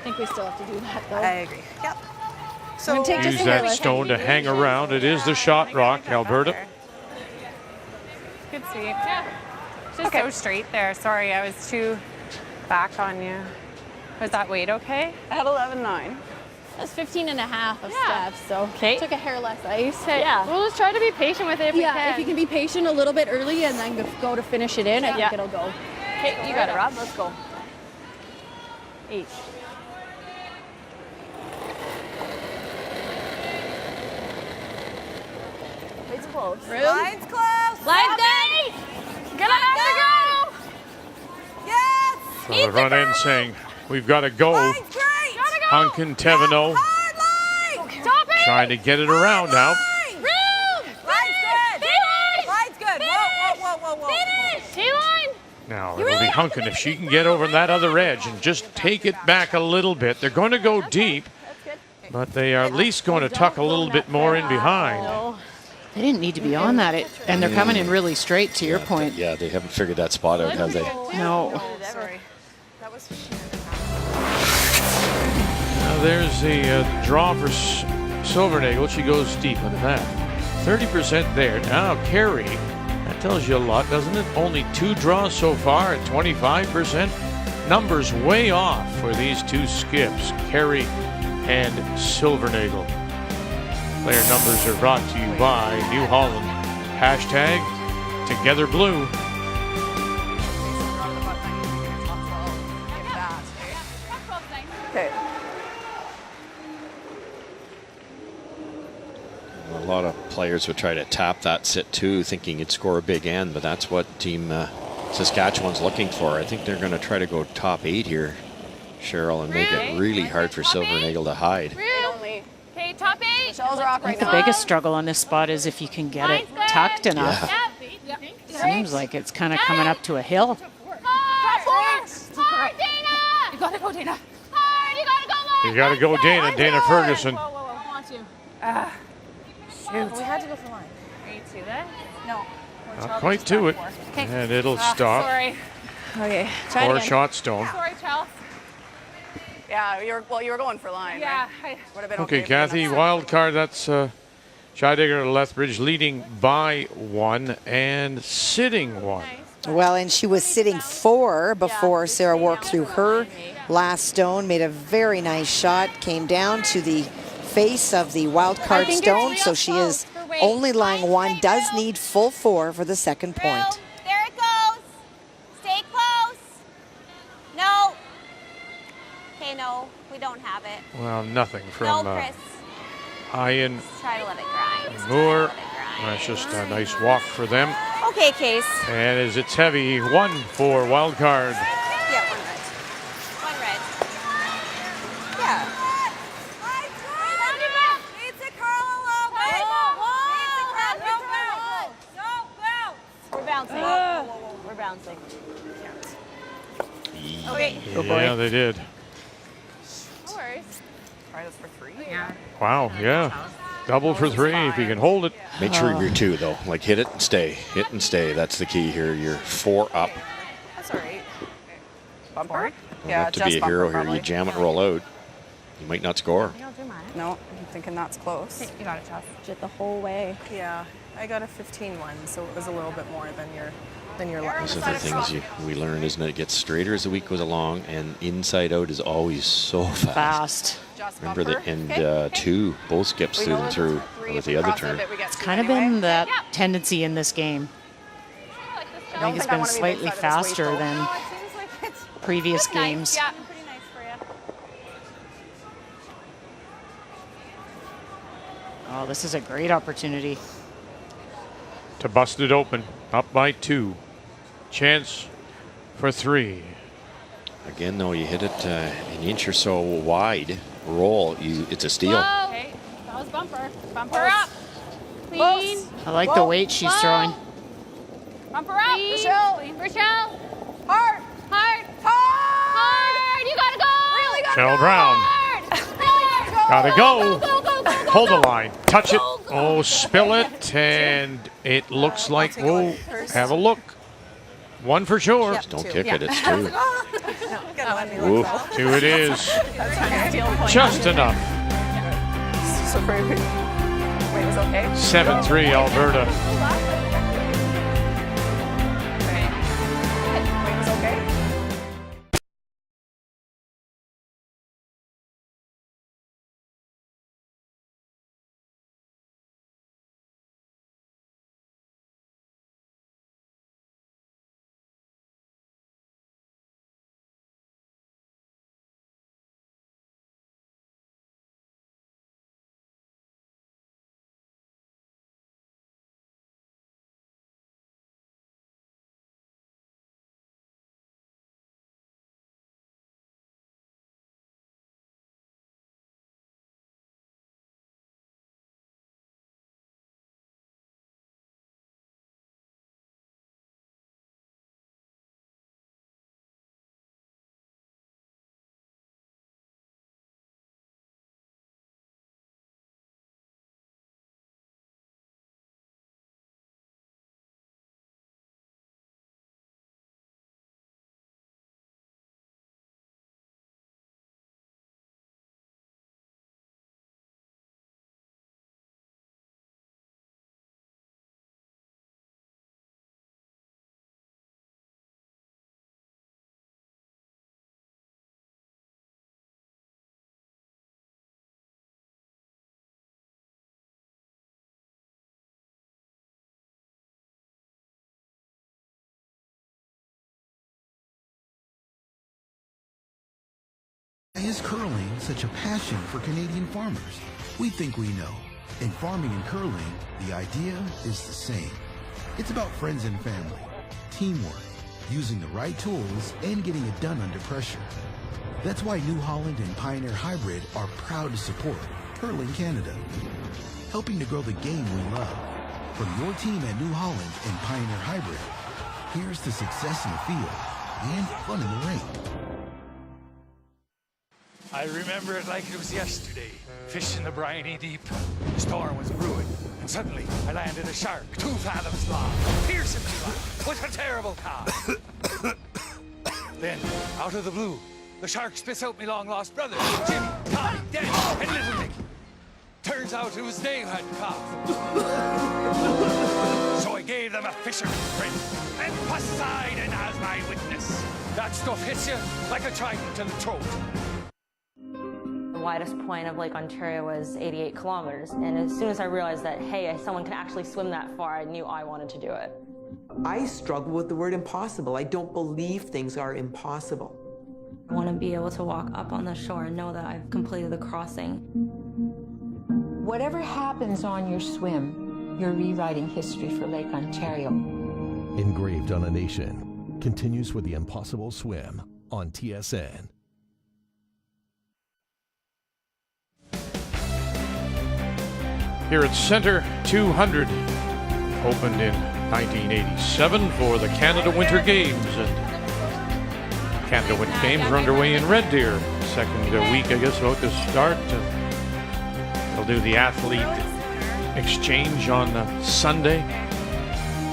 think we still have to do that, though. I agree. Yep. So use that stone to hang around. It is the shot rock, Alberta. Good sweep. Yeah. Just so straight there. Sorry, I was too back on you. Was that weight okay? I had 11.9. That's 15 and a half of steps, so took a hair less ice. Yeah. We'll just try to be patient with it if we can. If you can be patient a little bit early and then go to finish it in, I think it'll go. Okay, you got it, Rob. Let's go. 8. It's close. Line's close. Line's good. Gonna have to go. Yes. From the front end saying, we've got to go. Line's great. Hunkin Teveno trying to get it around now. Line's good. Line's good. Whoa. Finish. T-line. Now it'll be Hunkin if she can get over that other edge and just take it back a little bit. They're going to go deep, but they are at least going to tuck a little bit more in behind. They didn't need to be on that, and they're coming in really straight, to your point. Yeah, they haven't figured that spot out, have they? No. Sorry. That was 15. Now there's the draw for Silvernagle. She goes deep on that. 30% there. Now Carey, that tells you a lot, doesn't it? Only 2 draws so far at 25%. Numbers way off for these 2 skips, Carey and Silvernagle. Player numbers are brought to you by New Holland. #TogetherBlue. Okay. A lot of players would try to tap that sit too, thinking it'd score a big end, but that's what Team Saskatchewan's looking for. I think they're going to try to go top 8 here, Cheryl, and make it really hard for Silvernagle to hide. Okay, top 8. Michelle's rock right The now. biggest struggle on this spot is if you can get it tucked enough. Seems like it's kind of coming up to a hill. Hard, Dana. You gotta go, Dana. Hard, you gotta go. You got to go, Dana Ferguson. Want to. Shoot. We had to go for line. Are you to that? No. Not quite to it. And it'll stop. Sorry. Okay. Or shot stone. Sorry, Chelsea. Yeah, you were going for line. Yeah. Right? Would have been Okay, if Kathy, you were wild card. That's Scheidegger to Lethbridge leading by 1 and sitting 1. Well, and she was sitting 4 before Sarah worked through her last stone, made a very nice shot, came down to the face of the wild card stone, so she is only lying 1, does need full 4 for the second point. There it goes. Stay close. No. Okay, no, we don't have it. Well, nothing from No, Chris. Ian Try to let it grind. Moore. That's just a nice walk for them. Okay, Case. And as it's heavy, 1 for wild card. Yeah, 1 red. 1 red. Yeah. right. Yeah, they did. No worries. Try this for 3. Yeah. Wow, yeah. Double for 3 if you can hold it. Make sure you're 2, though. Like, hit it and stay. Hit and stay. That's the key here. You're 4 up. That's all right. Bumper? You don't have to be a hero here. You jam it, roll out. You might not score. No, I'm thinking that's close. You got it, Chess. It the whole way. Yeah, I got a 15 one, so it was a little bit more than your line. Those are the things we learn, isn't it? It gets straighter as the week goes along, and inside out is always so fast. Remember the end 2, both skips through them through with the other turn. It's kind of been that tendency in this game. I think it's been slightly faster than previous games. Yeah, pretty nice for you. Oh, this is a great opportunity. To bust it open, up by 2. Chance for 3. Again, though, you hit it an inch or so wide. Roll, it's a steal. Whoa. Okay, that was bumper. Bumper up. Clean. I like the weight she's throwing. Bumper up. Rochelle. Rochelle. Hard. Hard. Hard. You gotta go. Really gotta Shell Brown. Hard. Gotta go. Go. Hold the line. Touch it. Oh, spill it. And it looks like we'll have a look. 1 for sure. Just don't kick it. It's 2. Oof. 2 it is. Just enough. So for wait, was okay? 7-3 Alberta. Wait, was okay? Why is curling such a passion for Canadian farmers? We think we know. In farming and curling, the idea is the same. It's about friends and family, teamwork, using the right tools, and getting it done under pressure. That's why New Holland and Pioneer Hybrid are proud to support Curling Canada, helping to grow the game we love. From your team at New Holland and Pioneer Hybrid, here's to success in the field and fun in the ring. I remember it like it was yesterday, fishing the briny deep. The storm was brewing, and suddenly I landed a shark 2 fathoms long, piercingly long, with a terrible cough. Then, out of the blue, the shark spits out me long-lost brothers, Jimmy, Tommy, Danny, and Little Nick. Turns out it was Dave had cough. So I gave them a fisherman's friend, and Poseidon as my witness. That stuff hits you like a trident to the throat. The widest point of Lake Ontario was 88 kilometers, and as soon as I realized that, hey, someone can actually swim that far, I knew I wanted to do it. I struggle with the word impossible. I don't believe things are impossible. I want to be able to walk up on the shore and know that I've completed the crossing. Whatever happens on your swim, you're rewriting history for Lake Ontario. Engraved on a Nation continues with the Impossible Swim on TSN. Here at Centre 200, opened in 1987 for the Canada Winter Games, and Canada Winter Games are underway in Red Deer. Second week, I guess, about to start. They'll do the athlete exchange on Sunday.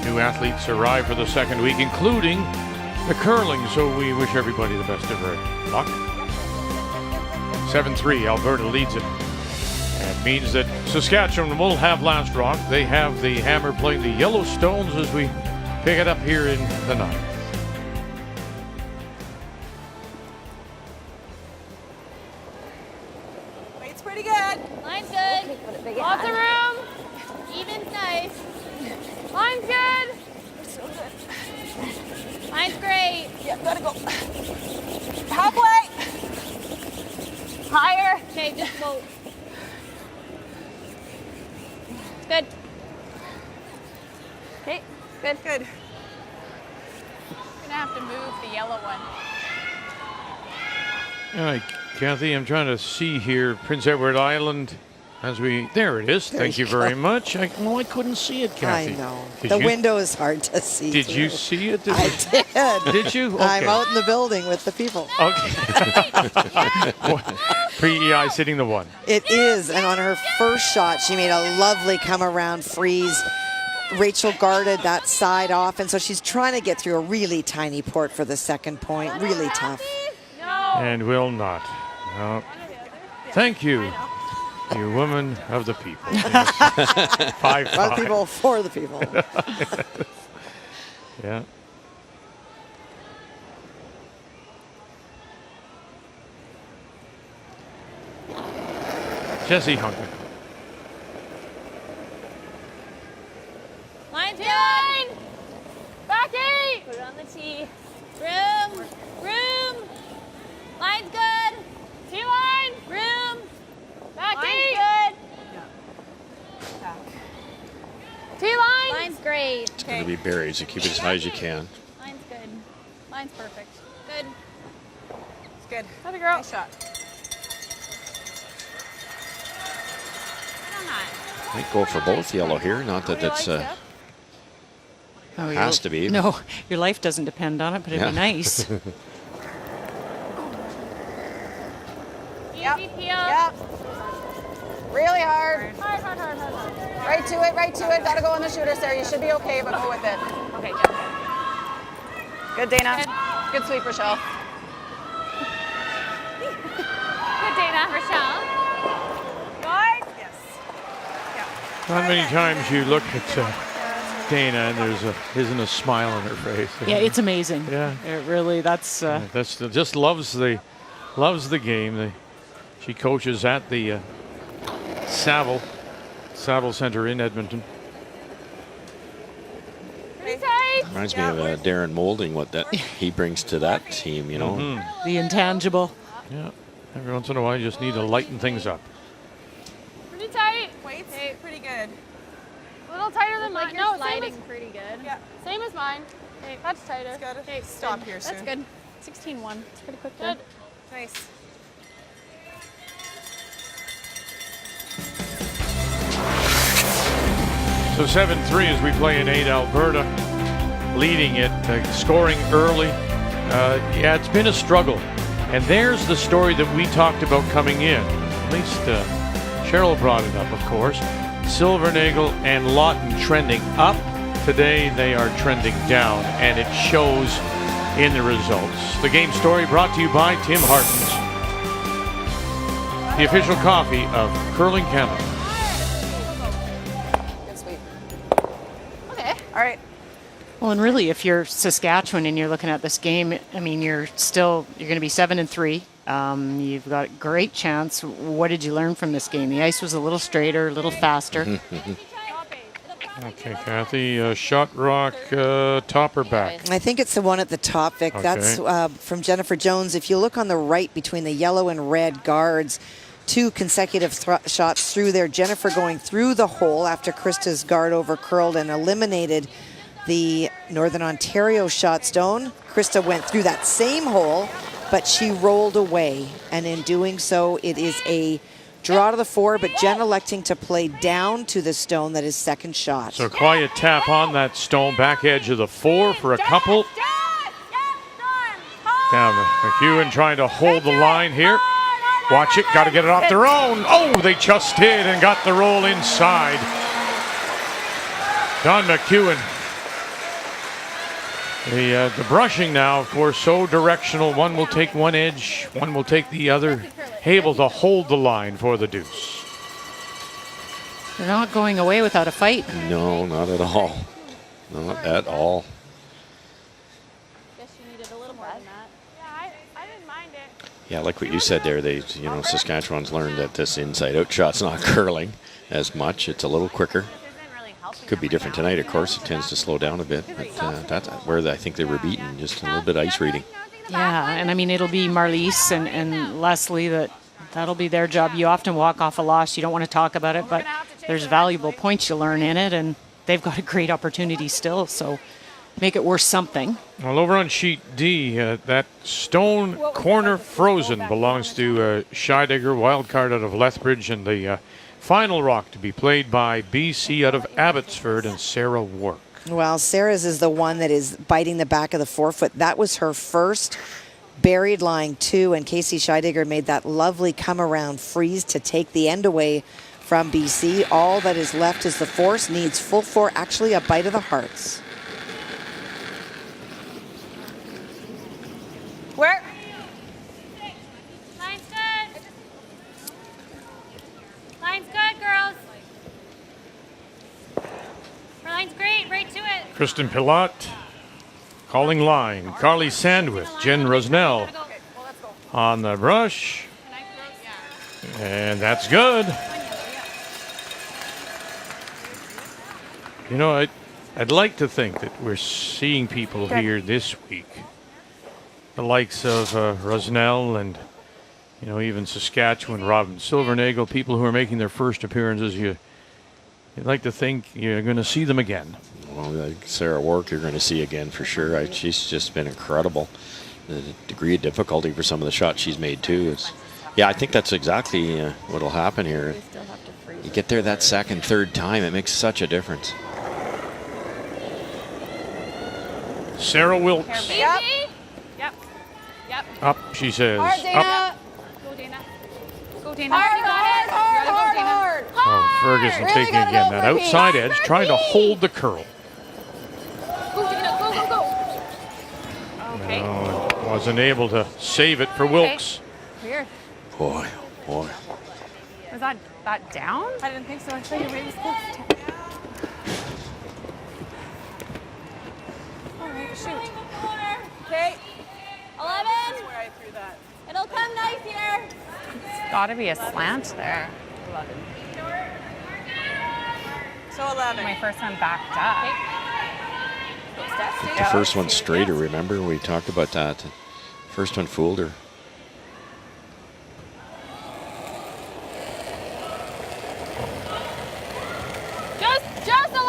New athletes arrive for the second week, including the curling, so we wish everybody the best of luck. 7-3, Alberta leads it. That means that Saskatchewan will have last rock. They have the Hammer playing the Yellowstones as we pick it up here in the ninth. Weight's pretty good. Line's good. Lots of room. Even's nice. Line's good. So good. Line's great. Yeah, gotta go. Halfway. Higher. Okay, just float. Good. Okay, good. Good. Gonna have to move the yellow one. All right, Kathy, I'm trying to see here Prince Edward Island as we. There it is. Thank you very much. I couldn't see it, Kathy. I know. Did The you? window is hard to see. Did through. you see it? I did. Did you? Okay. I'm out in the building with the people. Okay. Pre-EI sitting the one. It is, and on her first shot, she made a lovely come around freeze. Rachel guarded that side off, and so she's trying to get through a really tiny port for the second point. Really tough. And will not. No. Thank you, you woman of the people. 5-5. By the people, for the people. Yeah. Jesse Hunter. Line's good. Back eight. Put it on the tee. Room. Room. Line's good. Tee line. Room. Back eight. Good. Back. Tee line. Line's great. It's going to be buried, so keep it as high as you can. Line's good. Line's perfect. Good. It's good. Have a girl. Nice shot. Might go for both yellow here. Not that that's has to be. No, your life doesn't depend on it, but it'd be nice. Yep. Easy peel. Yep. Really hard. Hard, hard, hard, hard, hard. Right to it, right to it. Gotta go on the shooter, Sarah. You should be okay, but go with it. Okay, good. Good, Dana. Good sweep, Rochelle. Good, Dana. Rochelle. Good? Yes. Not many times you look at Dana and isn't a smile on her face. Yeah, it's amazing. Yeah, it really. That's just loves the game. She coaches at the Saville Center in Edmonton. Pretty tight. Reminds me of Darren Moulding, what that he brings to that team, you know. The intangible. Yeah, every once in a while you just need to lighten things up. Pretty tight. Weight's pretty good. A little tighter than mine. No, sliding same as, pretty good. Yeah, same as mine. Okay, that's tighter. It's gotta Okay, stop good. here soon. That's good. 16-1. It's pretty quick. Good. Nice. So 7-3 as we play in 8. Alberta leading it, scoring early. Yeah, it's been a struggle. And there's the story that we talked about coming in. At least Cheryl brought it up, of course. Silvernagle and Lawton trending up. Today they are trending down, and it shows in the results. The game story brought to you by Tim Hortons, the official coffee of Curling Canada. Good sweep. Okay. All right. Well, and really, if you're Saskatchewan and you're looking at this game, I mean, you're going to be 7-3. You've got a great chance. What did you learn from this game? The ice was a little straighter, a little faster. Okay, Kathy, shot rock, top or back? I think it's the one at the top, Vic. Okay. That's from Jennifer Jones. If you look on the right between the yellow and red guards, 2 consecutive shots through there. Jennifer going through the hole after Krista's guard over curled and eliminated the Northern Ontario shot stone. Krista went through that same hole, but she rolled away. And in doing so, it is a draw to the 4, but Jen electing to play down to the stone that is second shot. So quiet tap on that stone, back edge of the 4 for a couple. Now McEwen trying to hold the line here. Watch it, got to get it off their own. Oh, they just did and got the roll inside. Don McEwen. The brushing now, of course, so directional. One will take one edge, one will take the other. Able to hold the line for the deuce. They're not going away without a fight. No, not at all. Not at all. Guess you needed a little more than that. Yeah, I didn't mind it. Yeah, like what you said there, Saskatchewan's learned that this inside-out shot's not curling as much. It's a little quicker. Could be different tonight, of course. It tends to slow down a bit, but that's where I think they were beaten. Just a little bit of ice reading. Yeah, and I mean, it'll be Marlies and Leslie that'll be their job. You often walk off a loss. You don't want to talk about it, but there's valuable points you learn in it, and they've got a great opportunity still, so make it worth something. Well, over on sheet D, that stone corner frozen belongs to Scheidegger, wild card out of Lethbridge, and the final rock to be played by BC out of Abbotsford and Sarah Work. Well, Sarah's is the one that is biting the back of the forefoot. That was her first buried lying 2, and Casey Scheidegger made that lovely come around freeze to take the end away from BC. All that is left is the force, needs full 4, actually a bite of the hearts. Where? Line's good. Line's good, girls. Line's great, right to it. Kristen Pilat calling line. Carly Sandwith, Jen Rosnell on the brush. And that's good. You know, I'd like to think that we're seeing people here this week. The likes of Rosnell and, you know, even Saskatchewan, Robin Silvernagel, people who are making their first appearances. You'd like to think you're going to see them again. Well, like Sarah Work, you're going to see again for sure. She's just been incredible. The degree of difficulty for some of the shots she's made too. Yeah, I think that's exactly what'll happen here. You get there that second, third time, it makes such a difference. Sarah Wilkes. Yep. Up, she says. Hard, Dana. Up. Go, Dana. Go, Dana. Hard. Oh, Ferguson Really taking gotta again go, that Grippy. outside edge, trying to hold the curl. Go, Dana. Go, go, go. Okay. No, wasn't able to save it for Wilkes. Weird. Boy, oh boy. Was that down? I didn't think so. I thought you were close. All right, shoot. Okay. 11. That's where I threw that. It'll come nice here. It's got to be a slant there. 11. So 11. My first one backed up. The first one straighter, remember? We talked about that. First one fooled her. Just 11.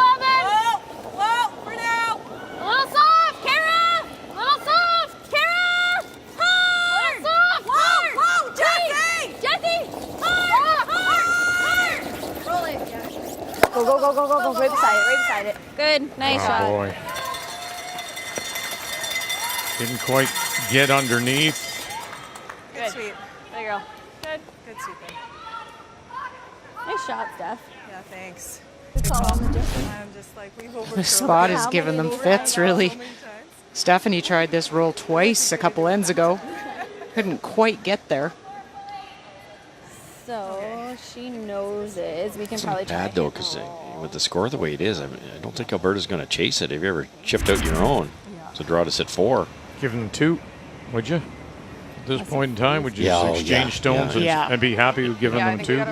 Whoa, for now. A little soft, Kara. A little soft, Kara. Hard. A little soft. Whoa, Jesse. Jesse. Hard. Roll it. Go, go, go, go, go, go. Right beside it. Good. Nice shot. Boy. Didn't quite get underneath. Good sweep. There you go. Good sweeping. Nice shot, Steph. Yeah, thanks. Good call on the distance. I'm just like, we've over. The spot is giving them fits, really. Stephanie tried this roll twice a couple ends ago. Couldn't quite get there. So she knows it. We can It's probably not try. bad though, because with the score the way it is, I don't think Alberta's going to chase it. Have you ever shift out your own? To draw to sit 4. Give them 2, would you? At this point in time, would you Yeah, just exchange stones and be happy with giving them 2? I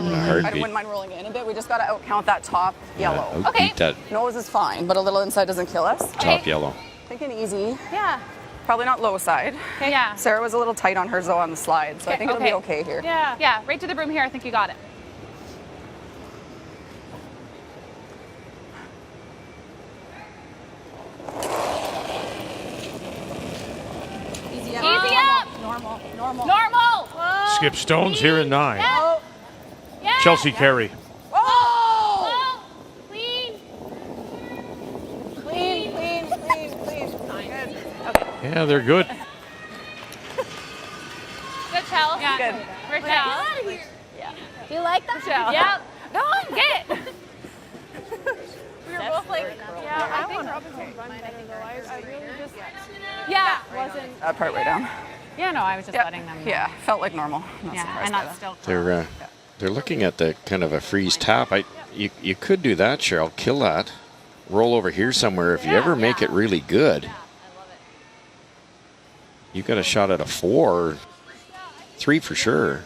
wouldn't mind rolling in a bit. We just got to outcount that top yellow. Outbeat that Nose is fine, but a little inside doesn't kill us. top yellow. Thinking easy. Yeah. Probably not low side. Yeah. Sarah was a little tight on hers though on the slide, so I think it'll be okay here. Yeah. Yeah. Right to the broom here. I think you got it. Easy up. Easy up. Normal. Normal. Whoa. Skip stones here in 9. Yeah. Yeah. Chelsea Carey. Oh. Clean. Clean. Good. Yeah, they're good. like that? Yep. No, get it. We were both like, yeah, I think Robinson's run better though. I really just, wasn't. That part way down. Yeah, no, I was just letting them know. Yeah, felt like normal. Not Yeah, surprised and by that's that. still They're looking at the kind of a freeze tap. You could do that, Cheryl. Kill that. Roll over here somewhere. If you ever make it really good, you got a shot at a 4, 3 for sure.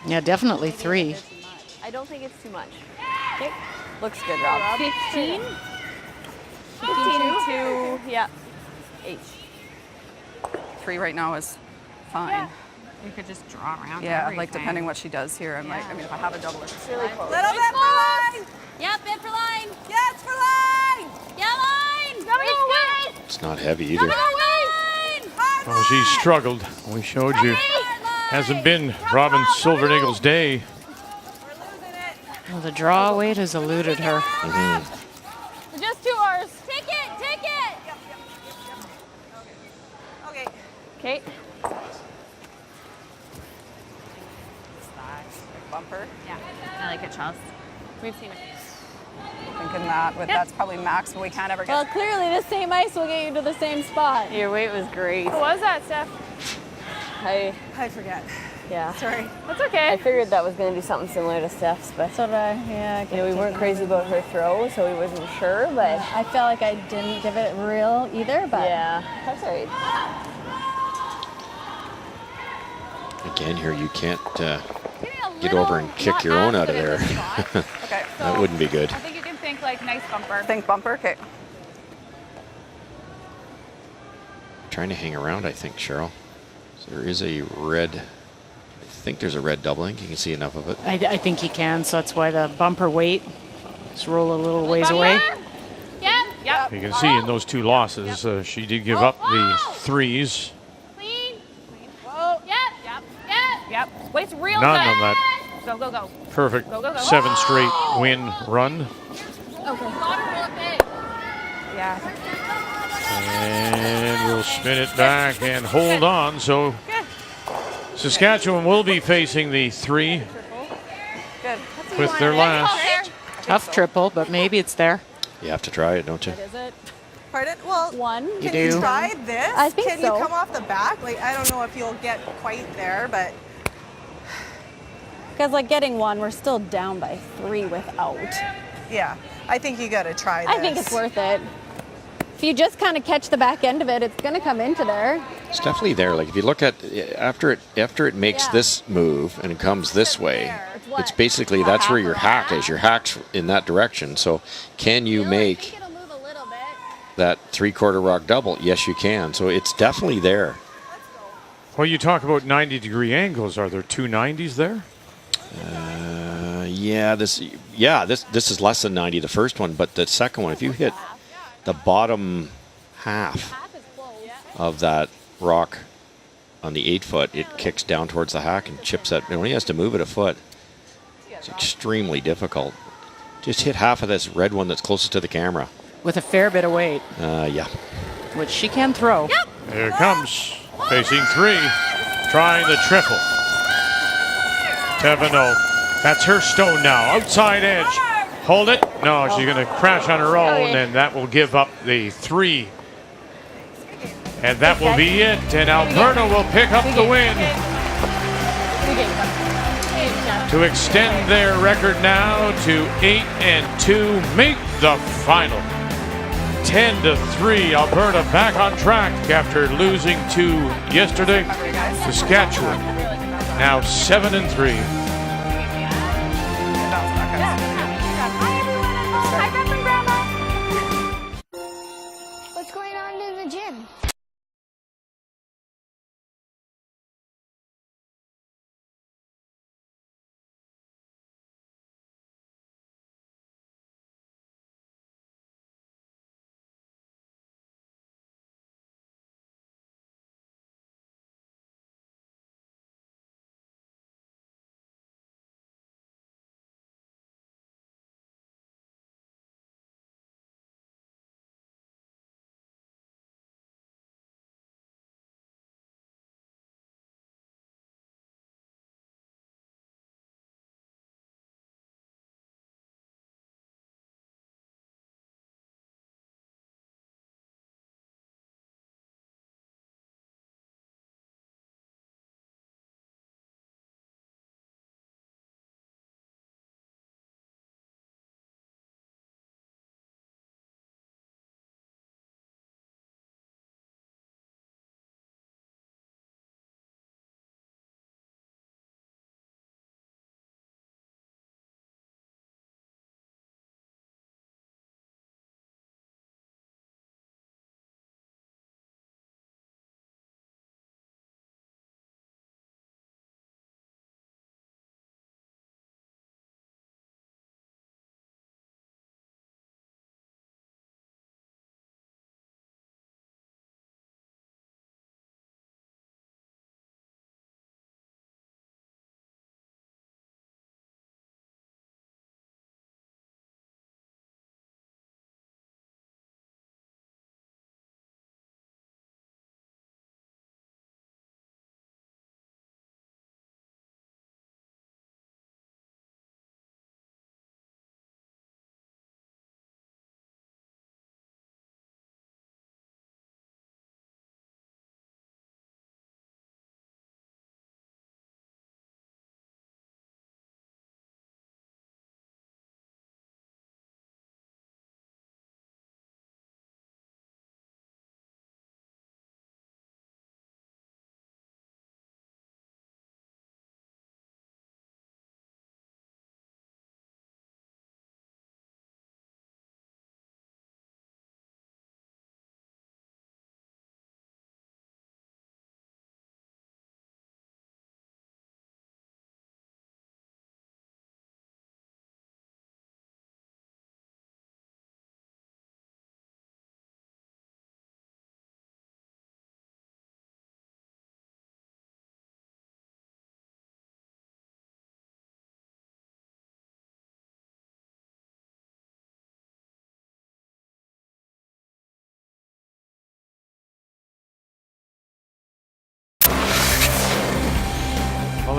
Yeah, definitely 3. I don't think it's too much. Okay. Looks good, Rob. 15? 15 2, yeah. 8. 3 right now is fine. You could just draw around. Yeah, everything. like depending what she does here, I'm like, I mean, if I have a double, it's really close. Little bit for line. Yep, bit for line. Yes, for line. Yeah, line. Gotta go away. It's not heavy either. Oh, she struggled. We showed you. Hasn't been Robin Silvernagel's day. Well, the draw weight has eluded her. Just 2 hours. Take it, take it. Okay. Okay. Bumper. Yeah, I like it, Charles. We've seen it. Thinking that, but that's probably max, but we can't ever get. Well, clearly the same ice will get you to the same spot. Your weight was great. What was that, Steph? I forget. Yeah. Sorry. That's okay. I figured that was going to do something similar to Steph's, but So did I. Yeah. you know, we weren't crazy about her throw, so we wasn't sure, but I felt like I didn't give it real either, but yeah, that's all right. Again, here you can't get over and kick your own out of there. Okay. That wouldn't be good. I think you can think like nice bumper. Think bumper. Okay. Trying to hang around, I think, Cheryl. So there is a red. I think there's a red doubling. You can see enough of it. I think he can, so that's why the bumper weight. Just roll a little ways away. Yep. Yep. You can see in those 2 losses, she did give up the 3s. Clean. Whoa. Yep. Wait's real None good. of that Go, go, go. perfect Go, go, go. 7 straight win run. Okay. Yeah. And we'll spin it back and hold on. So Saskatchewan will be facing the 3 Good. with their last. Tough triple, but maybe it's there. You have to try it, don't you? Is it? Pardon? Well, 1. You can do. you try this? I think Can so. you come off the back? Like, I don't know if you'll get quite there, but Because like getting 1, we're still down by 3 without. yeah, I think you got to try this. I think it's worth it. If you just kind of catch the back end of it, it's going to come into there. It's definitely there. Like if you look at after it makes this move and it comes this way, it's basically that's where your hack is. Your hack's in that direction. So can you make that 3/4 rock double? Yes, you can. So it's definitely there. Well, you talk about 90-degree angles. Are there 2 90s there? This is less than 90, the first one, but the second one, if you hit the bottom half of that rock on the 8-foot, it kicks down towards the hack and chips it. It only has to move it a foot. It's extremely difficult. Just hit half of this red one that's closest to the camera. With a fair bit of weight. Yeah. Which she can throw. Yep. Here it comes. Facing 3. Trying the triple. Teveno. That's her stone now. Outside edge. Hold it. No, she's going to crash on her own, and that will give up the 3. And that will be it. And Alberta will pick up the win to extend their record now to 8-2. Make the final 10-3. Alberta back on track after losing to yesterday. Saskatchewan now 7-3.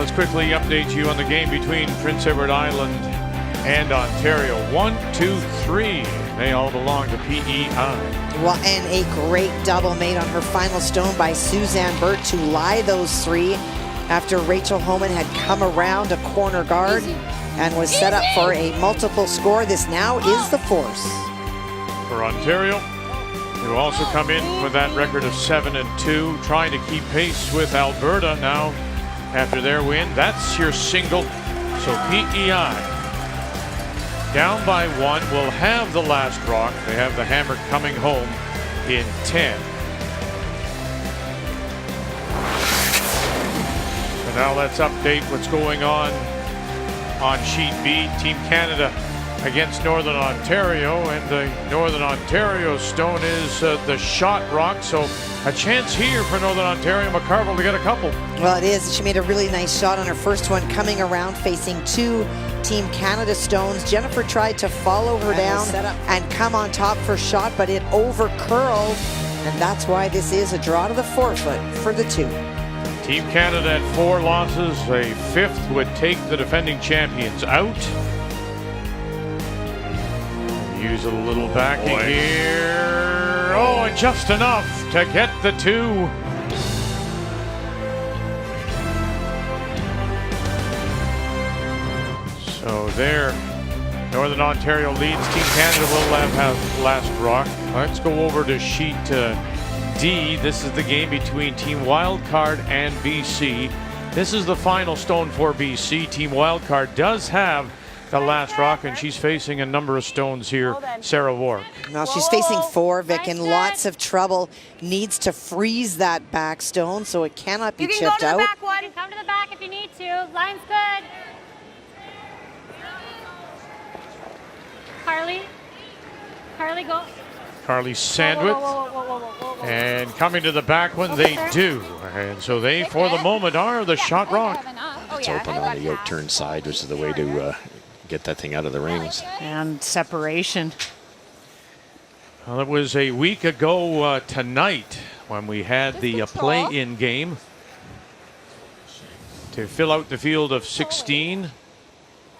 let's quickly update you on the game between Prince Edward Island and Ontario. 1, 2, 3. They all belong to PEI. Well, and a great double made on her final stone by Suzanne Burt to lie those three after Rachel Homan had come around a corner guard and was set up for a multiple score. This now is the force. For Ontario, who also come in with that record of 7-2, trying to keep pace with Alberta now after their win. That's your single. So PEI down by 1, will have the last rock. They have the hammer coming home in 10. So now let's update what's going on Sheet B. Team Canada against Northern Ontario, and the Northern Ontario stone is the shot rock. So a chance here for Northern Ontario McCarville to get a couple. Well, it is. She made a really nice shot on her first one, coming around facing 2 Team Canada stones. Jennifer tried to follow her down and come on top for shot, but it over curled, and that's why this is a draw to the forefoot for the 2. Team Canada at 4 losses. A 5th would take the defending champions out. Use a little backing here. Oh, and just enough to get the 2. So there, Northern Ontario leads. Team Canada will have last rock. Let's go over to sheet D. This is the game between Team Wildcard and BC. This is the final stone for BC. Team Wildcard does have the last rock, and she's facing a number of stones here, Sarah Wark. Now she's facing 4, Vic, and lots of trouble. Needs to freeze that back stone so it cannot be chipped out. You can go to the back one. Come to the back if you need to. Line's good. Carly, go. Carly Sandwith. And coming to the back one, they do. And so they, for the moment, are the shot rock. It's open on the yoke turn side, which is the way to get that thing out of the rings. And separation. Well, it was a week ago tonight when we had the play-in game to fill out the field of 16.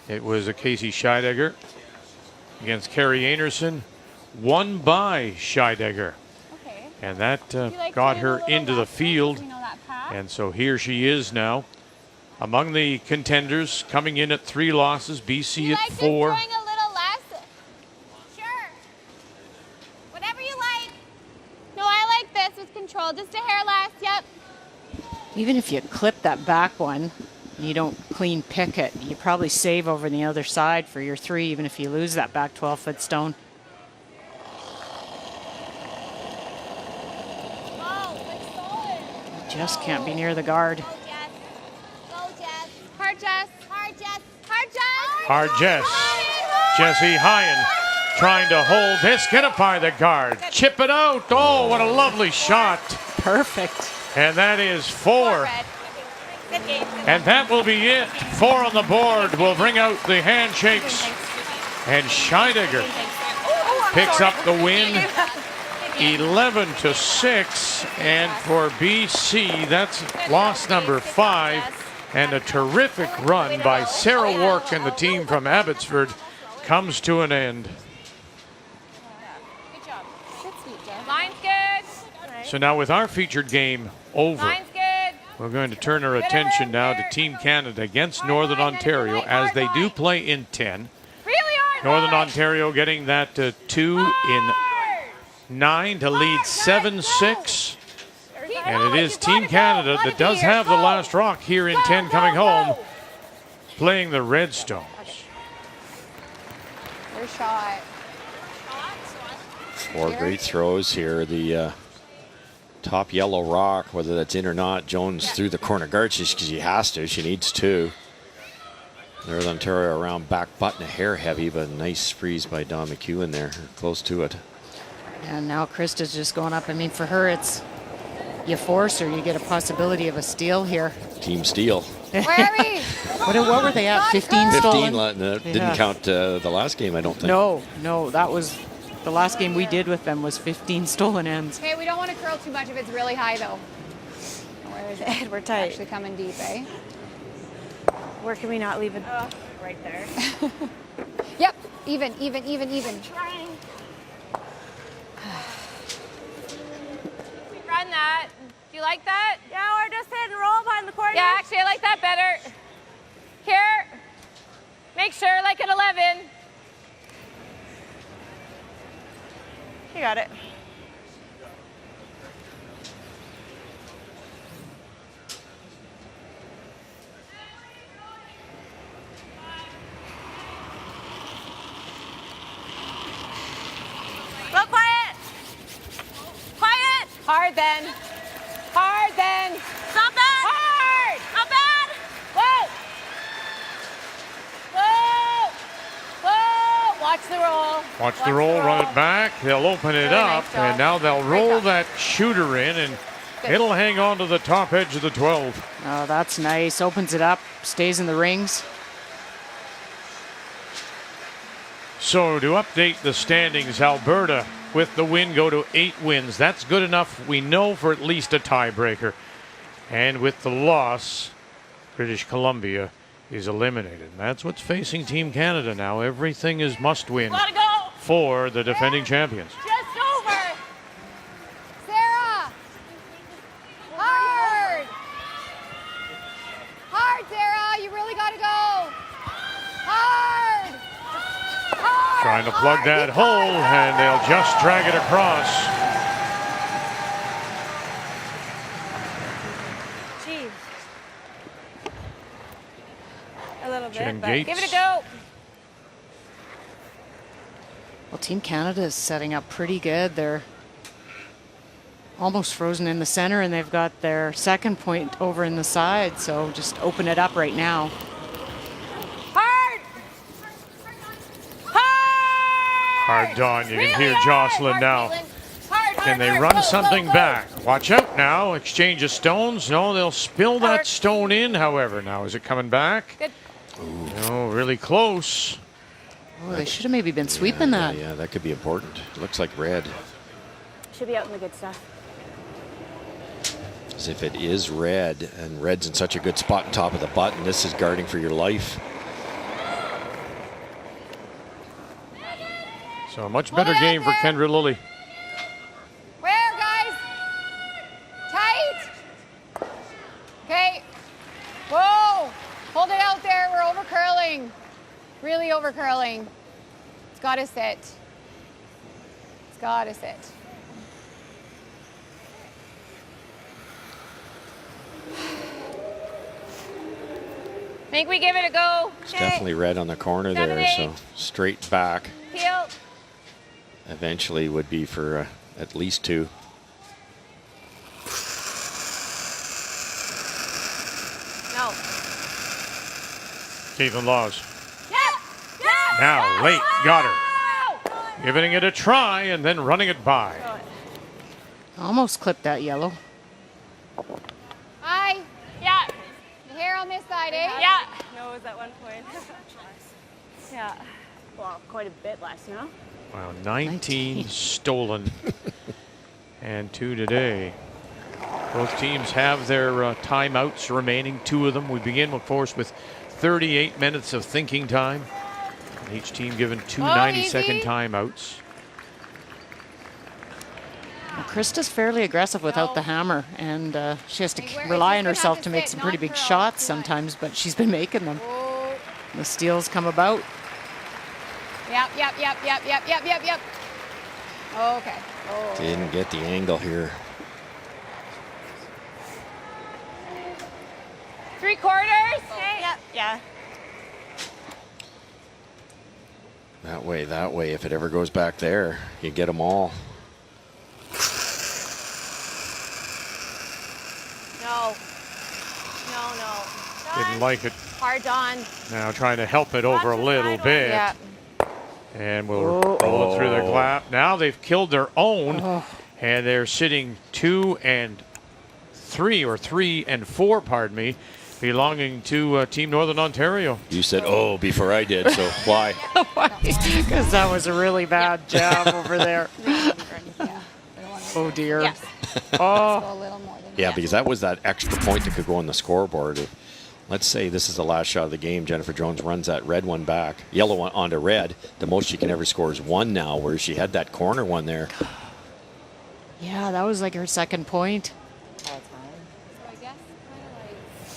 It was a Casey Scheidegger against Carrie Anderson, won by Scheidegger. And that got her into the field. And so here she is now among the contenders, coming in at 3 losses, BC at 4. A little less? Sure. Whatever you like. No, I like this with control. Just a hair less. Yep. Even if you clip that back one, you don't clean pick it, you probably save over the other side for your 3, even if you lose that back 12-foot stone. Just can't be near the guard. Hard Jess. Hard Jess. Hard Jess. Hard Jess. Jessie Hyen trying to hold this. Get it by the guard. Chip it out. Oh, what a lovely shot. Perfect. And that is 4. And that will be it. 4 on the board. Will bring out the handshakes. And Scheidegger picks up the win. 11-6. And for BC, that's loss number 5. And a terrific run by Sarah Wark and the team from Abbotsford comes to an end. Good job. Line's good. So now with our featured game over, Line's good. we're going to turn our attention now to Team Canada against Northern Ontario as they do play in 10. Northern Ontario getting that 2 in 9 to lead 7-6. And it is Team Canada that does have the last rock here in 10 coming home, playing the Redstones. Their shot. 4 great throws here. The top yellow rock, whether that's in or not, Jones through the corner guard because she has to. She needs 2. Northern Ontario around back button, a hair heavy, but a nice freeze by Dawn McEwen there, close to it. And now Krista's just going up. I mean, for her, it's you force her, you get a possibility of a steal here. Team steal. Where are we? What were they at? 15 stolen? 15 didn't count the last game, I don't think. No, that was the last game we did with them was 15 stolen ends. Okay, we don't want to curl too much if it's really high, though. Where is it? We're tight. Actually coming deep, eh? Where can we not leave it? Right there. Yep, even. Trying. Run that. Do you like that? Yeah, or just hit and roll behind the corner. Yeah, actually, I like that better. Here. Make sure, like an 11. You got it. Go quiet. Quiet. Hard then. Hard then. Not bad. Hard. Not bad. Whoa. Whoa. Whoa. Watch the roll. Watch the roll, run it back. They'll open it Really up, nice job. and now they'll Great roll job. that shooter in, and Good. it'll hang on to the top edge of the 12. Oh, that's nice. Opens it up, stays in the rings. So to update the standings, Alberta with the win go to 8 wins. That's good enough, we know, for at least a tiebreaker. And with the loss, British Columbia is eliminated. And that's what's facing Team Canada now. Everything is must win Gotta go. for the defending champions. Just over. Sarah! Hard! Hard, Sarah! You really gotta go! Hard! Hard! Trying to plug that hole, and they'll just drag it across. Jeez. A little Jen bit, but Gates. give it a go. Well, Team Canada is setting up pretty good. They're almost frozen in the center, and they've got their second point over in the side. So just open it up right now. Hard. Hard. Hard Dawn, you Really can hear hard. Jocelyn Hard, now. Caitlin. Hard, Can hard, they hard. run Go, something go, go. back? Watch out now. Exchange of stones. No, they'll spill that Hard. stone in, however. Now, is it coming back? Good. No, really close. Oh, they should have maybe been sweeping that. Yeah, that could be important. Looks like red. Should be out in the good stuff. As if it is red, and red's in such a good spot on top of the button. This is guarding for your life. So a much better game for Kendra Lilly. Where, guys? Tight. Okay. Whoa. Hold it out there. We're over curling. Really over curling. It's got to sit. It's got to sit. Think we give it a go. It's definitely red on the corner 7, there, so 8. straight back Peel. eventually would be for at least 2. No. Caitlin Laws. Yeah. Yeah. Now, late, got her. Giving it a try and then running it by. Almost clipped that yellow. Hi. Yeah. The hair on this side, eh? Yeah. No, it was at one point. Yeah. Well, quite a bit less, no? Wow, 19 stolen and 2 today. Both teams have their timeouts remaining, 2 of them. We begin, of course, with 38 minutes of thinking time. And each team given 2 90-second timeouts. Well, Krista's fairly aggressive without the hammer, and she has to rely on herself to make some pretty big shots sometimes, but she's been making them. The steals come about. Yep. Okay. Oh. Didn't get the angle here. 3/4. Okay. Yep. Yeah. That way, if it ever goes back there, you get them all. No. No. Didn't like it. Hard on. Now trying to help it over a little bit. Yeah. And we'll roll it through the clap. Now they've killed their own, and they're sitting 2 and 3, or 3 and 4, pardon me, belonging to Team Northern Ontario. You said, oh, before I did, so why? Because that was a really bad job over there. Oh, dear. Yes. Oh. Yeah, because that was that extra point that could go on the scoreboard. let's say this is the last shot of the game. Jennifer Jones runs that red one back, yellow one onto red. The most she can ever score is 1 now, where she had that corner one there. Yeah, that was like her second point.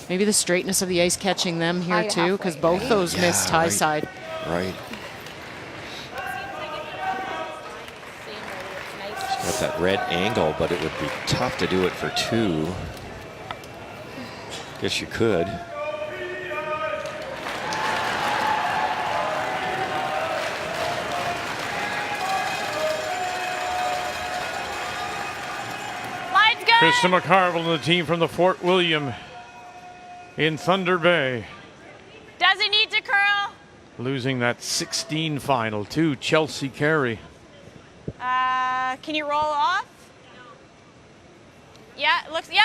Maybe the straightness of the ice catching them here too, because both those missed high side. Right. She's got that red angle, but it would be tough to do it for 2. Guess you could. Krista McCarville and the team from the Fort William in Thunder Bay. Doesn't need to curl. Losing that 16 final to Chelsea Carey. Can you roll off? Yeah, it looks, yep.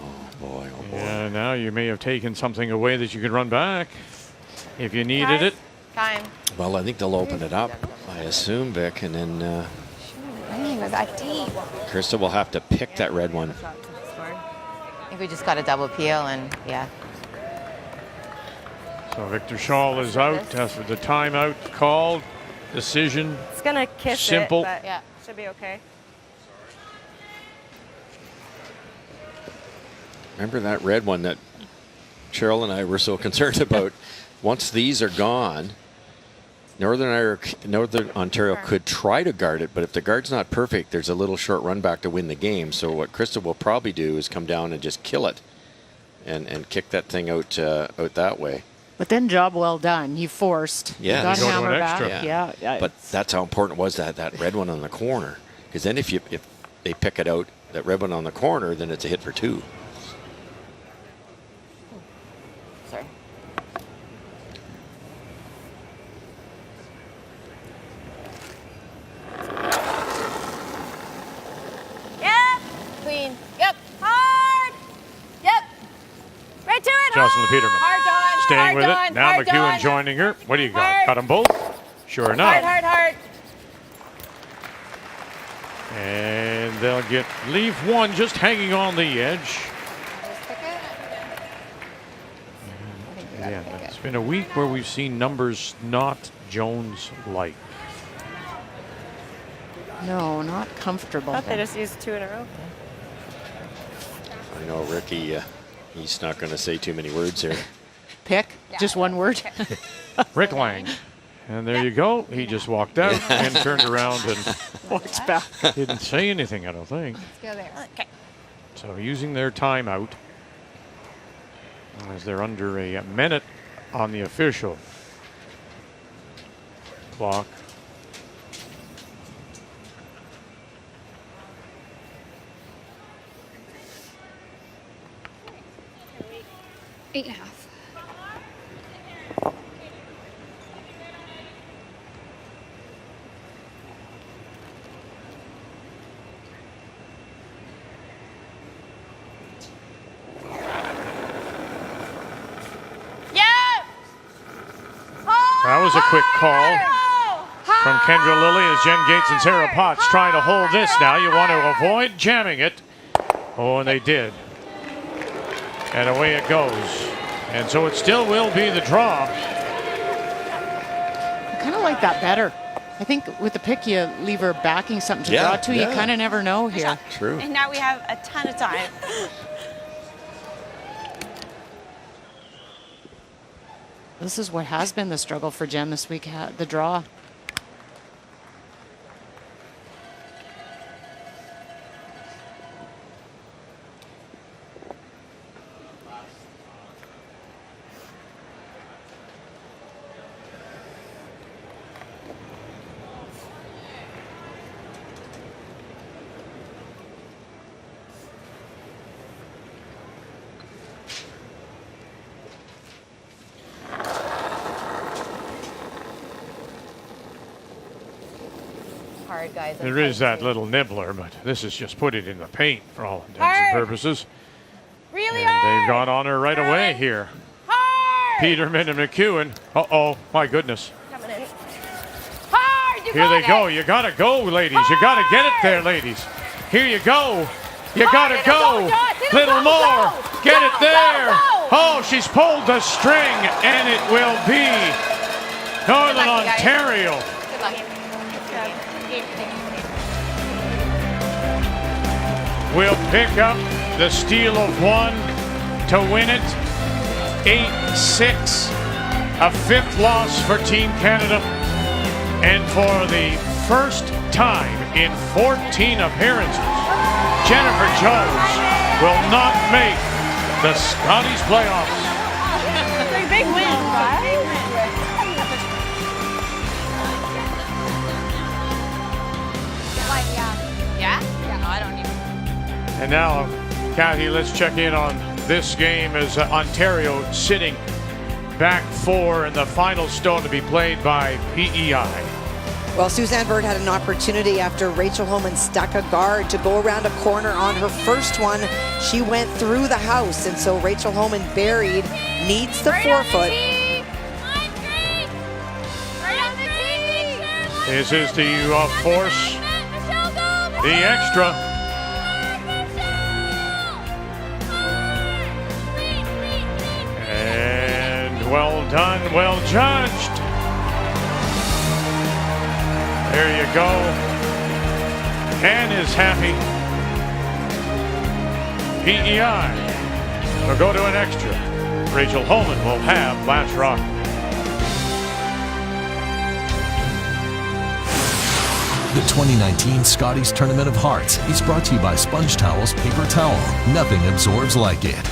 Oh boy. Yeah, now you may have taken something away that you could run back if you needed it. Time. Well, I think they'll open it up, I assume, Vic, and then I didn't go that deep. Krista will have to pick that red one. I think we just got a double peel, and yeah. So Victor Shaw is out after the timeout called. Decision. It's gonna kiss simple. it, but yeah, should be okay. Remember that red one that Cheryl and I were so concerned about? Once these are gone, Northern Ontario could try to guard it, but if the guard's not perfect, there's a little short run back to win the game. So what Krista will probably do is come down and just kill it and kick that thing out that way. But then job well done. You forced. Yeah, You got hammer back. Yeah. But that's how important it was that red one on the corner. Because then if they pick it out, that red one on the corner, then it's a hit for 2. Sorry. Yep. Clean. Yep. Hard. Yep. Right to it. Jocelyn Peterman. Hard on. Staying hard with on, it. Now hard McEwen on. joining her. What do you got? Hard. Got them both? Sure enough. Hard. And they'll leave one just hanging on the edge. Yeah, it's been a week where we've seen numbers not Jones-like. No, not comfortable. I thought they just used 2 in a row. I know Ricky, he's not going to say too many words here. Pick? Just one word? Rick Lang. And there you go. He just walked out and turned around and walked back. Didn't say anything, I don't think. Let's go there. Okay. So using their timeout as they're under a minute on the official clock. Eight and a half. That was a quick call from Kendra Lilly as Jen Gates and Sarah Potts trying to hold this now. You want to avoid jamming it. Oh, and they did. And away it goes. And so it still will be the draw. I kind of like that better. I think with the pick, you leave her backing something to draw to. You kind of never know here. True. And now we have a ton of time. This is what has been the struggle for Jen this week, the draw. Guys, There is that little nibbler, but this is just put it in the paint for all intents and purposes. Really and they've got on her right away here. Peterman and McEwen. Uh-oh, my goodness. Coming in. Hard, Here they go. You got to go, ladies. You got to get it there, ladies. Here you go. You gotta go. Little more. Get it there. Oh, she's pulled the string, and it will be Northern Ontario. Good luck. Will pick up the steal of one to win it. 8-6. A fifth loss for Team Canada. And for the first time in 14 appearances, Jennifer Jones will not make the Scotties playoffs. It's a big win, right? Yeah? No, I don't even. And now, Kathy, let's check in on this game as Ontario sitting back 4 and the final stone to be played by PEI. Well, Suzanne Bird had an opportunity after Rachel Homan stuck a guard to go around a corner on her first one. She went through the house, and so Rachel Homan buried, needs the forefoot. This is the force, the extra. And well done, well judged. There you go. Ann is happy. PEI will go to an extra. Rachel Homan will have last rock. The 2019 Scotties Tournament of Hearts is brought to you by Sponge Towels Paper Towel. Nothing absorbs like it.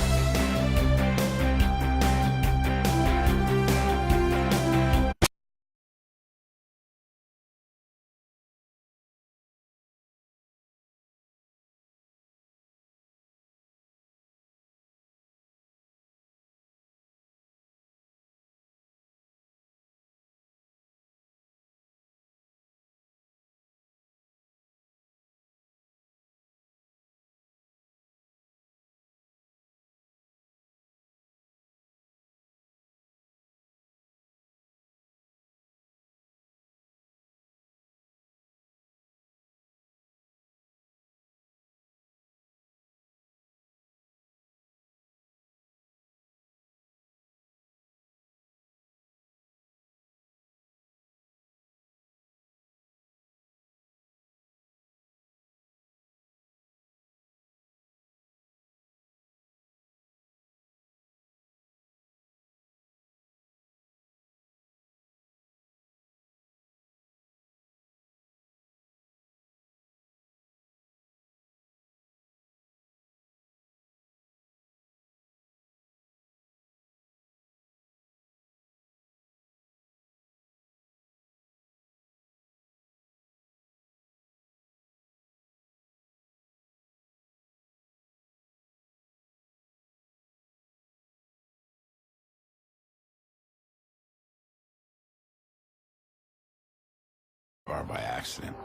By accident.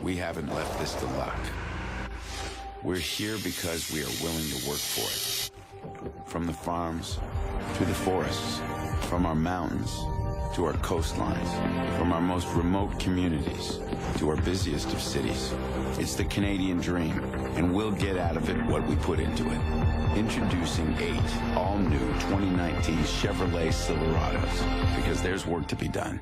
We haven't left this to luck. We're here because we are willing to work for it. From the farms to the forests, from our mountains to our coastlines, from our most remote communities to our busiest of cities. It's the Canadian dream, and we'll get out of it what we put into it. Introducing 8 all-new 2019 Chevrolet Silverados, because there's work to be done.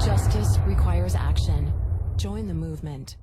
Justice requires action. Join the movement.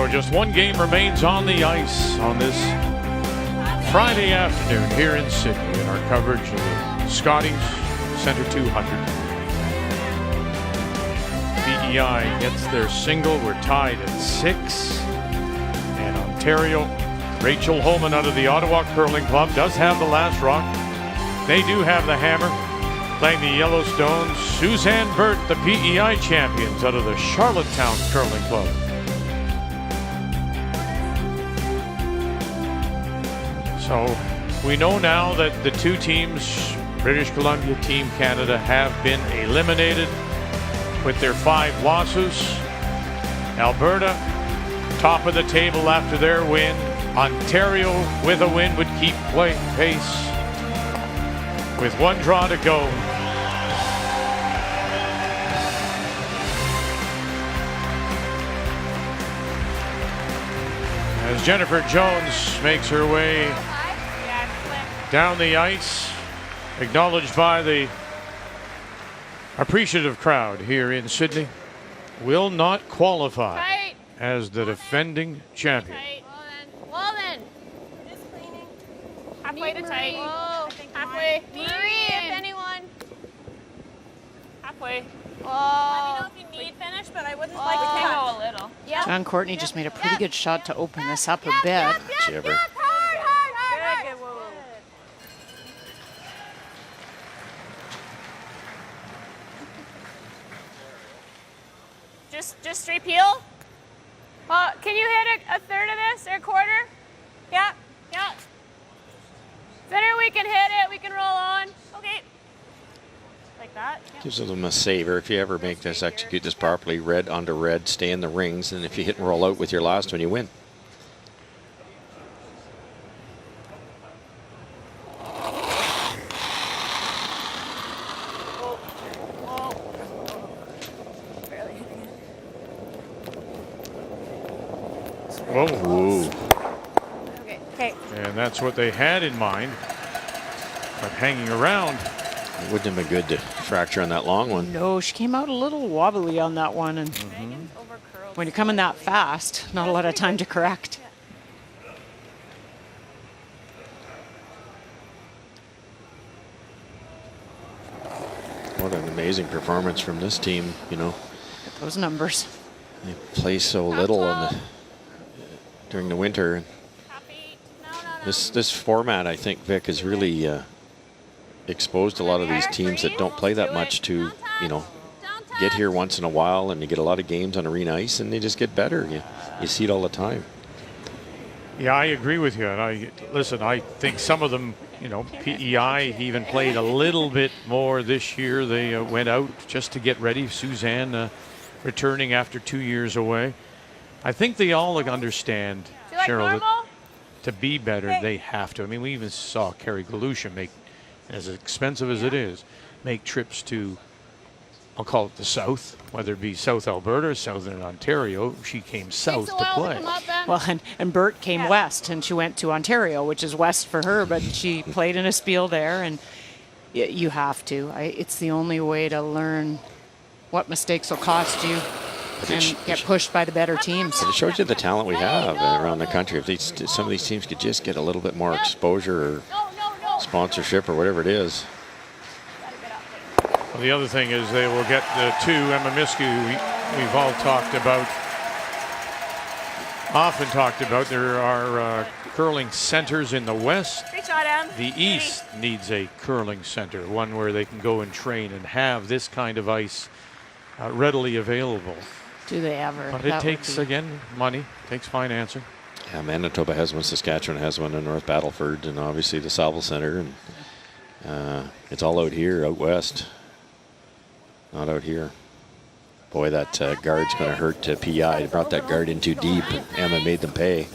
So just one game remains on the ice on this Friday afternoon here in Sydney in our coverage of the Scotties Centre 200. PEI gets their single. We're tied at 6. And Ontario, Rachel Holman out of the Ottawa Curling Club does have the last rock. They do have the hammer. Playing the Yellowstones, Suzanne Burt, the PEI champions out of the Charlottetown Curling Club. So we know now that the two teams, British Columbia, Team Canada, have been eliminated with their 5 losses. Alberta, top of the table after their win. Ontario, with a win, would keep pace. With one draw to go. As Jennifer Jones makes her way down the ice, acknowledged by the appreciative crowd here in Sydney, will not qualify as the defending champion. Well then. Halfway to tight. Halfway. Marie, if anyone. Halfway. Let me know if you need finish, but I wouldn't like to go a little. Yeah. John Courtney just made a pretty good shot to open this up a bit. Shiver. Hard. Good. Whoa. Just straight peel. Can you hit a third of this or a quarter? Yeah. Center, we can hit it. We can roll on. Okay. Like that. Yeah. Gives them a saver if you ever make this, execute this properly. Red onto red, stay in the rings, and if you hit and roll out with your last one, you win. Whoa. Okay. And that's what they had in mind. But hanging around. It wouldn't have been good to fracture on that long one. No, she came out a little wobbly on that one. And when you're coming that fast, not a lot of time to correct. What an amazing performance from this team, you know. Those numbers. They play so little during the winter. This format, I think, Vic, has really exposed a lot of these teams that don't play that much to, you know, get here once in a while, and you get a lot of games on arena ice, and they just get better. You see it all the time. Yeah, I agree with you. And I think some of them, you know, PEI even played a little bit more this year. They went out just to get ready. Suzanne returning after 2 years away. I think they all understand, Cheryl, that to be better, they have to. I mean, we even saw Carrie Galusha make, as expensive as it is, make trips to, I'll call it the South, whether it be South Alberta or Southern Ontario. She came south to play. Well, and Bert came west, and she went to Ontario, which is west for her, but she played in a spiel there, and you have to. It's the only way to learn what mistakes will cost you and get pushed by the better teams. It shows you the talent we have around the country. If some of these teams could just get a little bit more exposure or sponsorship or whatever it is. Well, the other thing is they will get the two, Emma Miskew, we've all talked about, often talked about. There are curling centers in the West. The East needs a curling center, one where they can go and train and have this kind of ice readily available. Do they ever? But it takes, again, money, takes financing. Yeah, Manitoba has one, Saskatchewan has one in North Battleford, and obviously the Salvo Center. And it's all out here, out west. Not out here. Boy, that guard's going to hurt PEI. They brought that guard in too deep, and Emma made them pay.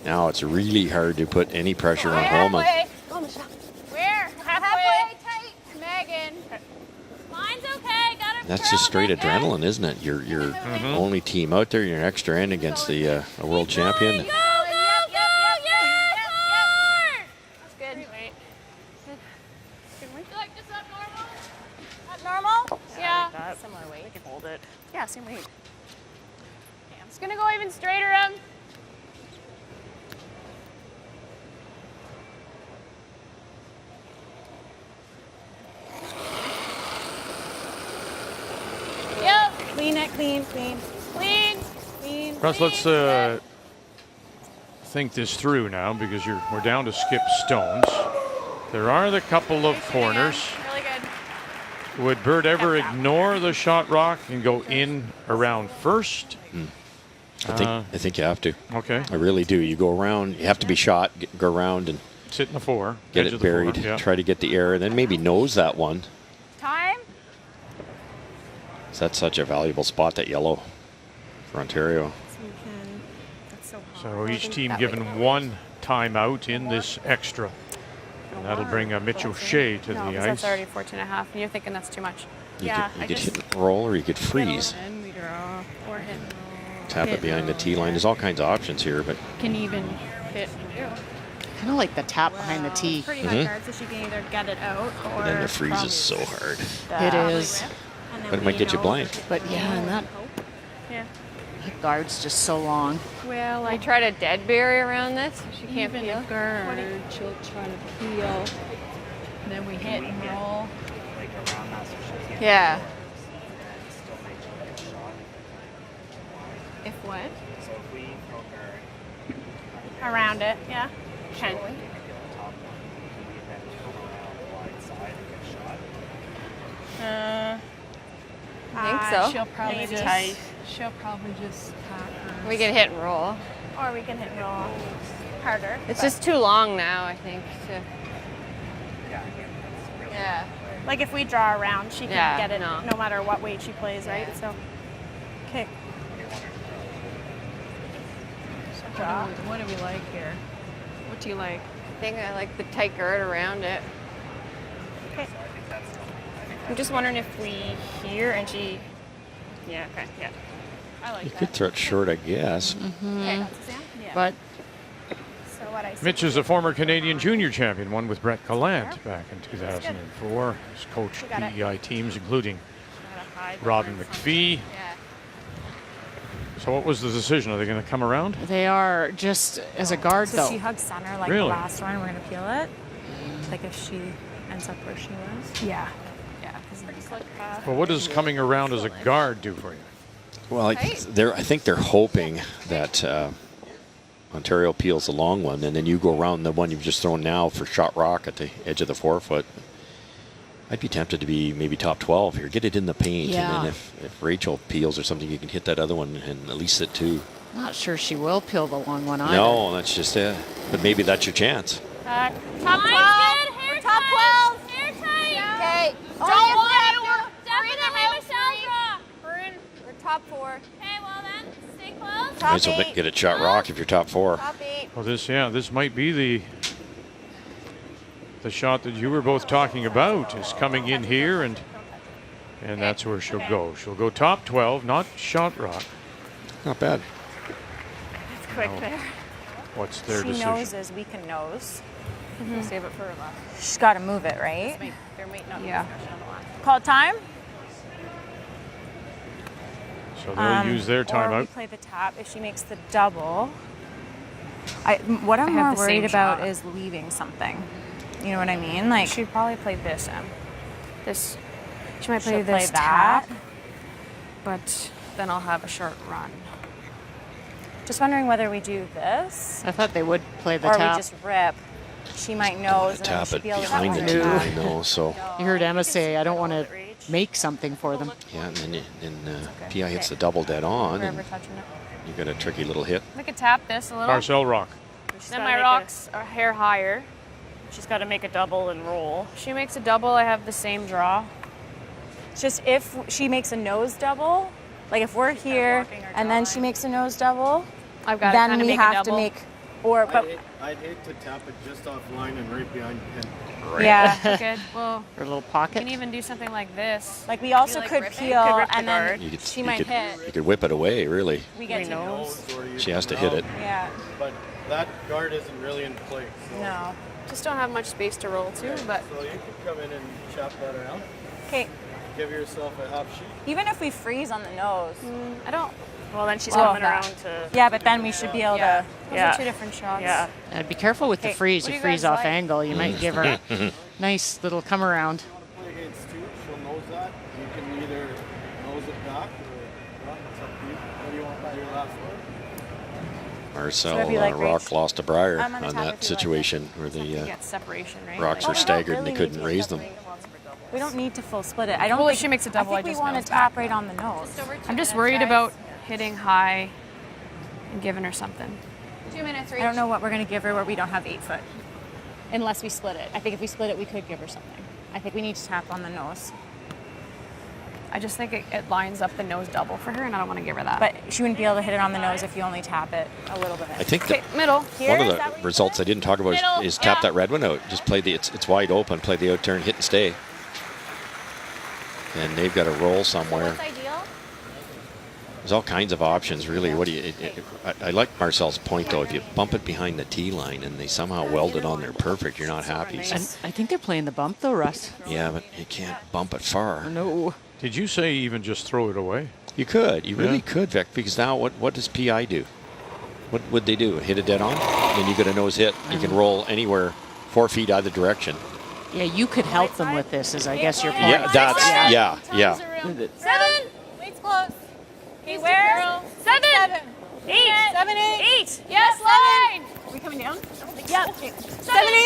Now it's really hard to put any pressure on Holman. Where? Halfway. Tight. Megan. Mine's okay. Got it. That's just straight adrenaline, isn't it? You're only team out there. You're an extra end against the a world champion. Normal? Yeah. Similar weight. We can hold it. Yeah, same weight. It's gonna go even straighter, him. Yep. Clean it, clean, clean. Clean. Clean. Russ, let's think this through now because we're down to skip stones. There are the couple of corners. Really good. Would Bird ever ignore the shot rock and go in around first? I think you have to. Okay. I really do. You go around. You have to be shot. Go around and sit in the four. Get it buried. Yeah. Try to get the air, and then maybe nose that one. Time. That's such a valuable spot, that yellow, for Ontario. So each team given one timeout in this extra. And that'll bring Mitch O'Shea to the ice. That's already 14 and a half, and you're thinking that's too much. You could hit and roll, or you could freeze. Or hit. Tap it behind the tee line. There's all kinds of options here, but Can even hit. Kind of like the tap behind the tee. Pretty high guard, so she can either get it out or. and then the freeze is so hard. It is. But it might get you blank. But yeah, and that guard's just so long. Well, I tried a dead berry around this. She can't peel. Guard, she'll try to peel. Then we hit and roll. Yeah. If what? So if we throw her Around it, yeah. Can we? I think so. She'll probably just tap her. We can hit and roll. Or we can hit and roll harder. It's just too long now, I think. Yeah. Like if we draw around, she can Yeah, get it no. no matter what weight she plays, right? So, okay. Draw. What do we like here? What do you like? I think I like the tight guard around it. Okay. I'm just wondering if we here and she. Yeah. Okay. Yeah. I like You that. could throw it short, I guess. Okay. But So what I Mitch is a former Canadian junior champion, won with Brett Gallant back in 2004. He's coached PEI teams, including Robin McPhee. So what was the decision? Are they going to come around? they are just as a guard, So though. she hugs center like Really? the last one. We're gonna peel it. Like if she ends up where she was. Yeah. Yeah. Well, what does coming around as a guard do for you? Well, I think they're hoping that Ontario peels the long one, and then you go around the one you've just thrown now for shot rock at the edge of the forefoot. I'd be tempted to be maybe top 12 here. Get it in the paint, Yeah. and then if Rachel peels or something, you can hit that other one and at least hit two. Not sure she will peel the long one either. No, that's just it. But maybe that's your chance. Top 12. We're top 12. Hair tight. Okay. Don't want to. We're in the Hey Michelle's. We're top 4. Okay, well then, stay close. Might as well get a shot rock if you're top 4. Top 8. Well, this might be the shot that you were both talking about is coming in here, and that's where she'll go. She'll go top 12, not shot rock. Not bad. It's quick No. there. What's their She decision? noses. We can nose. We'll save it for her last. She's got to move it, right? There might not be Yeah. discussion on the line. Call time. So they'll use their Or we timeout. play the tap if she makes the double. What I I'm have more the worried same about shot. is leaving something. You know what I mean? Like She'd probably play this, This. She might play She'll this play that. tap, but then I'll have a short run. just wondering whether we do this I thought they would play the or tap. we just rip. She might nose and then Tap she'll it be able to behind the tap tee it. line, though. So You heard Emma say, I don't want to make something for them. yeah, and then PI hits the double dead on, Forever and touching it. you got a tricky little hit. We could tap this a little. Marcel rock. Then my rocks are hair higher. She's got to make a double and roll. She makes a double, I have the same draw. It's just if she makes a nose double, like if we're here and then she makes a nose double, I've got to then kinda we make a have to double. make, or but I'd hate to tap it just offline and right behind the pin. yeah. Good. Well, Or a little we pocket. can even do something like this. Like we also like could ripping? peel Could rip the and then guard. You could, she you might could, hit. You could whip it away, really. We get to nose. She has to hit it. Yeah. But that guard isn't really in place. So. No. Just don't have much space to roll too, but So you could come in and chop that around. Okay. Give yourself a half sheet. Even if we freeze on the nose. I don't. Well, then she's All of coming that. around to. Yeah, but then we should be able to. Those Yeah. are 2 different shots. Yeah. And be careful with the Okay, freeze. what do You you freeze guys off like? angle. You might give her a nice little come around. Play against two, she'll nose that. You can either nose it back or it's up to you. What do you want by your last word? Marcel So it'd be like Rock lost to Briar I'm gonna on tap it that if you like situation where the get separation, right? rocks Like- were Oh, we don't staggered and really they couldn't need to raise them. We don't need to full split it. I don't Well, if think she makes a double, I I think just we want to nose tap right on the nose. I'm just worried about hitting high and giving her something. 2 minutes, I don't know what we're going to give her where we don't have 8 foot. Unless we split it. I think if we split it, we could give her something. I think we need to tap on the nose. I just think it lines up the nose double for her, and I don't want to give her that. But she wouldn't be able to hit it on the nose if you only tap it a little bit. I think Okay, middle. one of the results I didn't talk about Middle, is tap yeah. that red one out. Just play it's wide open. Play the out turn, hit and stay. And they've got to roll somewhere. What's ideal? There's all kinds of options, really. What do you? I like Marcel's point though. If you bump it behind the tee line and they somehow weld it on there perfect, you're not happy. So, I think they're playing the bump though, Russ. yeah, but you can't bump it far. No. Did you say even just throw it away? You could. You really Yeah. could, Vic. Because now, what does PI do? What would they do? Hit it dead on? Then you get a nose hit. You can roll anywhere 4 feet either direction. Yeah, you could help them with this, is I guess your point. Yeah, that's yeah. 7. Weight's close. Hey, where? 7. 8. 7, 8. Yes, line. Are we coming down? Yep. 7,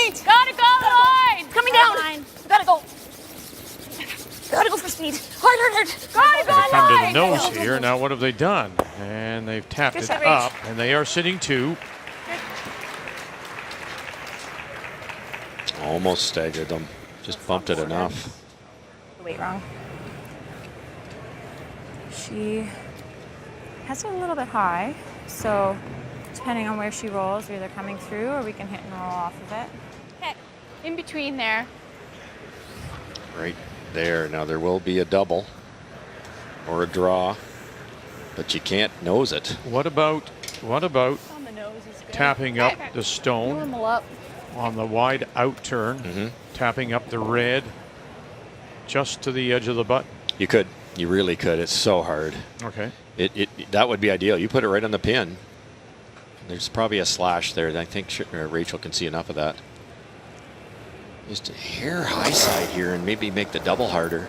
8. Gotta go, line. Coming down. Gotta go. Gotta go for speed. Hard. Gotta go, They come to the line. nose here. Now what have they done? And they've tapped Good it shot, Rach. up, and they are sitting 2. Almost staggered them. Just bumped it enough. Weight wrong. She has it a little bit high, so depending on where she rolls, we're either coming through or we can hit and roll off of it. Okay. In between there. Right there. Now there will be a double or a draw, but you can't nose it. What about On the nose is good. tapping up the stone Normal up. on the wide out turn, tapping up the red just to the edge of the button? You could. You really could. It's so hard. Okay. That would be ideal. You put it right on the pin. There's probably a slash there. I think Rachel can see enough of that. Just a hair high side here and maybe make the double harder.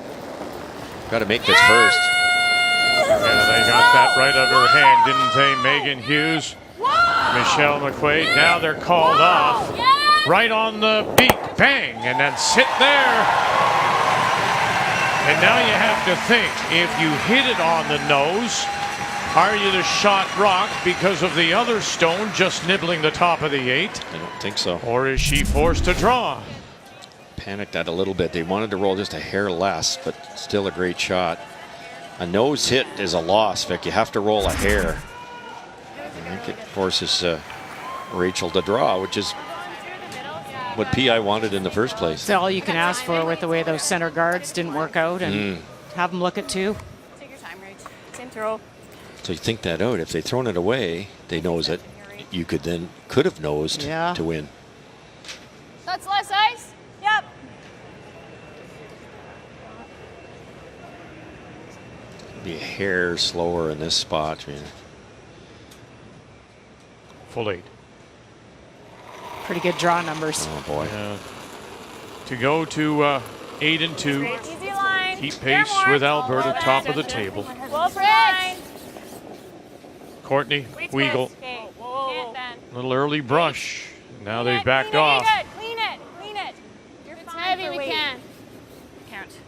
Got to make this first. Yeah, they got that right out of her hand, didn't they, Megan Hughes? Michelle McQuaid. Now they're called off. Right on the beat. Bang. And then sit there. And now you have to think, if you hit it on the nose, are you the shot rock because of the other stone just nibbling the top of the 8? I don't think so. Or is she forced to draw? Panicked that a little bit. They wanted to roll just a hair less, but still a great shot. A nose hit is a loss, Vic. You have to roll a hair. I think it forces Rachel to draw, which is what PI wanted in the first place. It's all you can ask for with the way those center guards didn't work out, and have them look at 2. Take your time, Rach. Same throw. So you think that out. If they'd thrown it away, they nose it. You could have nosed to win. That's less ice. Yep. Be a hair slower in this spot, man. Full 8. Pretty good draw numbers. Oh boy. To go to 8 and 2. Easy line. Keep pace with Alberta, top of the table. Well, line. Courtney, Weagle, a little early brush. Now they've backed off. Clean it. You're It's fine heavy, for we weight. can't. Can't.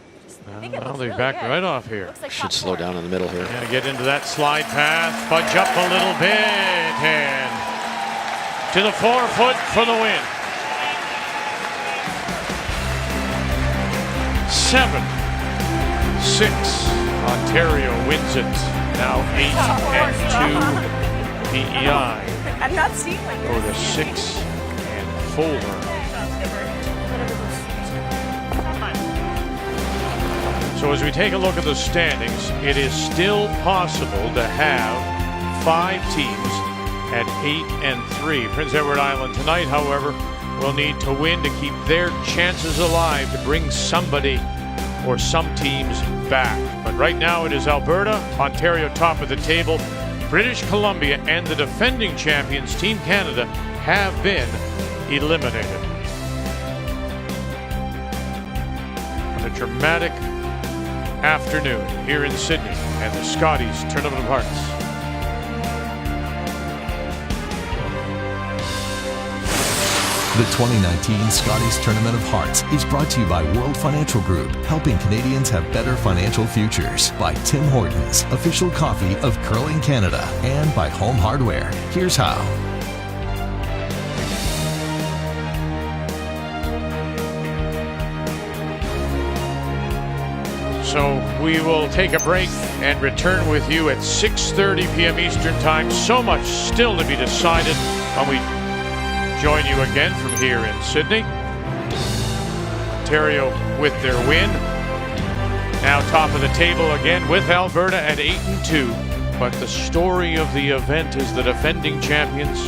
Now they've backed right off here. Should slow down in the middle here. Gonna get into that slide path, fudge up a little bit, and to the 4-foot for the win. 7-6. Ontario wins it. Now 8 and 2. PEI I'm not seeing what go to 6 and 4. So as we take a look at the standings, it is still possible to have 5 teams at 8 and 3. Prince Edward Island tonight, however, will need to win to keep their chances alive to bring somebody or some teams back. But right now it is Alberta, Ontario top of the table, British Columbia and the defending champions, Team Canada, have been eliminated. On a dramatic afternoon here in Sydney and the Scotties Tournament of Hearts. The 2019 Scotties Tournament of Hearts is brought to you by World Financial Group, helping Canadians have better financial futures. By Tim Hortons, official coffee of Curling Canada. And by Home Hardware. Here's how. So we will take a break and return with you at 6:30 p.m. Eastern Time. So much still to be decided when we join you again from here in Sydney. Ontario with their win. Now top of the table again with Alberta at 8-2. But the story of the event is the defending champions.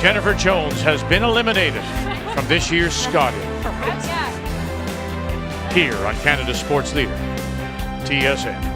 Jennifer Jones has been eliminated from this year's Scottie. Here on Canada Sports Leader, TSN.